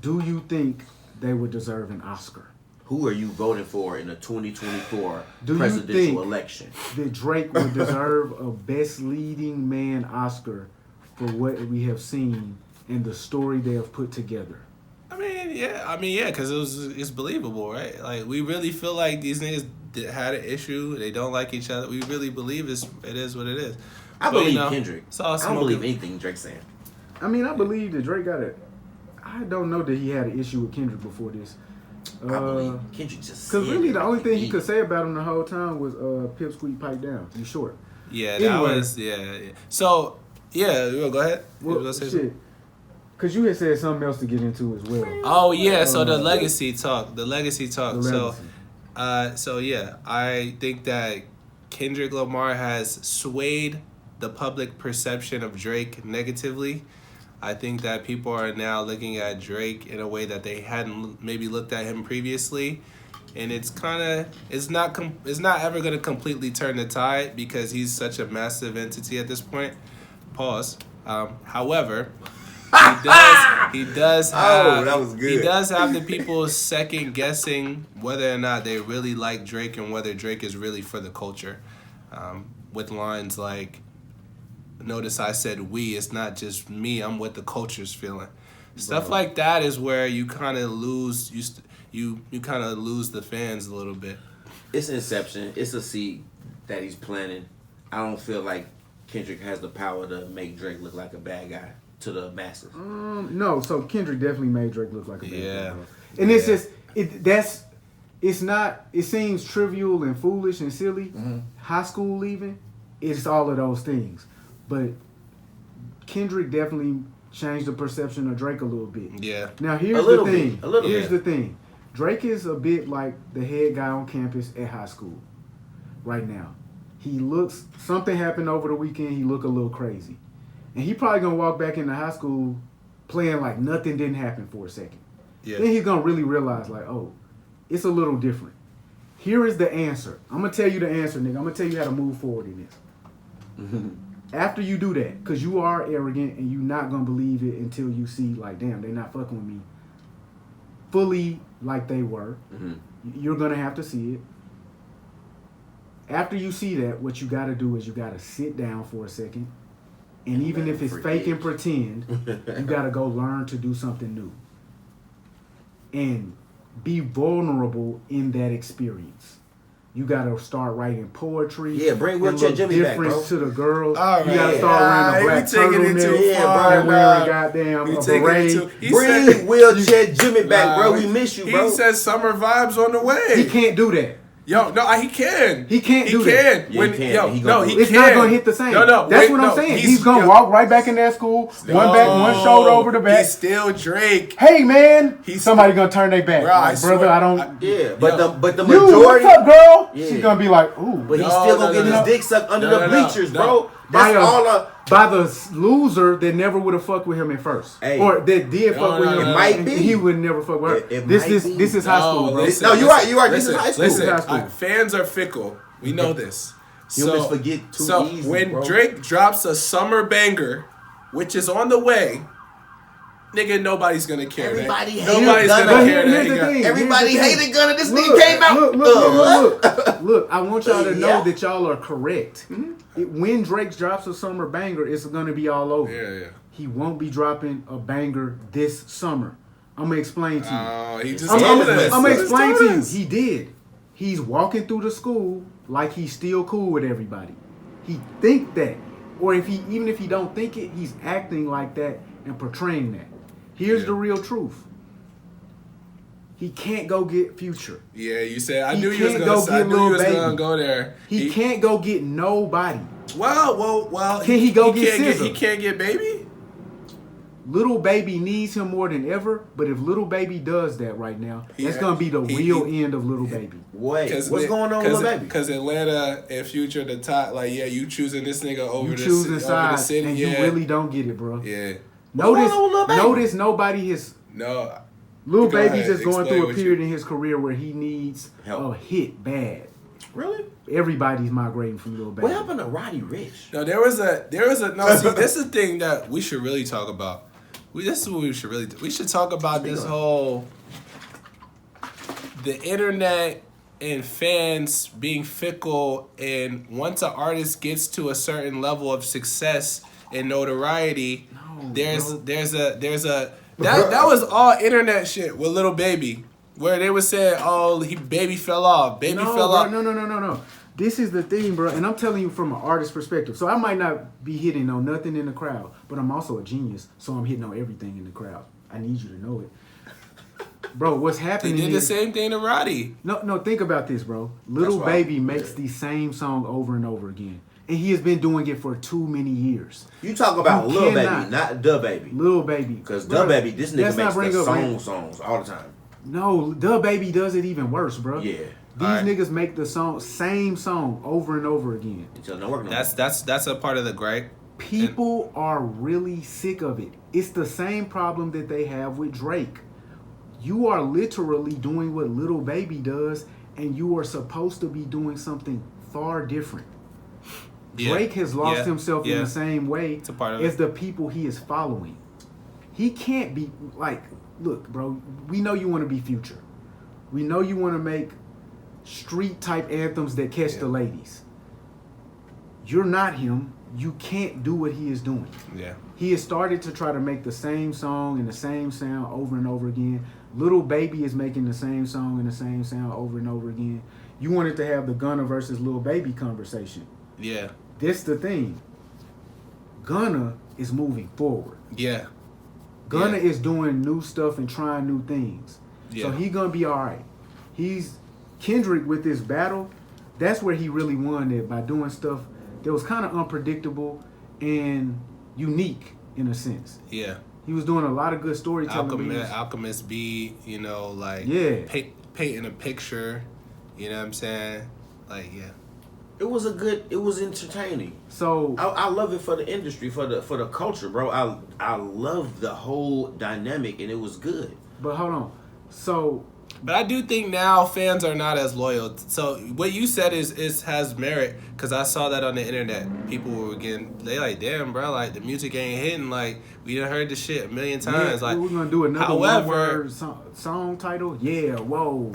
[SPEAKER 4] Do you think they would deserve an Oscar?
[SPEAKER 3] Who are you voting for in the 2024
[SPEAKER 4] Do you
[SPEAKER 3] presidential
[SPEAKER 4] think
[SPEAKER 3] election?
[SPEAKER 4] that Drake would deserve a Best Leading Man Oscar for what we have seen and the story they have put together?
[SPEAKER 2] I mean, yeah, because it's believable, right? Like, we really feel like these niggas had an issue. They don't like each other. We really believe it is what it is.
[SPEAKER 3] I
[SPEAKER 2] But,
[SPEAKER 3] believe Kendrick.
[SPEAKER 2] It's all
[SPEAKER 3] I don't
[SPEAKER 2] smoke
[SPEAKER 3] believe
[SPEAKER 2] and-
[SPEAKER 3] anything Drake's saying.
[SPEAKER 4] I mean, I believe that Drake got it. I don't know that he had an issue with Kendrick before this.
[SPEAKER 3] I believe Kendrick just
[SPEAKER 4] Because
[SPEAKER 3] said
[SPEAKER 4] really
[SPEAKER 3] it
[SPEAKER 4] the
[SPEAKER 3] like
[SPEAKER 4] only thing he
[SPEAKER 3] mean
[SPEAKER 4] could
[SPEAKER 3] it.
[SPEAKER 4] say about him the whole time was Pip Squeak Pipe Down. You short.
[SPEAKER 2] Yeah,
[SPEAKER 4] Anyway.
[SPEAKER 2] that was, yeah. So, yeah, go ahead. You
[SPEAKER 4] Well,
[SPEAKER 2] gonna say
[SPEAKER 4] shit.
[SPEAKER 2] something?
[SPEAKER 4] Because you had said something else to get into as well.
[SPEAKER 2] Oh, yeah, so the legacy talk. The legacy talk.
[SPEAKER 4] The legacy.
[SPEAKER 2] So yeah, I think that Kendrick Lamar has swayed the public perception of Drake negatively. I think that people are now looking at Drake in a way that they hadn't maybe looked at him previously, and it's not ever gonna completely turn the tide because he's such a massive entity at this point. Pause. However, he does have,
[SPEAKER 3] Oh, that was good.
[SPEAKER 2] He does have the people second guessing whether or not they really like Drake and whether Drake is really for the culture. With lines like, notice I said we, it's not just me, I'm what the culture's feeling. Stuff like that is where you kind of lose you kind of lose the fans a little bit.
[SPEAKER 3] It's Inception. It's a seed that he's planting. I don't feel like Kendrick has the power to make Drake look like a bad guy to the masses.
[SPEAKER 4] No, so Kendrick definitely made Drake look like a bad
[SPEAKER 2] Yeah.
[SPEAKER 4] guy, bro. And it's just it's not. It seems trivial and foolish and silly.
[SPEAKER 3] Mm-hmm.
[SPEAKER 4] High school leaving, it's all of those things. But Kendrick definitely changed the perception of Drake a little bit.
[SPEAKER 2] Yeah.
[SPEAKER 4] Now here's
[SPEAKER 3] A little
[SPEAKER 4] the thing.
[SPEAKER 3] bit, a little
[SPEAKER 4] here's
[SPEAKER 3] bit.
[SPEAKER 4] the thing. Drake is a bit like the head guy on campus at high school right now. He looks, something happened over the weekend, he look a little crazy. And he probably gonna walk back into high school playing like nothing didn't happen for a second.
[SPEAKER 2] Yeah.
[SPEAKER 4] Then he's gonna really realize like, oh, it's a little different. Here is the answer. I'm gonna tell you the answer, nigga. I'm gonna tell you how to move forward in this. After you do that, because you are arrogant and you're not gonna believe it until you see like, damn, they not fucking with me fully like they were. You're gonna have to see it. After you see that, what you gotta do is you gotta sit down for a second, and even if it's fake and pretend, you gotta go learn to do something new and be vulnerable in that experience. You gotta start writing poetry.
[SPEAKER 3] Yeah, bring
[SPEAKER 4] and
[SPEAKER 3] Wheelchair
[SPEAKER 4] look
[SPEAKER 3] Jimmy back,
[SPEAKER 4] different
[SPEAKER 3] bro.
[SPEAKER 4] to the girls.
[SPEAKER 2] All
[SPEAKER 4] You
[SPEAKER 2] right.
[SPEAKER 4] gotta start wearing a black
[SPEAKER 2] we taking it too
[SPEAKER 4] turtleneck
[SPEAKER 2] far,
[SPEAKER 4] and wearing
[SPEAKER 2] nah.
[SPEAKER 4] goddamn
[SPEAKER 2] We
[SPEAKER 4] a
[SPEAKER 2] taking it
[SPEAKER 4] beret.
[SPEAKER 2] too- He
[SPEAKER 3] Bring
[SPEAKER 2] said-
[SPEAKER 3] Wheelchair Jimmy back, bro.
[SPEAKER 2] Nah,
[SPEAKER 3] We miss you, bro.
[SPEAKER 2] He says summer vibes on the way.
[SPEAKER 4] He can't do that.
[SPEAKER 2] Yo, no, he can.
[SPEAKER 4] He can't do
[SPEAKER 2] he
[SPEAKER 4] that.
[SPEAKER 2] Can.
[SPEAKER 3] Yeah,
[SPEAKER 2] When,
[SPEAKER 3] he can.
[SPEAKER 2] Yo,
[SPEAKER 3] He
[SPEAKER 2] no,
[SPEAKER 3] gonna
[SPEAKER 2] he
[SPEAKER 3] do it.
[SPEAKER 4] It's
[SPEAKER 2] can.
[SPEAKER 4] not gonna hit the same.
[SPEAKER 2] No,
[SPEAKER 4] That's
[SPEAKER 2] wait,
[SPEAKER 4] what I'm
[SPEAKER 2] no,
[SPEAKER 4] saying. He's gonna
[SPEAKER 2] yo,
[SPEAKER 4] walk right back in that school, one back, one shoulder over the back.
[SPEAKER 2] He's still Drake.
[SPEAKER 4] Hey man,
[SPEAKER 2] He's
[SPEAKER 4] somebody gonna turn their back.
[SPEAKER 2] Bro,
[SPEAKER 4] Like,
[SPEAKER 2] I
[SPEAKER 4] brother,
[SPEAKER 2] swear-
[SPEAKER 4] I don't.
[SPEAKER 3] Yeah, but
[SPEAKER 2] Yo.
[SPEAKER 3] the
[SPEAKER 4] You,
[SPEAKER 3] majority.
[SPEAKER 4] what's up, girl?
[SPEAKER 3] Yeah.
[SPEAKER 4] She's gonna be like, ooh.
[SPEAKER 3] But he's
[SPEAKER 2] No,
[SPEAKER 3] still
[SPEAKER 2] no,
[SPEAKER 3] gonna get
[SPEAKER 2] no,
[SPEAKER 3] his
[SPEAKER 2] no.
[SPEAKER 3] dick sucked under
[SPEAKER 2] No,
[SPEAKER 3] the
[SPEAKER 2] no, no,
[SPEAKER 3] bleachers,
[SPEAKER 2] no.
[SPEAKER 3] bro.
[SPEAKER 4] by
[SPEAKER 3] That's all.
[SPEAKER 4] by the loser that never would have fucked with him at first,
[SPEAKER 3] Hey.
[SPEAKER 4] or that did fuck with
[SPEAKER 2] no,
[SPEAKER 4] him.
[SPEAKER 2] no.
[SPEAKER 3] It might
[SPEAKER 4] and
[SPEAKER 3] be.
[SPEAKER 4] He would never fuck with her.
[SPEAKER 3] It
[SPEAKER 4] This
[SPEAKER 3] might
[SPEAKER 4] is
[SPEAKER 3] be.
[SPEAKER 4] this is high school, bro.
[SPEAKER 2] listen,
[SPEAKER 3] No, you're right, you're right. This
[SPEAKER 2] Listen,
[SPEAKER 3] is high school.
[SPEAKER 2] Listen,
[SPEAKER 4] High school.
[SPEAKER 2] fans are fickle. We know this.
[SPEAKER 3] Humans forget too
[SPEAKER 2] so
[SPEAKER 3] easy,
[SPEAKER 2] when
[SPEAKER 3] bro.
[SPEAKER 2] Drake drops a summer banger, which is on the way, Nigga, nobody's gonna care.
[SPEAKER 3] Everybody
[SPEAKER 2] that.
[SPEAKER 3] hated
[SPEAKER 2] Nobody's
[SPEAKER 3] Gunna.
[SPEAKER 2] gonna
[SPEAKER 4] But
[SPEAKER 2] care that
[SPEAKER 4] here's
[SPEAKER 2] he
[SPEAKER 4] the
[SPEAKER 2] got.
[SPEAKER 4] thing.
[SPEAKER 3] Everybody
[SPEAKER 4] Here's the thing.
[SPEAKER 3] hated Gunna. This
[SPEAKER 4] Look,
[SPEAKER 3] nigga came out.
[SPEAKER 4] Look, I want y'all to know
[SPEAKER 3] Yeah.
[SPEAKER 4] that y'all are correct. When Drake drops a summer banger, it's going to be all over.
[SPEAKER 2] Yeah.
[SPEAKER 4] He won't be dropping a banger this summer. I'm going to explain to you.
[SPEAKER 2] Oh, he just
[SPEAKER 4] I'm
[SPEAKER 2] told us.
[SPEAKER 4] going to
[SPEAKER 2] He just
[SPEAKER 4] explain
[SPEAKER 2] told
[SPEAKER 4] to you.
[SPEAKER 2] us.
[SPEAKER 4] He did. He's walking through the school like he's still cool with everybody. He think that. Or even if he don't think it, he's acting like that and portraying that. Here's the real truth. He can't go get Future.
[SPEAKER 2] Yeah, you said I
[SPEAKER 4] He
[SPEAKER 2] knew you was
[SPEAKER 4] can't
[SPEAKER 2] gonna.
[SPEAKER 4] go
[SPEAKER 2] I
[SPEAKER 4] get
[SPEAKER 2] knew you
[SPEAKER 4] Lil
[SPEAKER 2] was
[SPEAKER 4] Baby.
[SPEAKER 2] gonna go there.
[SPEAKER 4] He can't go get nobody.
[SPEAKER 2] Well.
[SPEAKER 4] Can he go get
[SPEAKER 2] can't
[SPEAKER 4] SZA?
[SPEAKER 2] He can't get Baby.
[SPEAKER 4] Little Baby needs him more than ever, but if Little Baby does that right now, that's gonna be the real end of Little Baby.
[SPEAKER 3] Wait, what's going on with Lil Baby?
[SPEAKER 2] Because Atlanta and Future the top. Like, yeah, you choosing this nigga over
[SPEAKER 4] You
[SPEAKER 2] the
[SPEAKER 4] choosing
[SPEAKER 2] over the
[SPEAKER 4] sides,
[SPEAKER 2] city.
[SPEAKER 4] and
[SPEAKER 2] Yeah,
[SPEAKER 4] you really don't get it, bro.
[SPEAKER 2] yeah.
[SPEAKER 3] going on with Lil Baby?
[SPEAKER 4] Notice nobody has.
[SPEAKER 2] No,
[SPEAKER 4] Lil
[SPEAKER 2] Go
[SPEAKER 4] Baby's
[SPEAKER 2] ahead,
[SPEAKER 4] just going
[SPEAKER 2] explain
[SPEAKER 4] through a
[SPEAKER 2] what
[SPEAKER 4] period in his career where he needs
[SPEAKER 3] Help.
[SPEAKER 4] a hit bad.
[SPEAKER 3] Really?
[SPEAKER 4] Everybody's migrating from Lil Baby.
[SPEAKER 3] What happened to Roddy Ricch?
[SPEAKER 2] no. There was a. No, see, this is the thing that we should really talk about. This is what we should really do. We should talk about this whole the internet and fans being fickle, and once an artist gets to a certain level of success and notoriety, there's a that was all internet shit with Lil Baby, where they would say, oh, Baby fell off, Baby fell off.
[SPEAKER 4] No. This is the thing, bro, and I'm telling you from an artist perspective. So I might not be hitting on nothing in the crowd, but I'm also a genius, so I'm hitting on everything in the crowd. I need you to know it. Bro, what's
[SPEAKER 2] They
[SPEAKER 4] happening
[SPEAKER 2] did the
[SPEAKER 4] is...
[SPEAKER 2] same thing to Roddy.
[SPEAKER 4] No, think about this, bro. Little
[SPEAKER 3] That's right.
[SPEAKER 4] Baby makes the same song over and over again. And he has been doing it for too many years.
[SPEAKER 3] You talk about
[SPEAKER 4] You
[SPEAKER 3] Lil
[SPEAKER 4] cannot.
[SPEAKER 3] Baby, not Da Baby.
[SPEAKER 4] Lil Baby.
[SPEAKER 3] Because
[SPEAKER 4] Bro,
[SPEAKER 3] Da Baby, this nigga
[SPEAKER 4] let's not
[SPEAKER 3] makes
[SPEAKER 4] bring
[SPEAKER 3] the
[SPEAKER 4] up
[SPEAKER 3] songs all the time.
[SPEAKER 4] No, Da Baby does it even worse, bro.
[SPEAKER 3] Yeah.
[SPEAKER 4] These
[SPEAKER 2] Alright.
[SPEAKER 4] niggas make the same song over and over again.
[SPEAKER 3] Until no work no more.
[SPEAKER 2] That's a part of the gripe.
[SPEAKER 4] People are really sick of it. It's the same problem that they have with Drake. You are literally doing what Little Baby does, and you are supposed to be doing something far different.
[SPEAKER 2] Yeah.
[SPEAKER 4] Drake has lost
[SPEAKER 2] Yeah.
[SPEAKER 4] himself in
[SPEAKER 2] Yeah.
[SPEAKER 4] the same way
[SPEAKER 2] It's a part of
[SPEAKER 4] as
[SPEAKER 2] it.
[SPEAKER 4] the people he is following. He can't be like, look, bro, we know you want to be Future. We know you want to make street type anthems that catch the ladies. You're not him. You can't do what he is doing.
[SPEAKER 2] Yeah.
[SPEAKER 4] He has started to try to make the same song and the same sound over and over again. Little Baby is making the same song and the same sound over and over again. You wanted to have the Gunna versus Lil Baby conversation.
[SPEAKER 2] Yeah.
[SPEAKER 4] This the thing. Gunna is moving forward.
[SPEAKER 2] Yeah.
[SPEAKER 4] Gunna
[SPEAKER 2] Yeah.
[SPEAKER 4] is doing new stuff and trying new things.
[SPEAKER 2] Yeah.
[SPEAKER 4] So he gonna be all right. He's Kendrick with this battle. That's where he really won it, by doing stuff that was kind of unpredictable and unique in a sense.
[SPEAKER 2] Yeah.
[SPEAKER 4] He was doing a lot of good storytelling.
[SPEAKER 2] Alchemist B, like
[SPEAKER 4] Yeah.
[SPEAKER 2] painting a picture, you know what I'm saying? Like, yeah.
[SPEAKER 3] It was entertaining.
[SPEAKER 4] So
[SPEAKER 3] I love it for the industry, for the culture, bro. I love the whole dynamic, and it was good.
[SPEAKER 4] but hold on. So
[SPEAKER 2] But I do think now fans are not as loyal. So what you said is has merit, because I saw that on the internet. People were they like, damn, bro, like the music ain't hitting. Like we done heard the shit a million times.
[SPEAKER 4] yeah,
[SPEAKER 2] Like
[SPEAKER 4] we're gonna do another
[SPEAKER 2] however,
[SPEAKER 4] one-word song title. Yeah, whoa,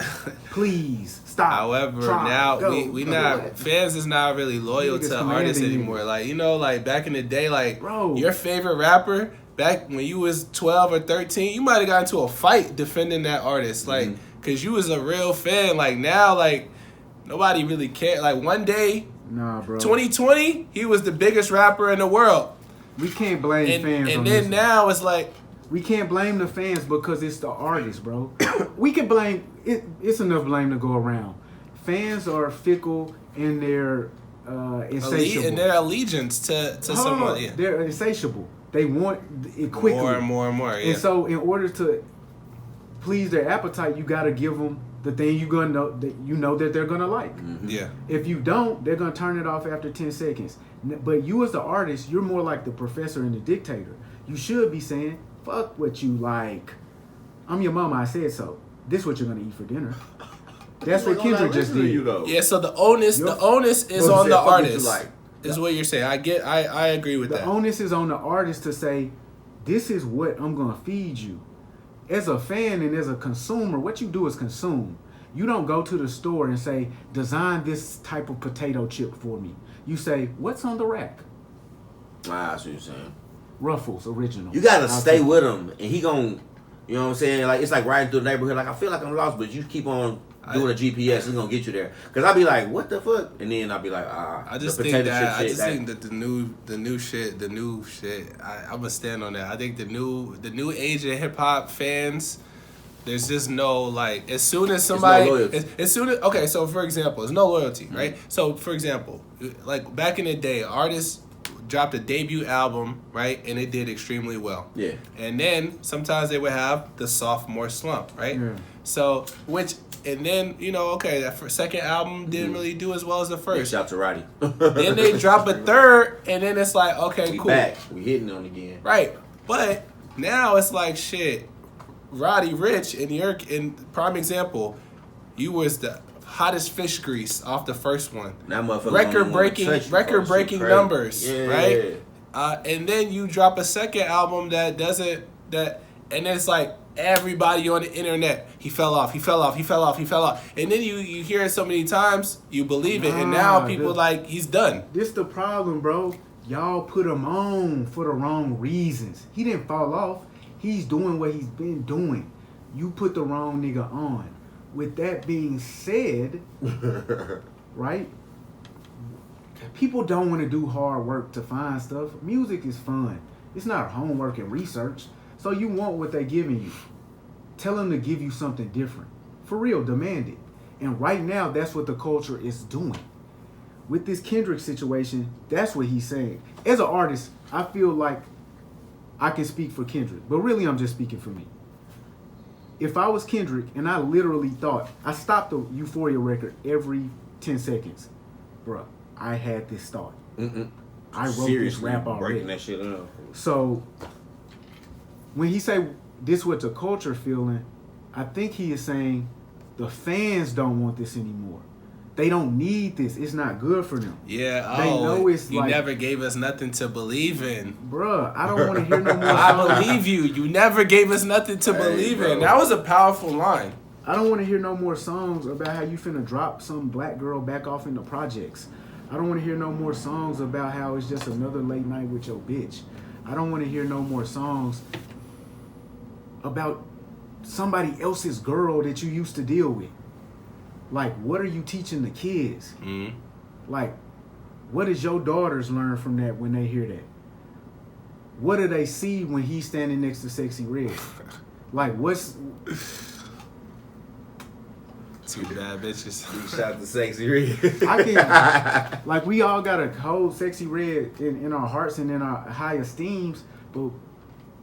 [SPEAKER 4] please stop.
[SPEAKER 2] However,
[SPEAKER 4] try,
[SPEAKER 2] now
[SPEAKER 4] go,
[SPEAKER 2] we
[SPEAKER 4] go.
[SPEAKER 2] not fans is not really loyal
[SPEAKER 4] Niggas
[SPEAKER 2] to artists
[SPEAKER 4] commanding
[SPEAKER 2] anymore.
[SPEAKER 4] you.
[SPEAKER 2] Like like back in the day, like
[SPEAKER 4] Bro.
[SPEAKER 2] your favorite rapper back when you was 12 or 13, you might have got into a fight defending that artist, like because you was a real fan. Like now, like nobody really cares. Like one day,
[SPEAKER 4] Nah, bro.
[SPEAKER 2] 2020, he was the biggest rapper in the world,
[SPEAKER 4] We can't blame fans.
[SPEAKER 2] and
[SPEAKER 4] on
[SPEAKER 2] then
[SPEAKER 4] this.
[SPEAKER 2] now it's like.
[SPEAKER 4] We can't blame the fans because it's the artist, bro. We can blame it. It's enough blame to go around. Fans are fickle in their insatiable.
[SPEAKER 2] And their allegiance to someone. Yeah.
[SPEAKER 4] They're insatiable. They want it quickly.
[SPEAKER 2] More and more and more. Yeah.
[SPEAKER 4] And so, in order to please their appetite, you got to give them the thing you know that they're gonna like.
[SPEAKER 2] Yeah.
[SPEAKER 4] If you don't, they're gonna turn it off after 10 seconds. But you, as the artist, you're more like the professor and the dictator. You should be saying, "Fuck what you like. I'm your mama. I said so. This what you're gonna eat for dinner." That's what Kendrick just did.
[SPEAKER 2] Yeah, so the onus is
[SPEAKER 3] Well,
[SPEAKER 2] on the
[SPEAKER 3] fuck what you
[SPEAKER 2] artist.
[SPEAKER 3] like.
[SPEAKER 2] Is what you're saying. I agree with
[SPEAKER 4] The
[SPEAKER 2] that.
[SPEAKER 4] onus is on the artist to say, this is what I'm gonna feed you. As a fan and as a consumer, what you do is consume. You don't go to the store and say, design this type of potato chip for me. You say, what's on the rack?
[SPEAKER 3] Ah, that's what you're saying.
[SPEAKER 4] Ruffles original.
[SPEAKER 3] You gotta stay with him, and he gon', you know what I'm saying? Like, it's like riding through the neighborhood. Like, I feel like I'm lost, but you keep on doing a GPS, it's gonna get you there. Cause I'll be like, what the fuck? And then I'll be like,
[SPEAKER 2] I just think that the new shit. I'm gonna stand on that. I think the new age of hip hop fans. There's just no, like, as soon as somebody, okay, so for example, there's no loyalty, right? So for example, like back in the day, artists dropped a debut album, right, and it did extremely well.
[SPEAKER 3] Yeah. And
[SPEAKER 2] then sometimes they would have the sophomore slump, right? Yeah. So and then, you know, okay, that second album didn't really do as well as the first.
[SPEAKER 3] Shout out to Roddy.
[SPEAKER 2] Then they drop a third, and then it's like, okay,
[SPEAKER 3] we
[SPEAKER 2] cool.
[SPEAKER 3] Back. We hitting on it again.
[SPEAKER 2] Right. But now it's like, shit, Roddy Rich, in prime example, you was the hottest fish grease off the first one.
[SPEAKER 3] That motherfucker
[SPEAKER 2] record breaking numbers, right? And then you drop a second album and then it's like everybody on the internet, he fell off. And then you hear it so many times, you believe it, and now people like, he's done.
[SPEAKER 4] This the problem, bro. Y'all put him on for the wrong reasons. He didn't fall off. He's doing what he's been doing. You put the wrong nigga on. With that being said, right? People don't want to do hard work to find stuff. Music is fun. It's not homework and research. So you want what they're giving you. Tell them to give you something different. For real, demand it. And right now, that's what the culture is doing. With this Kendrick situation, that's what he's saying. As an artist, I feel like I can speak for Kendrick, but really I'm just speaking for me. If I was Kendrick and I literally thought, I stopped the Euphoria record every 10 seconds. Bruh, I had this thought. I wrote this rap already.
[SPEAKER 3] Breaking that shit up.
[SPEAKER 4] So, when he say this what the culture feeling, I think he is saying the fans don't want this anymore. They don't need this. It's not good for them.
[SPEAKER 2] Yeah,
[SPEAKER 4] they know it's
[SPEAKER 2] you
[SPEAKER 4] like,
[SPEAKER 2] never gave us nothing to believe in.
[SPEAKER 4] Bruh, I don't want to hear no more songs.
[SPEAKER 2] I believe you. You never gave us nothing to believe in. That was a powerful line.
[SPEAKER 4] I don't want to hear no more songs about how you finna drop some black girl back off in the projects. I don't want to hear no more songs about how it's just another late night with your bitch. I don't want to hear no more songs about somebody else's girl that you used to deal with. Like, what are you teaching the kids?
[SPEAKER 2] Mm-hmm.
[SPEAKER 4] Like, what does your daughters learn from that when they hear that? What do they see when he's standing next to Sexy Red? Like, what's...
[SPEAKER 2] Two bad bitches.
[SPEAKER 3] Shout out to Sexy Red.
[SPEAKER 4] I can't... Like, we all got to hold Sexy Red in our hearts and in our high esteems, but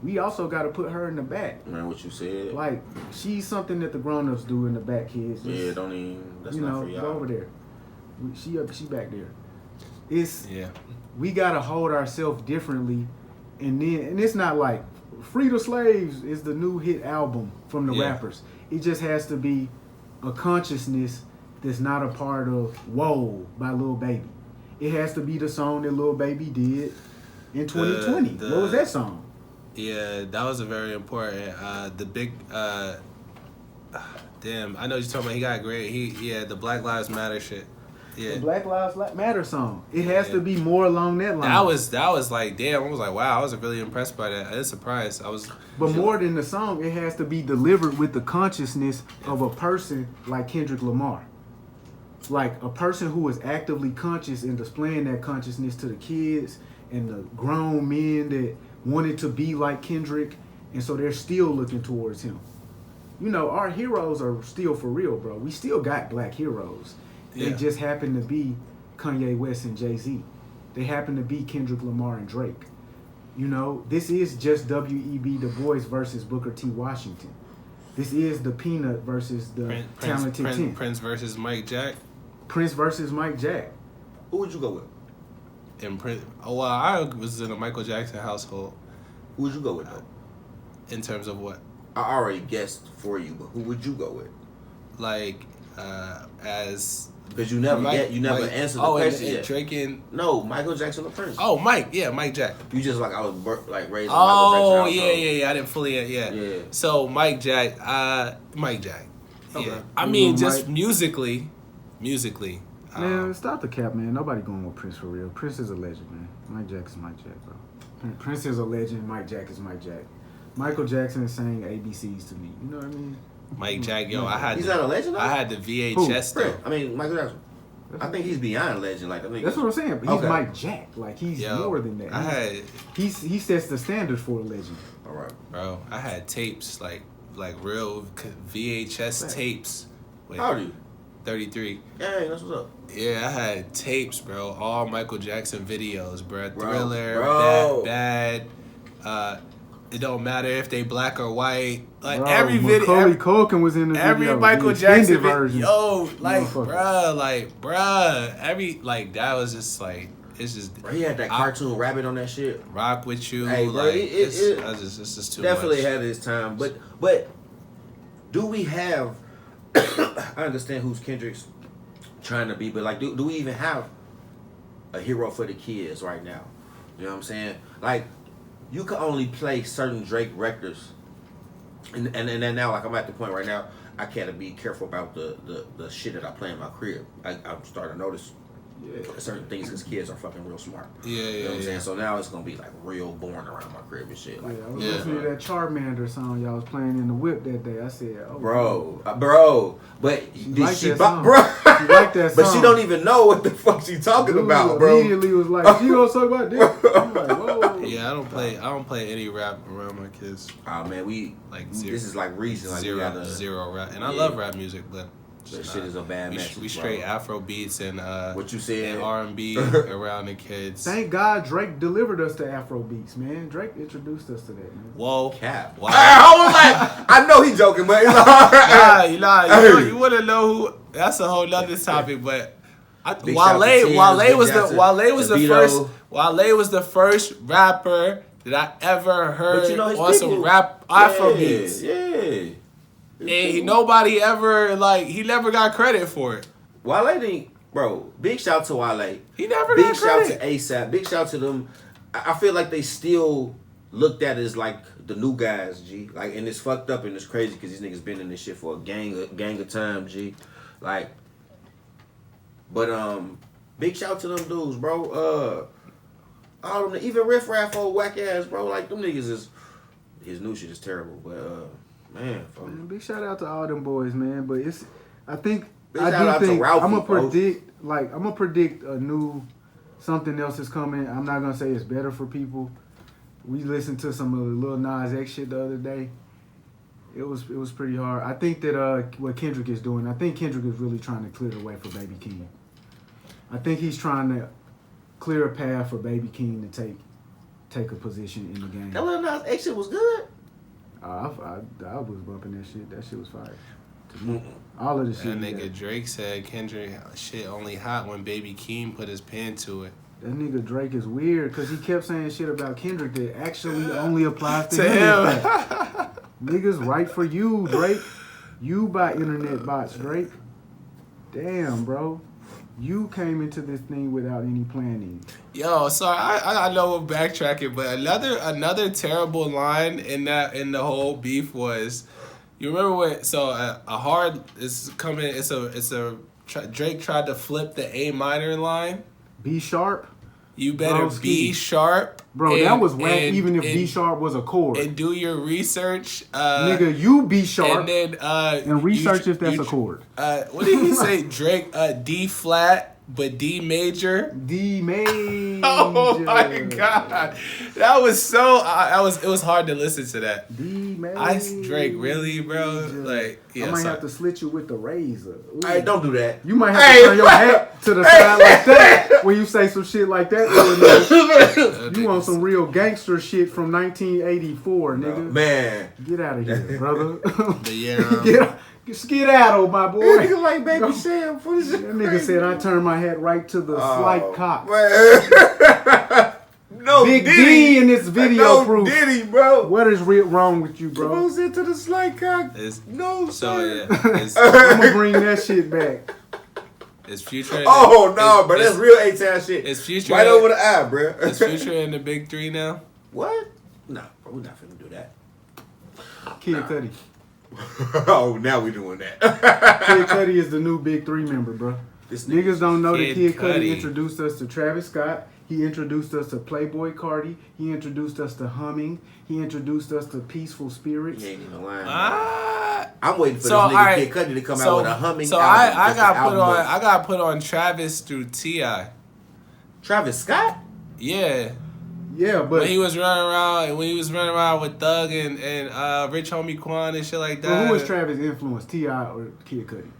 [SPEAKER 4] we also got to put her in the back.
[SPEAKER 3] Man, what you said.
[SPEAKER 4] Like, she's something that the grown-ups do in the back, kids. Just,
[SPEAKER 3] yeah, don't even... That's not for y'all.
[SPEAKER 4] Go over there. She back there.
[SPEAKER 2] Yeah.
[SPEAKER 4] We got to hold ourselves differently. And it's not like Free the Slaves is the new hit album from the rappers. It just has to be a consciousness that's not a part of Whoa by Lil Baby. It has to be the song that Lil Baby did in 2020. What was that song?
[SPEAKER 2] Yeah, that was a very important. The big, damn, I know you're talking about. He got great. The Black Lives Matter shit. Yeah,
[SPEAKER 4] the Black Lives Matter song. It has to be more along that line.
[SPEAKER 2] That was like, damn. I was like, wow. I was really impressed by that. I was surprised.
[SPEAKER 4] But more than the song, it has to be delivered with the consciousness of a person like Kendrick Lamar. Like a person who is actively conscious and displaying that consciousness to the kids and the grown men that wanted to be like Kendrick, and so they're still looking towards him. You know, our heroes are still for real, bro. We still got black heroes. They just happen to be Kanye West and Jay-Z. They happen to be Kendrick Lamar and Drake. You know, this is just W.E.B. Du Bois versus Booker T. Washington. This is the Peanut versus the Talented Ten.
[SPEAKER 2] Prince versus Mike Jack.
[SPEAKER 4] Prince versus Mike Jack.
[SPEAKER 3] Who would you go with?
[SPEAKER 2] And Prince. Oh, well, I was in a Michael Jackson household.
[SPEAKER 3] Who would you go with, though?
[SPEAKER 2] In terms of what?
[SPEAKER 3] I already guessed for you, but who would you go with?
[SPEAKER 2] Like, as
[SPEAKER 3] Because you never answered the question yet.
[SPEAKER 9] Drake and
[SPEAKER 3] No, Michael Jackson the Prince.
[SPEAKER 9] oh Mike Jack.
[SPEAKER 3] You just like I was raised.
[SPEAKER 9] Oh
[SPEAKER 3] Michael Jackson
[SPEAKER 9] yeah. I didn't fully
[SPEAKER 3] Yeah.
[SPEAKER 9] So Mike Jack.
[SPEAKER 3] Okay.
[SPEAKER 9] Yeah. I mean, just musically.
[SPEAKER 4] Man, stop the cap, man. Nobody going with Prince for real. Prince is a legend, man. Mike Jack is Mike Jack, bro. Prince is a legend. Mike Jack is Mike Jack. Michael Jackson is saying ABCs to me. You know what I mean?
[SPEAKER 9] Mike Jack, yo,
[SPEAKER 3] He's not a legend, though?
[SPEAKER 9] I had the VHS though.
[SPEAKER 3] I mean, Michael Jackson. I think he's beyond legend. Like
[SPEAKER 4] that's what I'm saying. But he's Mike Jack. Like he's more than that. He sets the standard for a legend.
[SPEAKER 3] All right,
[SPEAKER 9] bro. I had tapes like real VHS tapes. Wait,
[SPEAKER 3] how old are you?
[SPEAKER 9] 33.
[SPEAKER 3] Yeah, that's what's up.
[SPEAKER 9] Yeah, I had tapes, bro. All Michael Jackson videos, bro. Thriller,
[SPEAKER 3] bro.
[SPEAKER 9] Bad. It don't matter if they black or white. Like
[SPEAKER 4] bro,
[SPEAKER 9] every video,
[SPEAKER 4] Macaulay Culkin was in the
[SPEAKER 9] every
[SPEAKER 4] video.
[SPEAKER 9] Michael Jackson
[SPEAKER 4] version.
[SPEAKER 9] Yo, bruh, every that was just like it's just.
[SPEAKER 3] Bro, he had that cartoon rabbit on that shit.
[SPEAKER 9] Rock with you,
[SPEAKER 3] hey, bro,
[SPEAKER 9] like it's just too
[SPEAKER 3] definitely
[SPEAKER 9] much.
[SPEAKER 3] had his time, but do we have? I understand who's Kendrick's trying to be, but like, do we even have a hero for the kids right now? You know what I'm saying? Like, you can only play certain Drake records, and then now, like, I'm at the point right now, I gotta be careful about the shit that I play in my crib. I'm starting to notice certain things because kids are fucking real smart.
[SPEAKER 9] Yeah,
[SPEAKER 3] you know what I'm saying? So now it's gonna be like real boring around my crib and shit. Like,
[SPEAKER 4] I was listening to that Charmander song y'all was playing in the whip that day. I said, oh,
[SPEAKER 3] bro, but she liked that song. But she don't even know what the fuck she talking about, bro.
[SPEAKER 4] Immediately was like, she gonna talk about this. I'm like, whoa.
[SPEAKER 9] Yeah, I don't play any rap around my kids.
[SPEAKER 3] Oh man, this is like reason like
[SPEAKER 9] zero rap, and I love rap music, but.
[SPEAKER 3] That shit is a bad message.
[SPEAKER 9] We straight Afro beats and
[SPEAKER 3] what you said
[SPEAKER 9] and R&B around the kids.
[SPEAKER 4] Thank God Drake delivered us to Afro beats, man. Drake introduced us to that, man.
[SPEAKER 9] Whoa,
[SPEAKER 3] cap! Wow. I was like, I know he's joking, but
[SPEAKER 9] you want to know who? That's a whole nother topic, but Wale was the first rapper that I ever heard on some rap Afro beats.
[SPEAKER 3] Yeah.
[SPEAKER 9] And nobody ever he never got credit for it.
[SPEAKER 3] Wale didn't, bro. Big shout to Wale.
[SPEAKER 9] He never got credit.
[SPEAKER 3] Big shout to ASAP. Big shout to them. I feel like they still looked at as like the new guys, G. Like, and it's fucked up and it's crazy because these niggas been in this shit for a gang of time, G. Like, but big shout to them dudes, bro. All them, even Riff Raff old whack ass, bro. Like them niggas is his new shit is terrible, but man,
[SPEAKER 4] big shout out to all them boys, man. But I think
[SPEAKER 3] I'm gonna
[SPEAKER 4] predict a new something else is coming. I'm not gonna say it's better for people. We listened to some of the Lil Nas X shit the other day. It was pretty hard. I think that what Kendrick is doing, I think Kendrick is really trying to clear the way for Baby King. I think he's trying to clear a path for Baby King to take a position in the game.
[SPEAKER 3] That Lil Nas X shit was good.
[SPEAKER 4] I was bumping that shit. That shit was fire. All of the shit.
[SPEAKER 9] That nigga Drake said Kendrick shit only hot when Baby Keem put his pen to it.
[SPEAKER 4] That nigga Drake is weird because he kept saying shit about Kendrick that actually only applies to him. Niggas right for you, Drake. You buy internet bots, Drake. Damn, bro. You came into this thing without any planning.
[SPEAKER 9] Yo, sorry, I know we're backtracking, but another terrible line in the whole beef was, you remember when Drake tried to flip the A minor line.
[SPEAKER 4] B sharp.
[SPEAKER 9] You better be sharp.
[SPEAKER 4] Bro, that was whack even if B sharp was a chord.
[SPEAKER 9] And do your research.
[SPEAKER 4] Nigga, you be sharp.
[SPEAKER 9] And then
[SPEAKER 4] and research if that's a chord.
[SPEAKER 9] What did he say? Drake D flat but D major.
[SPEAKER 4] D major.
[SPEAKER 9] Oh my god. That was it was hard to listen to that.
[SPEAKER 4] D major.
[SPEAKER 9] Drake, really, bro? Like, yeah,
[SPEAKER 4] I might have to slit you with the razor.
[SPEAKER 3] Hey, don't do that.
[SPEAKER 4] You might have to turn your hat to the side like that when you say some shit like that. You want some real gangster shit from 1984, nigga.
[SPEAKER 3] Man.
[SPEAKER 4] Get out of here, brother.
[SPEAKER 3] Skedaddle,
[SPEAKER 4] my boy.
[SPEAKER 3] Nigga like Baby Sam.
[SPEAKER 4] That nigga said I turned my hat right to the slight cock.
[SPEAKER 3] No
[SPEAKER 4] Big
[SPEAKER 3] Diddy.
[SPEAKER 4] D in this video proof.
[SPEAKER 3] Diddy, bro.
[SPEAKER 4] What is wrong with you, bro?
[SPEAKER 3] Goes into the slight cock. No,
[SPEAKER 9] so
[SPEAKER 3] sir.
[SPEAKER 9] yeah.
[SPEAKER 4] I'm gonna bring that shit back.
[SPEAKER 9] Is Future?
[SPEAKER 3] Oh no, bro, that's real A-Town shit.
[SPEAKER 9] Is Future
[SPEAKER 3] right over the eye, bro?
[SPEAKER 9] Is Future in the big three now?
[SPEAKER 3] What? No, bro, we're not finna do that.
[SPEAKER 4] Kid Cudi.
[SPEAKER 3] Oh, now we doing that.
[SPEAKER 4] Kid Cudi is the new big three member, bro.
[SPEAKER 3] This
[SPEAKER 4] Niggas don't know that
[SPEAKER 9] Kid
[SPEAKER 4] Kid Cudi
[SPEAKER 9] Cudi
[SPEAKER 4] introduced us to Travis Scott. He introduced us to Playboy Cardi. He introduced us to Humming. He introduced us to Peaceful Spirits.
[SPEAKER 3] He ain't even lying.
[SPEAKER 9] Ah.
[SPEAKER 3] I'm waiting for
[SPEAKER 9] So,
[SPEAKER 3] this nigga
[SPEAKER 9] alright,
[SPEAKER 3] Kid Cudi to come out with a Humming
[SPEAKER 9] So
[SPEAKER 3] album.
[SPEAKER 9] I
[SPEAKER 3] just
[SPEAKER 9] got
[SPEAKER 3] an
[SPEAKER 9] put
[SPEAKER 3] album
[SPEAKER 9] on.
[SPEAKER 3] of-
[SPEAKER 9] I got put on Travis through Ti.
[SPEAKER 3] Travis Scott?
[SPEAKER 9] Yeah.
[SPEAKER 4] Yeah, but
[SPEAKER 9] When he was running around with Thug and Rich Homie Quan and shit like that.
[SPEAKER 4] well, who was Travis' influence, T.I. or Kid Cudi?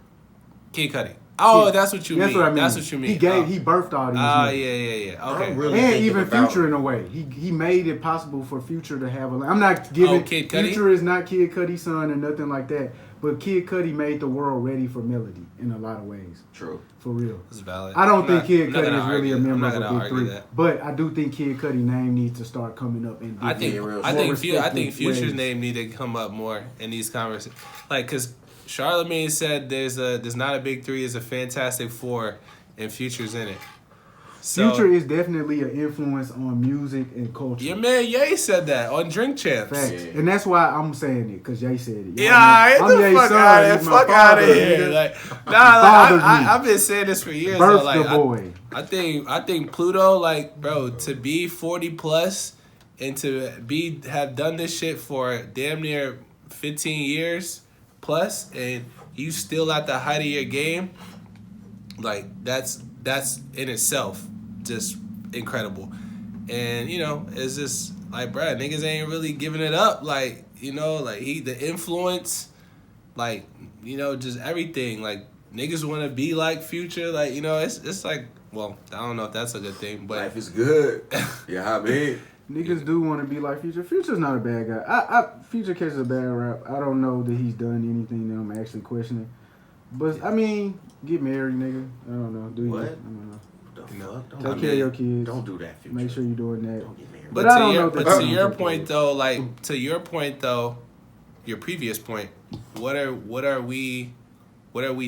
[SPEAKER 9] Kid Cudi. Oh,
[SPEAKER 4] Kid-
[SPEAKER 9] that's what you
[SPEAKER 4] That's
[SPEAKER 9] mean.
[SPEAKER 4] what I mean.
[SPEAKER 9] That's what you mean.
[SPEAKER 4] He birthed all these.
[SPEAKER 9] Oh,
[SPEAKER 4] niggas.
[SPEAKER 9] yeah. Okay.
[SPEAKER 3] I'm really
[SPEAKER 4] And
[SPEAKER 3] thinking
[SPEAKER 4] even
[SPEAKER 3] about-
[SPEAKER 4] Future in a way. He made it possible for Future to have a. I'm not giving.
[SPEAKER 9] Kid Cudi?
[SPEAKER 4] Future is not Kid Cudi's son or nothing like that. But Kid Cudi made the world ready for melody in a lot of ways.
[SPEAKER 3] True.
[SPEAKER 4] For real.
[SPEAKER 9] That's valid.
[SPEAKER 4] I don't
[SPEAKER 9] I'm
[SPEAKER 4] think
[SPEAKER 9] not-
[SPEAKER 4] Kid
[SPEAKER 9] I'm not
[SPEAKER 4] Cudi
[SPEAKER 9] gonna
[SPEAKER 4] is really a
[SPEAKER 9] argue-
[SPEAKER 4] member
[SPEAKER 9] I'm
[SPEAKER 4] of
[SPEAKER 9] not
[SPEAKER 4] a
[SPEAKER 9] gonna
[SPEAKER 4] big
[SPEAKER 9] argue
[SPEAKER 4] three.
[SPEAKER 9] that.
[SPEAKER 4] But I do think Kid Cudi name needs to start coming up in
[SPEAKER 9] I think
[SPEAKER 3] real
[SPEAKER 9] I
[SPEAKER 3] more
[SPEAKER 9] think
[SPEAKER 4] respectful
[SPEAKER 9] Future's
[SPEAKER 4] ways.
[SPEAKER 9] name need to come up more in these conversations. Like, cause Charlamagne said there's not a big three, it's a Fantastic Four, and Future's in it. So,
[SPEAKER 4] Future is definitely an influence on music and culture.
[SPEAKER 9] your man Ye said that on Drink Champs.
[SPEAKER 4] Facts. And that's why I'm saying it, because Jay said it.
[SPEAKER 9] Yeah, get the
[SPEAKER 4] Ye's
[SPEAKER 9] fuck
[SPEAKER 4] son,
[SPEAKER 9] out of here.
[SPEAKER 4] he's my
[SPEAKER 9] Fuck out of
[SPEAKER 4] father,
[SPEAKER 9] here.
[SPEAKER 4] nigga.
[SPEAKER 9] Like,
[SPEAKER 4] Bothers me.
[SPEAKER 9] I've been saying this for years.
[SPEAKER 4] Birth
[SPEAKER 9] Though. Like,
[SPEAKER 4] the boy.
[SPEAKER 9] I think Pluto, like, bro, to be 40 plus and to have done this shit for damn near 15 years plus, and you still at the height of your game, like that's in itself just incredible. And you know, it's just like, bro, niggas ain't really giving it up. Like, you know, like the influence, like, you know, just everything. Like, niggas want to be like Future. Like, you know, it's like, well, I don't know if that's a good thing, but
[SPEAKER 3] Life is good. Yeah, I mean.
[SPEAKER 4] Niggas do want to be like Future. Future's not a bad guy. Future catches a bad rap. I don't know that he's done anything that I'm actually questioning. But, I mean, get married, nigga. I don't know. Do you?
[SPEAKER 3] What?
[SPEAKER 4] I don't know.
[SPEAKER 3] Don't
[SPEAKER 4] Take care of your kids.
[SPEAKER 3] Don't do that, Future.
[SPEAKER 4] Make sure you're doing that.
[SPEAKER 3] Don't get married.
[SPEAKER 4] But I don't know.
[SPEAKER 9] But to your point though, your previous point, what are we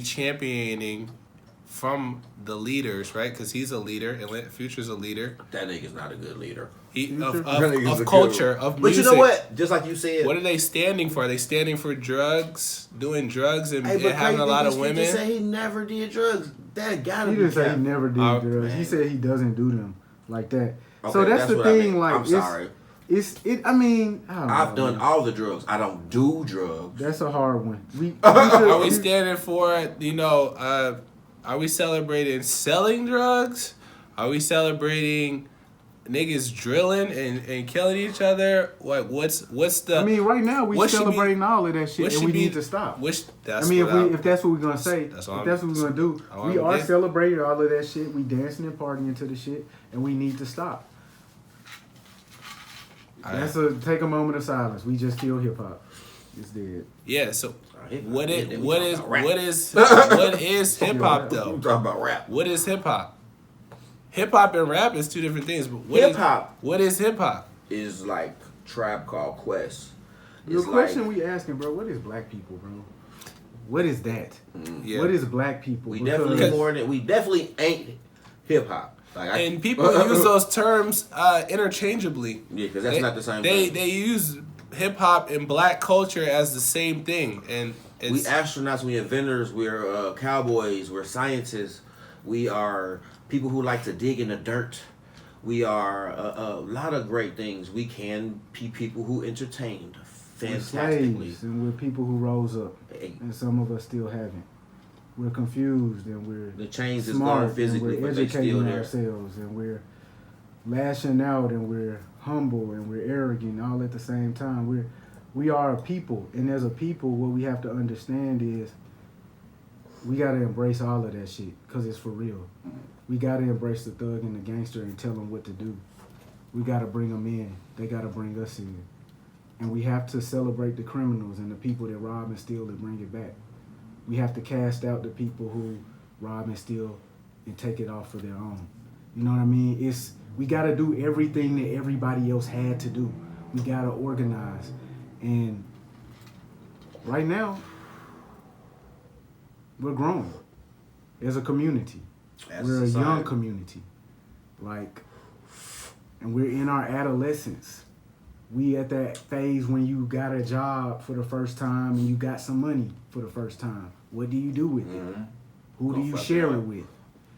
[SPEAKER 9] championing from the leaders, right? Because he's a leader, and Future's a leader.
[SPEAKER 3] That nigga's not a good leader.
[SPEAKER 4] Future?
[SPEAKER 3] That nigga's a
[SPEAKER 9] Of
[SPEAKER 3] good
[SPEAKER 9] culture,
[SPEAKER 3] one.
[SPEAKER 9] of
[SPEAKER 3] But
[SPEAKER 9] music.
[SPEAKER 3] you know what? Just like you said.
[SPEAKER 9] What are they standing for? Are they standing for drugs, doing drugs, and,
[SPEAKER 3] Hey,
[SPEAKER 9] and
[SPEAKER 3] but
[SPEAKER 9] having a lot of
[SPEAKER 3] Future
[SPEAKER 9] women?
[SPEAKER 3] say he never did drugs. That gotta
[SPEAKER 4] He
[SPEAKER 3] be
[SPEAKER 4] didn't say he
[SPEAKER 3] cap.
[SPEAKER 4] never did
[SPEAKER 9] Oh,
[SPEAKER 4] drugs. He
[SPEAKER 3] man.
[SPEAKER 4] said he doesn't do them like that. So
[SPEAKER 3] Okay,
[SPEAKER 4] that's the
[SPEAKER 3] what I
[SPEAKER 4] thing.
[SPEAKER 3] meant.
[SPEAKER 4] Like,
[SPEAKER 3] I'm sorry.
[SPEAKER 4] I mean, I don't
[SPEAKER 3] I've
[SPEAKER 4] know,
[SPEAKER 3] done
[SPEAKER 4] man.
[SPEAKER 3] all the drugs. I don't do drugs.
[SPEAKER 4] That's a hard one.
[SPEAKER 9] Are we standing for, you know, are we celebrating selling drugs? Are we celebrating niggas drilling and killing each other? What's the?
[SPEAKER 4] I mean, right now we
[SPEAKER 9] what should
[SPEAKER 4] celebrating
[SPEAKER 9] be-
[SPEAKER 4] all of that shit,
[SPEAKER 9] what
[SPEAKER 4] and
[SPEAKER 9] should
[SPEAKER 4] we
[SPEAKER 9] be-
[SPEAKER 4] need to stop.
[SPEAKER 9] That's
[SPEAKER 4] I mean,
[SPEAKER 9] what
[SPEAKER 4] if that's what we're gonna say, if
[SPEAKER 9] That's
[SPEAKER 4] that's
[SPEAKER 9] what
[SPEAKER 4] what
[SPEAKER 9] I'm-
[SPEAKER 4] we're gonna do,
[SPEAKER 9] that's what
[SPEAKER 4] we
[SPEAKER 9] I'm
[SPEAKER 4] are
[SPEAKER 9] getting.
[SPEAKER 4] celebrating all of that shit. We dancing and partying to the shit, and we need to stop. That's take a moment of silence. We just killed hip hop. It's dead.
[SPEAKER 9] Yeah. So what
[SPEAKER 3] Then we
[SPEAKER 9] is
[SPEAKER 3] talking about rap.
[SPEAKER 9] what is hip hop
[SPEAKER 3] We
[SPEAKER 9] though?
[SPEAKER 3] talking about rap.
[SPEAKER 9] What is hip hop? Hip hop and rap is two different things. But
[SPEAKER 3] Hip-hop.
[SPEAKER 9] What is hip hop?
[SPEAKER 3] Is like Tribe Called Quest.
[SPEAKER 4] The
[SPEAKER 3] It's
[SPEAKER 4] question
[SPEAKER 3] like,
[SPEAKER 4] we asking, bro, what is black people, bro? What is that?
[SPEAKER 9] Yeah.
[SPEAKER 4] What is black people?
[SPEAKER 3] we
[SPEAKER 4] Because-
[SPEAKER 3] definitely more than we definitely ain't hip hop. Like
[SPEAKER 9] And people use those terms interchangeably.
[SPEAKER 3] Yeah, because that's not the same
[SPEAKER 9] They
[SPEAKER 3] thing.
[SPEAKER 9] use hip hop and black culture as the same thing, and
[SPEAKER 3] We
[SPEAKER 9] it's
[SPEAKER 3] astronauts, we inventors, we're cowboys, we're scientists, we are people who like to dig in the dirt. We are a lot of great things. We can be people who entertained
[SPEAKER 4] We're
[SPEAKER 3] fantastically.
[SPEAKER 4] slaves, and we're people who rose up, and some of us still haven't. We're confused, and we're
[SPEAKER 3] The chains is
[SPEAKER 4] smart,
[SPEAKER 3] gone physically,
[SPEAKER 4] and we're
[SPEAKER 3] but they still
[SPEAKER 4] educating
[SPEAKER 3] there.
[SPEAKER 4] ourselves, and we're lashing out, and we're humble, and we're arrogant, all at the same time. We are a people, and as a people, what we have to understand is we gotta embrace all of that shit, cause it's for real. We gotta embrace the thug and the gangster and tell them what to do. We gotta bring them in. They gotta bring us in. And we have to celebrate the criminals and the people that rob and steal and bring it back. We have to cast out the people who rob and steal and take it off for their own. You know what I mean? We gotta do everything that everybody else had to do. We gotta organize. And right now, we're growing. as a community. We're a young community. Like, and we're in our adolescence. We at that phase when you got a job for the first time and you got some money for the first time. What do you do with it? Who do you share it with?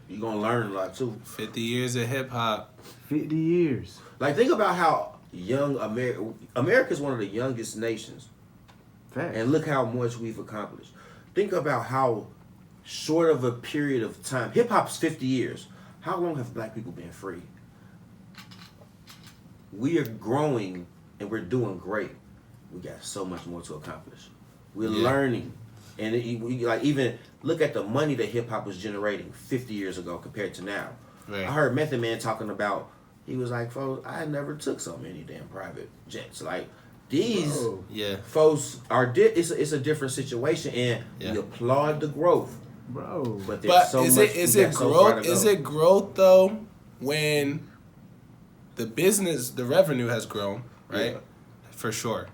[SPEAKER 3] You're going to learn a lot, too.
[SPEAKER 9] 50 years of hip-hop.
[SPEAKER 4] 50 years.
[SPEAKER 3] Like, think about how young America's one of the youngest nations.
[SPEAKER 4] Fact.
[SPEAKER 3] And look how much we've accomplished. Think about how short of a period of time. Hip-hop's 50 years. How long have black people been free? We are growing and we're doing great. We got so much more to accomplish. We're learning. And even look at the money that hip-hop was generating 50 years ago compared to now.
[SPEAKER 9] Right.
[SPEAKER 3] I heard Method Man talking about, he was like, folks, I never took so many damn private jets. Like, these folks are, it's a different situation, and we applaud the growth.
[SPEAKER 4] Bro.
[SPEAKER 3] But there's so much.
[SPEAKER 9] Is it growth? Is it growth, though, when the revenue has grown, right? Yeah. For sure.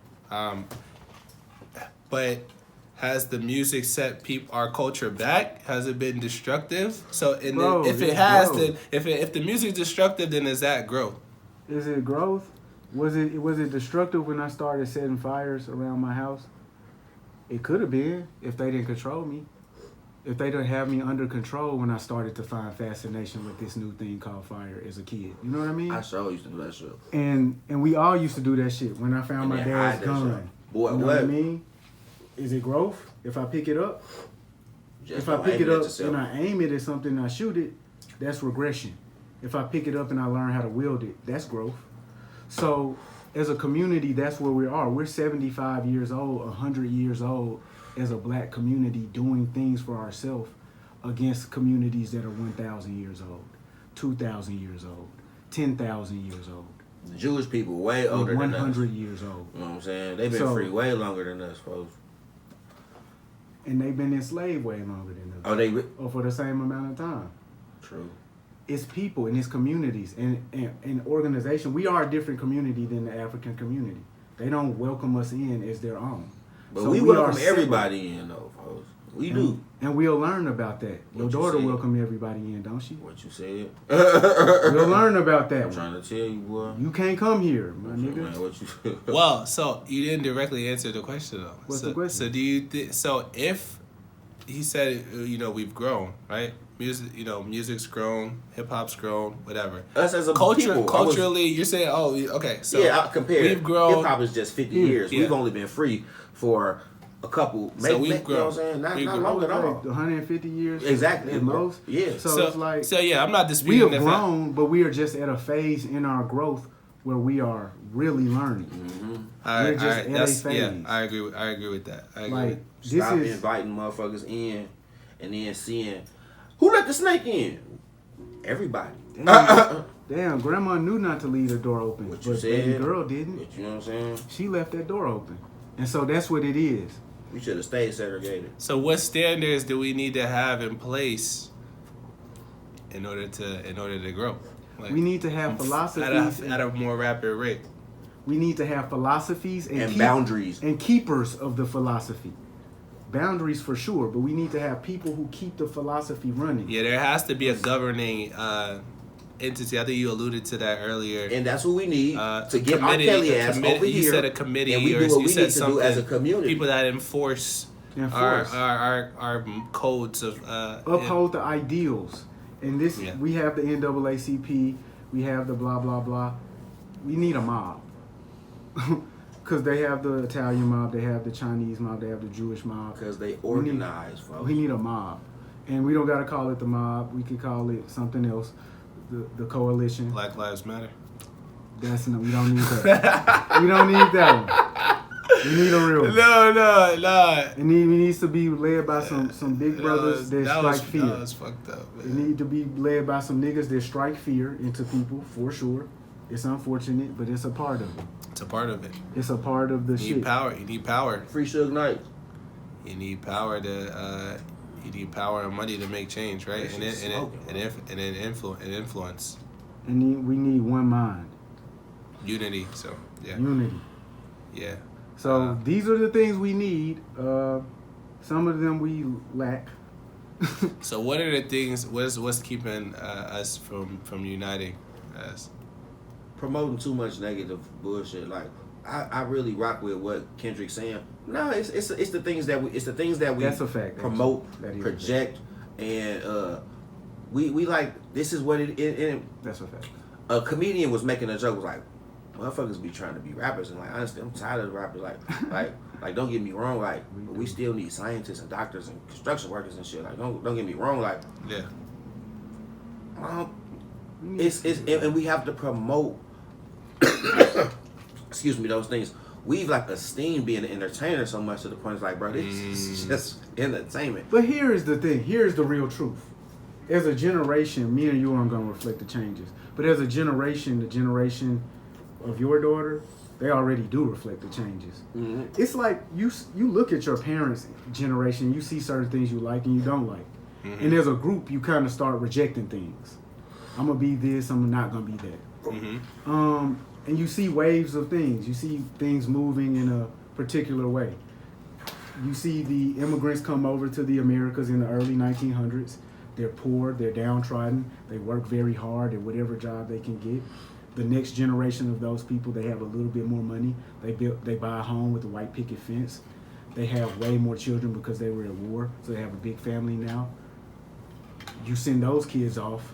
[SPEAKER 9] But has the music set our culture back? Has it been destructive? So, if it has, then if the music's destructive, then is that growth?
[SPEAKER 4] Is it growth? Was it destructive when I started setting fires around my house? It could have been if they didn't control me. If they didn't have me under control when I started to find fascination with this new thing called fire as a kid. You know what I mean?
[SPEAKER 3] I sure used to do that shit.
[SPEAKER 4] And we all used to do that shit. When I found my dad's gun.
[SPEAKER 3] Boy,
[SPEAKER 4] you know what I mean? Is it growth? If I pick it up? If I pick it up and I aim it at something and I shoot it, that's regression. If I pick it up and I learn how to wield it, that's growth. So as a community, that's where we are. We're 75 years old, 100 years old as a black community doing things for ourselves against communities that are 1,000 years old, 2,000 years old, 10,000 years old.
[SPEAKER 3] The Jewish people way older than us.
[SPEAKER 4] 100 years old.
[SPEAKER 3] You know what I'm saying? They've been free way longer than us, folks.
[SPEAKER 4] And they've been enslaved way longer than us. Or for the same amount of time.
[SPEAKER 3] True.
[SPEAKER 4] It's people and it's communities and organization. We are a different community than the African community. They don't welcome us in as their own.
[SPEAKER 3] But so we welcome everybody in, though, folks. We do.
[SPEAKER 4] And we'll learn about that. Your daughter welcome everybody in, don't she?
[SPEAKER 3] What you said.
[SPEAKER 4] We'll learn about that.
[SPEAKER 3] I'm trying to tell you, boy.
[SPEAKER 4] You can't come here, my nigga.
[SPEAKER 3] Man, what you said.
[SPEAKER 9] Well, so you didn't directly answer the question, though.
[SPEAKER 4] What's the question?
[SPEAKER 9] So do you so if he said, we've grown, right? Music's grown, hip hop's grown, whatever.
[SPEAKER 3] Us as a
[SPEAKER 9] people, culturally, you're saying, okay. So
[SPEAKER 3] I compared.
[SPEAKER 9] We've grown.
[SPEAKER 3] Hip hop is just 50 years. Yeah. We've only been free for a couple.
[SPEAKER 9] So we've grown.
[SPEAKER 3] You know what I'm saying? Not long at all.
[SPEAKER 4] 150 years.
[SPEAKER 3] Exactly.
[SPEAKER 4] At most.
[SPEAKER 3] Yeah.
[SPEAKER 4] So it's like.
[SPEAKER 9] So yeah, I'm not disputing.
[SPEAKER 4] We have grown, but we are just at a phase in our growth where we are really learning.
[SPEAKER 3] Mm-hmm.
[SPEAKER 4] We're just at a phase.
[SPEAKER 9] Yeah, I agree with that.
[SPEAKER 3] Stop inviting motherfuckers in, and then seeing. Who let the snake in? Everybody.
[SPEAKER 4] Damn, grandma knew not to leave the door open.
[SPEAKER 3] What you
[SPEAKER 4] but
[SPEAKER 3] said.
[SPEAKER 4] Baby girl didn't.
[SPEAKER 3] You know what I'm saying?
[SPEAKER 4] She left that door open. And so that's what it is.
[SPEAKER 3] We should have stayed segregated.
[SPEAKER 9] So what standards do we need to have in place in order to grow? Like,
[SPEAKER 4] we need to have philosophies
[SPEAKER 9] at a more rapid rate.
[SPEAKER 4] We need to have philosophies and
[SPEAKER 3] boundaries.
[SPEAKER 4] And keepers of the philosophy. Boundaries for sure, but we need to have people who keep the philosophy running.
[SPEAKER 9] Yeah, there has to be a governing entity. I think you alluded to that earlier.
[SPEAKER 3] And that's what we need to get our Kelly ass over here.
[SPEAKER 9] You said a committee,
[SPEAKER 3] and we do what we need to do as a community.
[SPEAKER 9] People that enforce. Our codes of
[SPEAKER 4] uphold the ideals. And this we have the NAACP, we have the blah blah blah. We need a mob. Because they have the Italian mob, they have the Chinese mob, they have the Jewish mob.
[SPEAKER 3] Because they organize, folks.
[SPEAKER 4] We need a mob. And we don't got to call it the mob. We could call it something else. The coalition.
[SPEAKER 9] Black Lives Matter.
[SPEAKER 4] We don't need that. We don't need that one. We need a real one.
[SPEAKER 9] No.
[SPEAKER 4] It needs to be led by some big brothers that strike fear.
[SPEAKER 9] That was fucked up, man.
[SPEAKER 4] It need to be led by some niggas that strike fear into people, for sure. It's unfortunate, but it's a part of it.
[SPEAKER 9] It's a part of it.
[SPEAKER 4] It's a part of the shit.
[SPEAKER 9] You need power.
[SPEAKER 3] Free Suge Knight.
[SPEAKER 9] You need power to. You need power and money to make change, right? And influence.
[SPEAKER 4] And we need one mind.
[SPEAKER 9] Unity. So yeah.
[SPEAKER 4] Unity.
[SPEAKER 9] Yeah.
[SPEAKER 4] So these are the things we need. Some of them we lack.
[SPEAKER 9] So what are the things? What's keeping us from uniting us?
[SPEAKER 3] Promoting too much negative bullshit. Like I really rock with what Kendrick's saying. No, it's the things that we
[SPEAKER 4] That's a fact,
[SPEAKER 3] promote,
[SPEAKER 4] that is a
[SPEAKER 3] project, and we like this is what it.
[SPEAKER 4] That's a fact.
[SPEAKER 3] A comedian was making a joke, was like, motherfuckers be trying to be rappers, and like honestly, I'm tired of rappers. Like don't get me wrong, like we still need scientists and doctors and construction workers and shit. Like don't get me wrong, like
[SPEAKER 9] Yeah.
[SPEAKER 3] It's and we have to promote. Excuse me, those things. We've like esteemed being an entertainer so much to the point it's like, bro, this is just entertainment.
[SPEAKER 4] But here's the thing. Here's the real truth. As a generation, me and you aren't going to reflect the changes. But as a generation, the generation of your daughter, they already do reflect the changes.
[SPEAKER 3] Mm-hmm.
[SPEAKER 4] It's like you look at your parents' generation, you see certain things you like and you don't like.
[SPEAKER 9] Mm-hmm.
[SPEAKER 4] And as a group, you kind of start rejecting things. I'm going to be this, I'm not going to be that.
[SPEAKER 9] Mm-hmm.
[SPEAKER 4] And you see waves of things. You see things moving in a particular way. You see the immigrants come over to the Americas in the early 1900s. They're poor, they're downtrodden, they work very hard at whatever job they can get. The next generation of those people, they have a little bit more money. They buy a home with a white picket fence. They have way more children because they were at war, so they have a big family now. You send those kids off.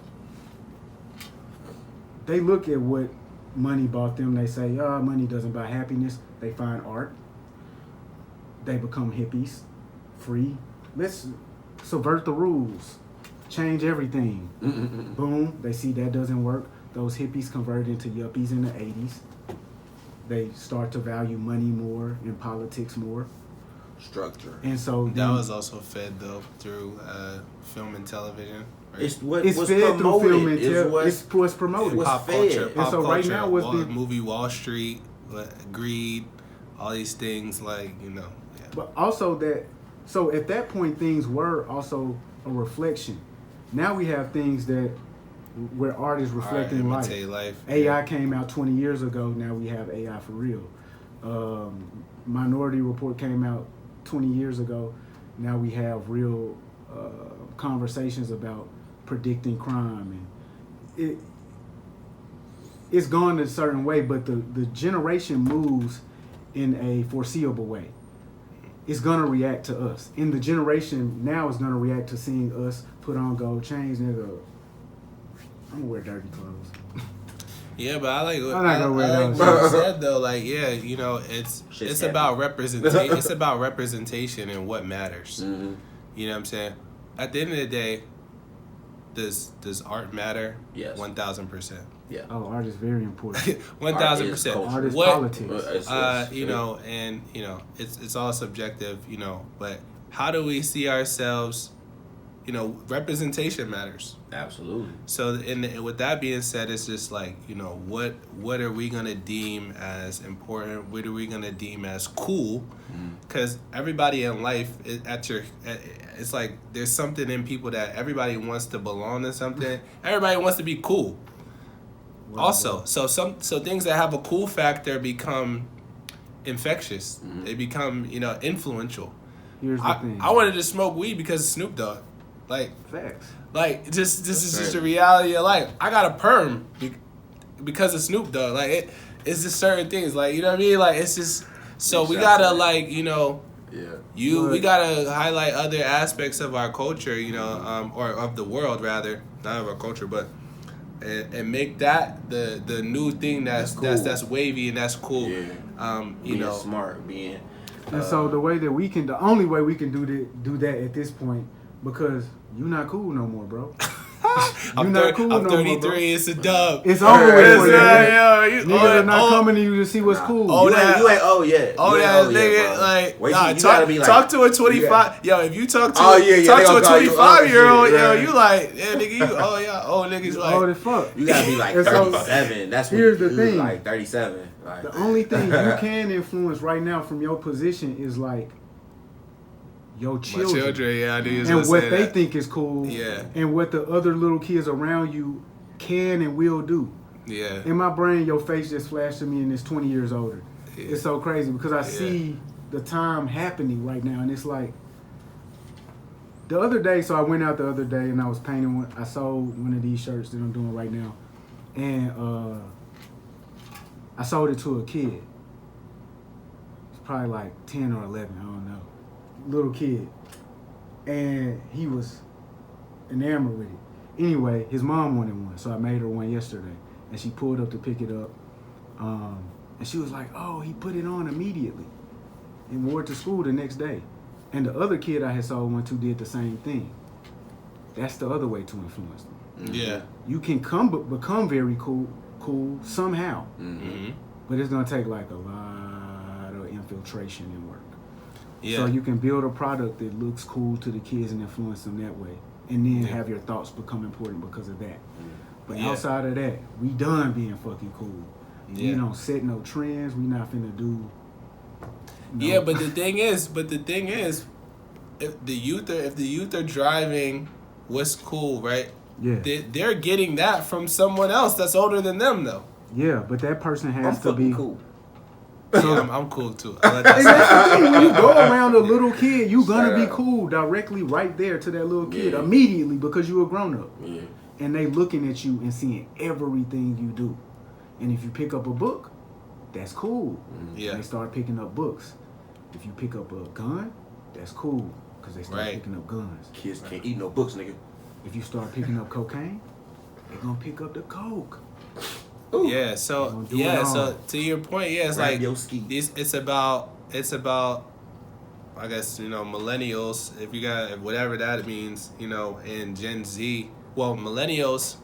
[SPEAKER 4] They look at what money bought them. They say, money doesn't buy happiness. They find art. They become hippies, free. Let's subvert the rules, change everything. Boom, they see that doesn't work. Those hippies convert into yuppies in the 80s. They start to value money more and politics more.
[SPEAKER 3] Structure.
[SPEAKER 4] And so
[SPEAKER 9] That was also fed though through film and television. Right?
[SPEAKER 3] It's what
[SPEAKER 4] it's
[SPEAKER 3] was
[SPEAKER 4] fed through
[SPEAKER 3] promoted.
[SPEAKER 4] film and
[SPEAKER 3] It's
[SPEAKER 4] what's promoted.
[SPEAKER 3] it was
[SPEAKER 9] Pop
[SPEAKER 3] fed.
[SPEAKER 9] culture,
[SPEAKER 3] And
[SPEAKER 9] pop
[SPEAKER 4] so right
[SPEAKER 9] culture,
[SPEAKER 4] now what's the-
[SPEAKER 9] movie Wall Street, greed, all these things like Yeah.
[SPEAKER 4] But also so at that point things were also a reflection. Now we have things where art is reflecting life.
[SPEAKER 9] imitate life.
[SPEAKER 4] AI came out 20 years ago. Now we have AI for real. Minority Report came out 20 years ago. Now we have real conversations about predicting crime, and it's gone a certain way. But the generation moves in a foreseeable way. It's gonna react to us, and the generation now is gonna react to seeing us put on gold chains. Nigga, I'm gonna wear dirty clothes.
[SPEAKER 9] Yeah, but I like what
[SPEAKER 4] I'm not gonna wear
[SPEAKER 9] I like
[SPEAKER 4] those.
[SPEAKER 9] what you said though. Like, yeah, you know, it's
[SPEAKER 3] Shit's
[SPEAKER 9] about representation. It's about representation and what matters.
[SPEAKER 3] Mm-hmm.
[SPEAKER 9] You know what I'm saying? At the end of the day, does art matter?
[SPEAKER 3] Yes.
[SPEAKER 9] 1000%.
[SPEAKER 3] Yeah.
[SPEAKER 4] Oh, art is very important.
[SPEAKER 9] 1000%.
[SPEAKER 4] Art is
[SPEAKER 9] What
[SPEAKER 4] politics.
[SPEAKER 9] you know, and you know, it's all subjective. You know, but how do we see ourselves? You know, representation matters.
[SPEAKER 3] Absolutely.
[SPEAKER 9] So, with that being said, it's just like, you know, what are we gonna deem as important? What are we gonna deem as cool? Because everybody in life, it's like there's something in people that everybody wants to belong to something. Everybody wants to be cool. Also, so things that have a cool factor become infectious. They become, you know, influential.
[SPEAKER 4] Here's the thing.
[SPEAKER 9] I wanted to smoke weed because of Snoop Dogg. Like,
[SPEAKER 4] Facts.
[SPEAKER 9] like this is just the reality of life. I got a perm because of Snoop Dogg. Like it's just certain things. Like, you know what I mean? Like it's just so we gotta like, you know, we gotta highlight other aspects of our culture, you know, or of the world rather, not of our culture, but and make that the new thing that's
[SPEAKER 3] cool.
[SPEAKER 9] that's wavy and that's cool.
[SPEAKER 3] Yeah.
[SPEAKER 9] You
[SPEAKER 3] Being
[SPEAKER 9] know,
[SPEAKER 3] smart, being.
[SPEAKER 4] And so the only way we can do that at this point, because you're not cool no more, bro.
[SPEAKER 9] I'm 33. It's a dub.
[SPEAKER 4] It's over with for you. Niggas are not
[SPEAKER 9] old-
[SPEAKER 4] coming to you to see what's cool.
[SPEAKER 9] Oh,
[SPEAKER 3] You ain't,
[SPEAKER 9] Oh yeah, nigga,
[SPEAKER 3] bro.
[SPEAKER 9] like
[SPEAKER 3] Wait,
[SPEAKER 9] nah,
[SPEAKER 3] you gotta be like,
[SPEAKER 9] talk to a 25. Yo, if you talk to
[SPEAKER 3] Oh, yeah,
[SPEAKER 9] talk
[SPEAKER 3] they
[SPEAKER 9] to a
[SPEAKER 3] gonna call you
[SPEAKER 9] 25-year-old,
[SPEAKER 3] shit,
[SPEAKER 9] yo,
[SPEAKER 3] right.
[SPEAKER 9] you like, yeah, nigga, you old niggas like.
[SPEAKER 4] Old as fuck.
[SPEAKER 3] You gotta be like
[SPEAKER 4] And so,
[SPEAKER 3] 37. That's when
[SPEAKER 4] here's the
[SPEAKER 3] you
[SPEAKER 4] thing.
[SPEAKER 3] like 37. Like,
[SPEAKER 4] The only thing you can influence right now from your position is like your
[SPEAKER 9] My
[SPEAKER 4] children.
[SPEAKER 9] children, yeah, I knew you was
[SPEAKER 4] And
[SPEAKER 9] gonna
[SPEAKER 4] what
[SPEAKER 9] say
[SPEAKER 4] they
[SPEAKER 9] that.
[SPEAKER 4] think is cool.
[SPEAKER 9] Yeah.
[SPEAKER 4] And what the other little kids around you can and will do.
[SPEAKER 9] Yeah.
[SPEAKER 4] In my brain, your face just flashed to me and it's 20 years older.
[SPEAKER 9] Yeah.
[SPEAKER 4] It's so crazy because I see the time happening right now, and it's like The other day, so I went out the other day and I was painting one. I sold one of these shirts that I'm doing right now. And I sold it to a kid. It's probably like 10 or 11, I don't know. Little kid. And he was enamored with it. Anyway, his mom wanted one, so I made her one yesterday. And she pulled up to pick it up. And she was like, oh, he put it on immediately. And wore it to school the next day. And the other kid I had sold one to did the same thing. That's the other way to influence them.
[SPEAKER 9] Yeah.
[SPEAKER 4] You can become very cool somehow.
[SPEAKER 9] Mm-hmm.
[SPEAKER 4] But it's going to take like a lot of infiltration and work.
[SPEAKER 9] Yeah.
[SPEAKER 4] So you can build a product that looks cool to the kids and influence them that way. And then have your thoughts become important because of that. But outside of that, we done being fucking cool.
[SPEAKER 9] Yeah.
[SPEAKER 4] We don't set no trends. We not finna do... No.
[SPEAKER 9] Yeah, but the thing is, if the youth are driving what's cool, right?
[SPEAKER 4] Yeah.
[SPEAKER 9] They're getting that from someone else that's older than them, though.
[SPEAKER 4] Yeah, but that person has to be
[SPEAKER 3] cool.
[SPEAKER 9] So I'm cool too.
[SPEAKER 4] And that's the thing. When you go around a little kid, you gonna be cool directly right there to that little kid immediately because you a grown up.
[SPEAKER 3] Yeah.
[SPEAKER 4] And they looking at you and seeing everything you do. And if you pick up a book, that's cool.
[SPEAKER 9] Yeah.
[SPEAKER 4] They start picking up books. If you pick up a gun, that's cool because they start picking up guns.
[SPEAKER 3] Kids can't eat no books, nigga.
[SPEAKER 4] If you start picking up cocaine, they're gonna pick up the coke.
[SPEAKER 3] Ooh.
[SPEAKER 9] Yeah. So So to your point, it's like it's about I guess millennials. If you got whatever that means, and Gen Z. Well, millennials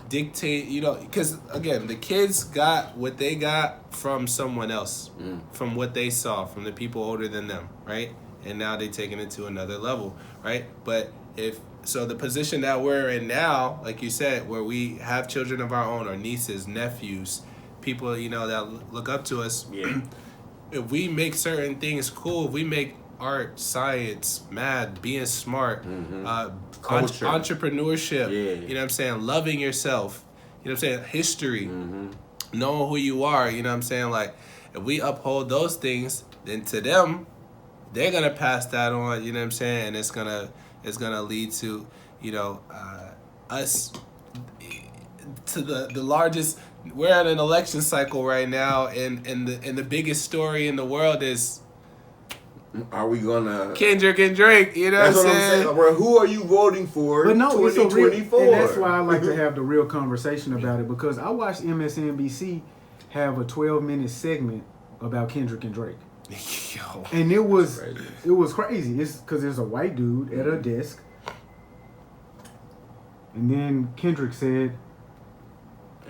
[SPEAKER 9] dictate, because again, the kids got what they got from someone else, from what they saw from the people older than them, right? And now they taking it to another level, right? But the position that we're in now, like you said, where we have children of our own, or nieces, nephews, people that look up to us.
[SPEAKER 3] Yeah.
[SPEAKER 9] If we make certain things cool, if we make art, science, math, being smart,
[SPEAKER 3] culture,
[SPEAKER 9] entrepreneurship, you know what I'm saying, loving yourself, you know what I'm saying, history, knowing who you are, you know what I'm saying, like, if we uphold those things, then to them, they're gonna pass that on, you know what I'm saying, and it's gonna lead to, us to the largest. We're at an election cycle right now, and the biggest story in the world is,
[SPEAKER 3] are we gonna
[SPEAKER 9] Kendrick and Drake? You know
[SPEAKER 3] that's
[SPEAKER 9] what I'm saying?
[SPEAKER 3] Like, bro, who are you voting for?
[SPEAKER 4] But no, it's a real,
[SPEAKER 3] 2024.
[SPEAKER 4] and that's why I like to have the real conversation about it, because I watched MSNBC have a 12-minute segment about Kendrick and Drake.
[SPEAKER 9] Yo.
[SPEAKER 4] And it was crazy. It's because there's a white dude at a desk, and then Kendrick said,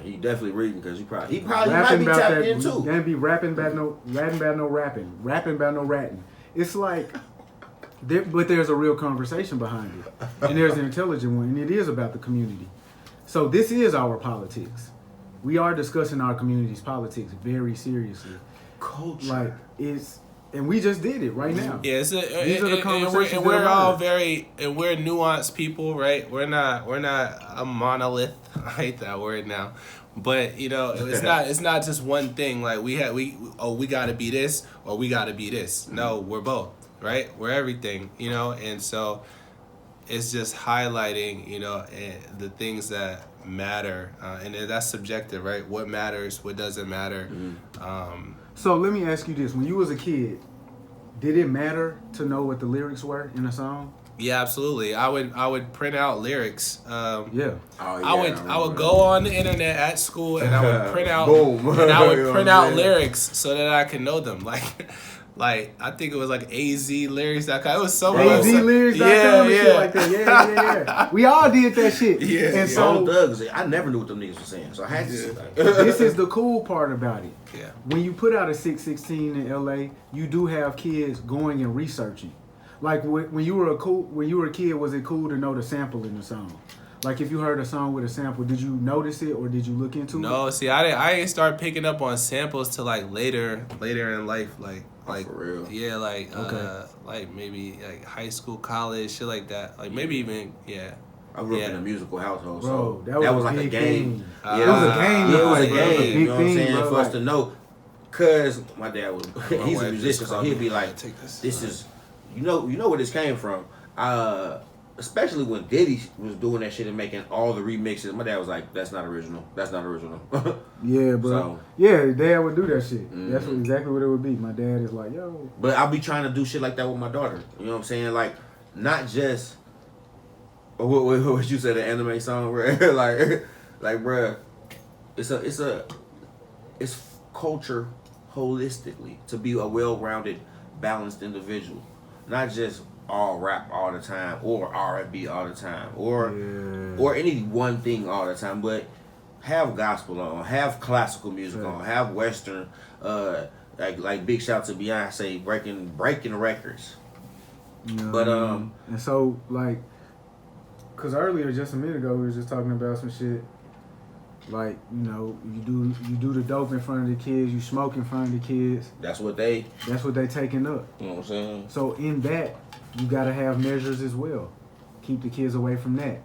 [SPEAKER 3] he definitely reading because he probably
[SPEAKER 4] rapping
[SPEAKER 3] might be
[SPEAKER 4] about
[SPEAKER 3] tapped
[SPEAKER 4] that.
[SPEAKER 3] in too.
[SPEAKER 4] Can't be rapping about no rapping about no ratting. It's like, but there's a real conversation behind it, and there's an intelligent one, and it is about the community. So this is our politics. We are discussing our community's politics very seriously.
[SPEAKER 3] Culture,
[SPEAKER 4] like and we just did it right now.
[SPEAKER 9] Yeah,
[SPEAKER 4] these are the conversations.
[SPEAKER 9] And we're all we're nuanced people, right? We're not a monolith. I hate that word now, but it's not just one thing. Like we gotta be this or we gotta be this. No, we're both, right? We're everything, and so it's just highlighting, the things that matter, and that's subjective, right? What matters, what doesn't matter.
[SPEAKER 4] So let me ask you this: when you was a kid, did it matter to know what the lyrics were in a song?
[SPEAKER 9] Yeah, absolutely. I would print out lyrics.
[SPEAKER 4] Yeah.
[SPEAKER 9] I would go on the internet at school and I would print out lyrics so that I could know them. Like I think it was like AZlyrics.com. It was so
[SPEAKER 4] AZlyrics.com and shit like that. Yeah. We all did that shit.
[SPEAKER 3] Yeah.
[SPEAKER 4] And so
[SPEAKER 3] thugs, I never knew what them niggas were saying, so I had to say that.
[SPEAKER 4] This is the cool part about it.
[SPEAKER 9] Yeah.
[SPEAKER 4] When you put out a 616 in LA, you do have kids going and researching. Like when you were a kid, was it cool to know the sample in the song? Like if you heard a song with a sample, did you notice it or did you look into it?
[SPEAKER 9] No, see, I didn't start picking up on samples till like later in life, like
[SPEAKER 3] for real.
[SPEAKER 9] Yeah, like maybe like high school, college, shit like that. Like maybe even
[SPEAKER 3] I grew up in a musical household,
[SPEAKER 4] bro,
[SPEAKER 3] so that was like a game.
[SPEAKER 4] Thing. It was a game.
[SPEAKER 3] Yeah, it was a game.
[SPEAKER 4] Big
[SPEAKER 3] You know what I'm
[SPEAKER 4] thing,
[SPEAKER 3] saying?
[SPEAKER 4] bro,
[SPEAKER 3] For us to know, cause my dad was he's a musician, so he'd be like, "This is you know where this came from." Especially when Diddy was doing that shit and making all the remixes. My dad was like, "That's not original. That's not original."
[SPEAKER 4] Yeah, bro.
[SPEAKER 3] So,
[SPEAKER 4] yeah, dad would do that shit. That's exactly what it would be. My dad is like, yo.
[SPEAKER 3] but I'll be trying to do shit like that with my daughter. You know what I'm saying? Like, not just what you said, the anime song, where like, bruh, it's culture holistically to be a well-rounded, balanced individual, not just all rap all the time or R&B all the time or any one thing all the time, but have gospel on, have classical music on, have Western, like big shout to Beyonce breaking records.
[SPEAKER 4] You know
[SPEAKER 3] But
[SPEAKER 4] and so like, cause earlier just a minute ago we were just talking about some shit. Like, you know, you do the dope in front of the kids, you smoke in front of the kids.
[SPEAKER 3] that's what they
[SPEAKER 4] taking up.
[SPEAKER 3] You know what I'm saying?
[SPEAKER 4] So in that, you gotta have measures as well. Keep the kids away from that.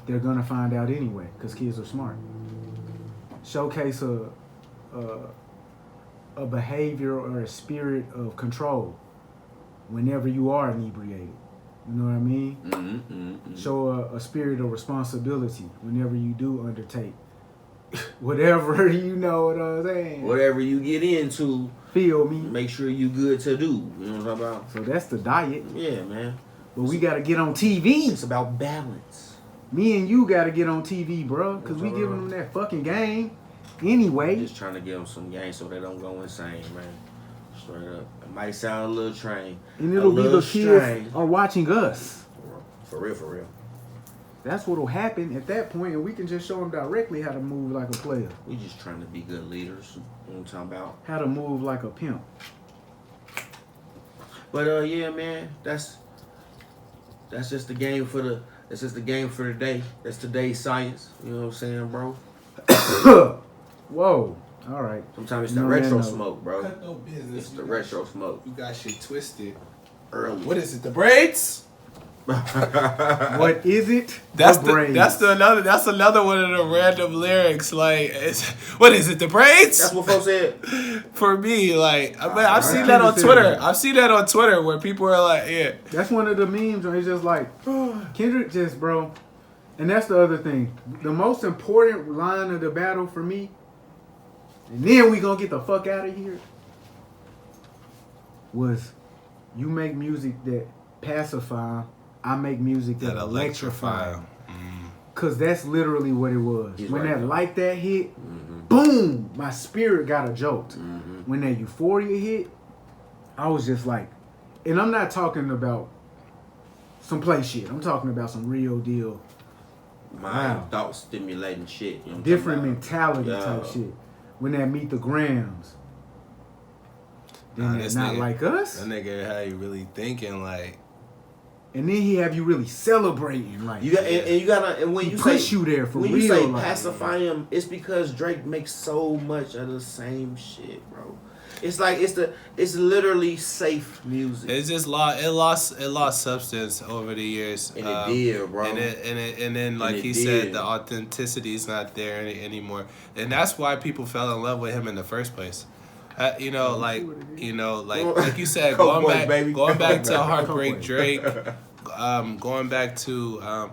[SPEAKER 4] They're gonna find out anyway, cause kids are smart. Showcase a behavior or a spirit of control whenever you are inebriated. You know what I mean? Show a spirit of responsibility whenever you do undertake whatever, you know what I'm saying?
[SPEAKER 3] Whatever you get into,
[SPEAKER 4] Feel me?
[SPEAKER 3] make sure you good to do. You know what I'm talking about?
[SPEAKER 4] So that's the diet.
[SPEAKER 3] Yeah, man.
[SPEAKER 4] But we gotta get on TV.
[SPEAKER 3] It's about balance.
[SPEAKER 4] Me and you gotta get on TV, bro, cause we giving them that fucking game anyway.
[SPEAKER 3] Just trying to give them some game so they don't go insane, man. Straight up. It might sound a little train.
[SPEAKER 4] And it'll be the kids are watching us.
[SPEAKER 3] For real.
[SPEAKER 4] That's what'll happen at that point, and we can just show them directly how to move like a player.
[SPEAKER 3] We just trying to be good leaders. You know what I'm talking about?
[SPEAKER 4] How to move like a pimp.
[SPEAKER 3] But yeah, man, that's just the game for the day. That's today's science. You know what I'm saying, bro?
[SPEAKER 4] Whoa. All right.
[SPEAKER 3] Sometimes it's the retro
[SPEAKER 4] no.
[SPEAKER 3] smoke, bro.
[SPEAKER 9] Cut no business.
[SPEAKER 3] It's the retro smoke.
[SPEAKER 9] You got shit twisted.
[SPEAKER 3] Early.
[SPEAKER 9] What is it? The braids?
[SPEAKER 4] What is it?
[SPEAKER 9] That's
[SPEAKER 4] The braids.
[SPEAKER 9] that's another one of the random lyrics. Like, what is it? The braids?
[SPEAKER 3] That's what folks said.
[SPEAKER 9] For me, like, I've seen that on Twitter. I've seen that on Twitter where people are like, yeah.
[SPEAKER 4] That's one of the memes where it's just like, Kendrick just, bro. And that's the other thing. The most important line of the battle for me, and then we gonna get the fuck out of here, was you make music that pacify, I make music that electrify. Cause that's literally what it was. When that like that hit, boom, my spirit got a jolt. When that Euphoria hit, I was just like, and I'm not talking about some play shit. I'm talking about some real deal.
[SPEAKER 3] Thought stimulating shit. You know what
[SPEAKER 4] Different
[SPEAKER 3] I'm
[SPEAKER 4] mentality type shit. When that Meet the Grams. Then that Not Like Us.
[SPEAKER 9] That nigga had you really thinking like.
[SPEAKER 4] And then he have you really celebrating like
[SPEAKER 3] you got, and you gotta, and when
[SPEAKER 4] he
[SPEAKER 3] you
[SPEAKER 4] push
[SPEAKER 3] say
[SPEAKER 4] you there for
[SPEAKER 3] when
[SPEAKER 4] real,
[SPEAKER 3] you say
[SPEAKER 4] like,
[SPEAKER 3] pacify him, it's because Drake makes so much of the same shit, bro. It's like it's literally safe music.
[SPEAKER 9] It's just lost substance over the years.
[SPEAKER 3] And it did, bro.
[SPEAKER 9] And then like he said, the authenticity is not there anymore, and that's why people fell in love with him in the first place. Like you said, going back to Heartbreak Drake, going back to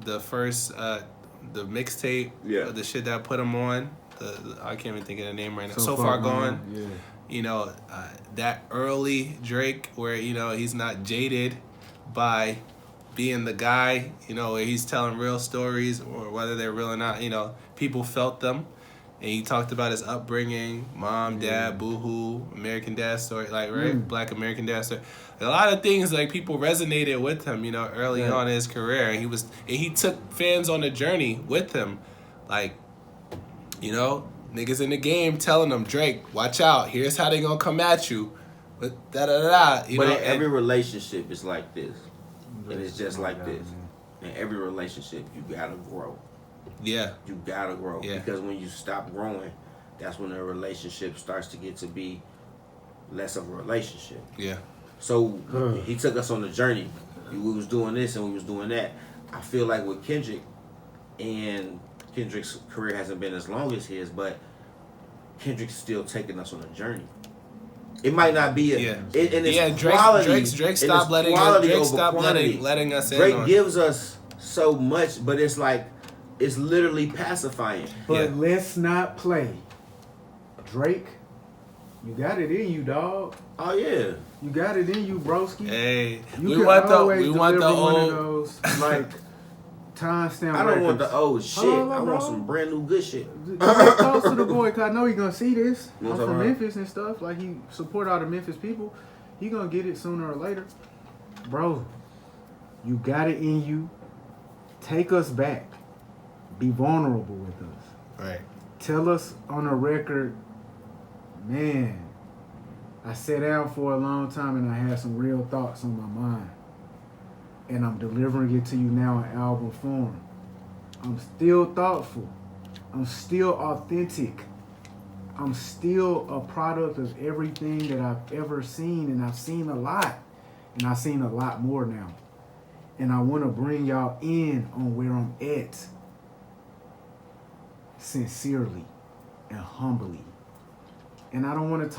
[SPEAKER 9] the first the mixtape, the shit that put him on. I can't even think of the name right now. So far gone. Yeah. You know, that early Drake where, you know, he's not jaded by being the guy, you know, where he's telling real stories or whether they're real or not, you know, people felt them. And he talked about his upbringing, mom, dad, boohoo, American Dad story, like, right? Black American Dad story. A lot of things, like, people resonated with him, you know, early on in his career. And he took fans on a journey with him. Like, you know, niggas in the game telling them, Drake, watch out. Here's how they gonna come at you. But in
[SPEAKER 3] every relationship is like this. And it's just like this. In every relationship, you gotta grow.
[SPEAKER 9] Yeah.
[SPEAKER 3] You gotta grow. Yeah. Because when you stop growing, that's when a relationship starts to get to be less of a relationship.
[SPEAKER 9] Yeah.
[SPEAKER 3] So he took us on the journey. We was doing this and we was doing that. I feel like with Kendrick, and Kendrick's career hasn't been as long as his, but Kendrick's still taking us on a journey. It might not be a,
[SPEAKER 9] Yeah.
[SPEAKER 3] and it's
[SPEAKER 9] Yeah,
[SPEAKER 3] quality.
[SPEAKER 9] Drake
[SPEAKER 3] and
[SPEAKER 9] stopped
[SPEAKER 3] it's
[SPEAKER 9] letting
[SPEAKER 3] quality
[SPEAKER 9] Drake
[SPEAKER 3] over
[SPEAKER 9] stopped
[SPEAKER 3] quantity.
[SPEAKER 9] letting us in
[SPEAKER 3] Drake
[SPEAKER 9] on.
[SPEAKER 3] gives us so much, but it's like it's literally pacifying.
[SPEAKER 4] But
[SPEAKER 9] Yeah.
[SPEAKER 4] let's not play. Drake, you got it in you, dog.
[SPEAKER 3] Oh yeah,
[SPEAKER 4] You got it in you, broski.
[SPEAKER 9] Hey,
[SPEAKER 4] You
[SPEAKER 9] we
[SPEAKER 4] can
[SPEAKER 9] want
[SPEAKER 4] always
[SPEAKER 9] the
[SPEAKER 4] deliver one of
[SPEAKER 9] old.
[SPEAKER 4] those like timestamp.
[SPEAKER 3] I don't want
[SPEAKER 4] records.
[SPEAKER 3] the old shit.
[SPEAKER 4] Hold on,
[SPEAKER 3] I
[SPEAKER 4] bro.
[SPEAKER 3] want some brand new good shit.
[SPEAKER 4] Get close to the boy, cause I know he gonna see this.
[SPEAKER 3] You know
[SPEAKER 4] I'm
[SPEAKER 3] what I'm
[SPEAKER 4] from
[SPEAKER 3] talking
[SPEAKER 4] Memphis and stuff. Like he support all the Memphis people. He gonna get it sooner or later, bro. You got it in you. Take us back. Be vulnerable with us.
[SPEAKER 9] Right.
[SPEAKER 4] Tell us on a record, man. I sat down for a long time and I had some real thoughts on my mind, and I'm delivering it to you now in album form. I'm still thoughtful. I'm still authentic. I'm still a product of everything that I've ever seen, and I've seen a lot. And I've seen a lot more now. And I want to bring y'all in on where I'm at. Sincerely and humbly. And I don't want to talk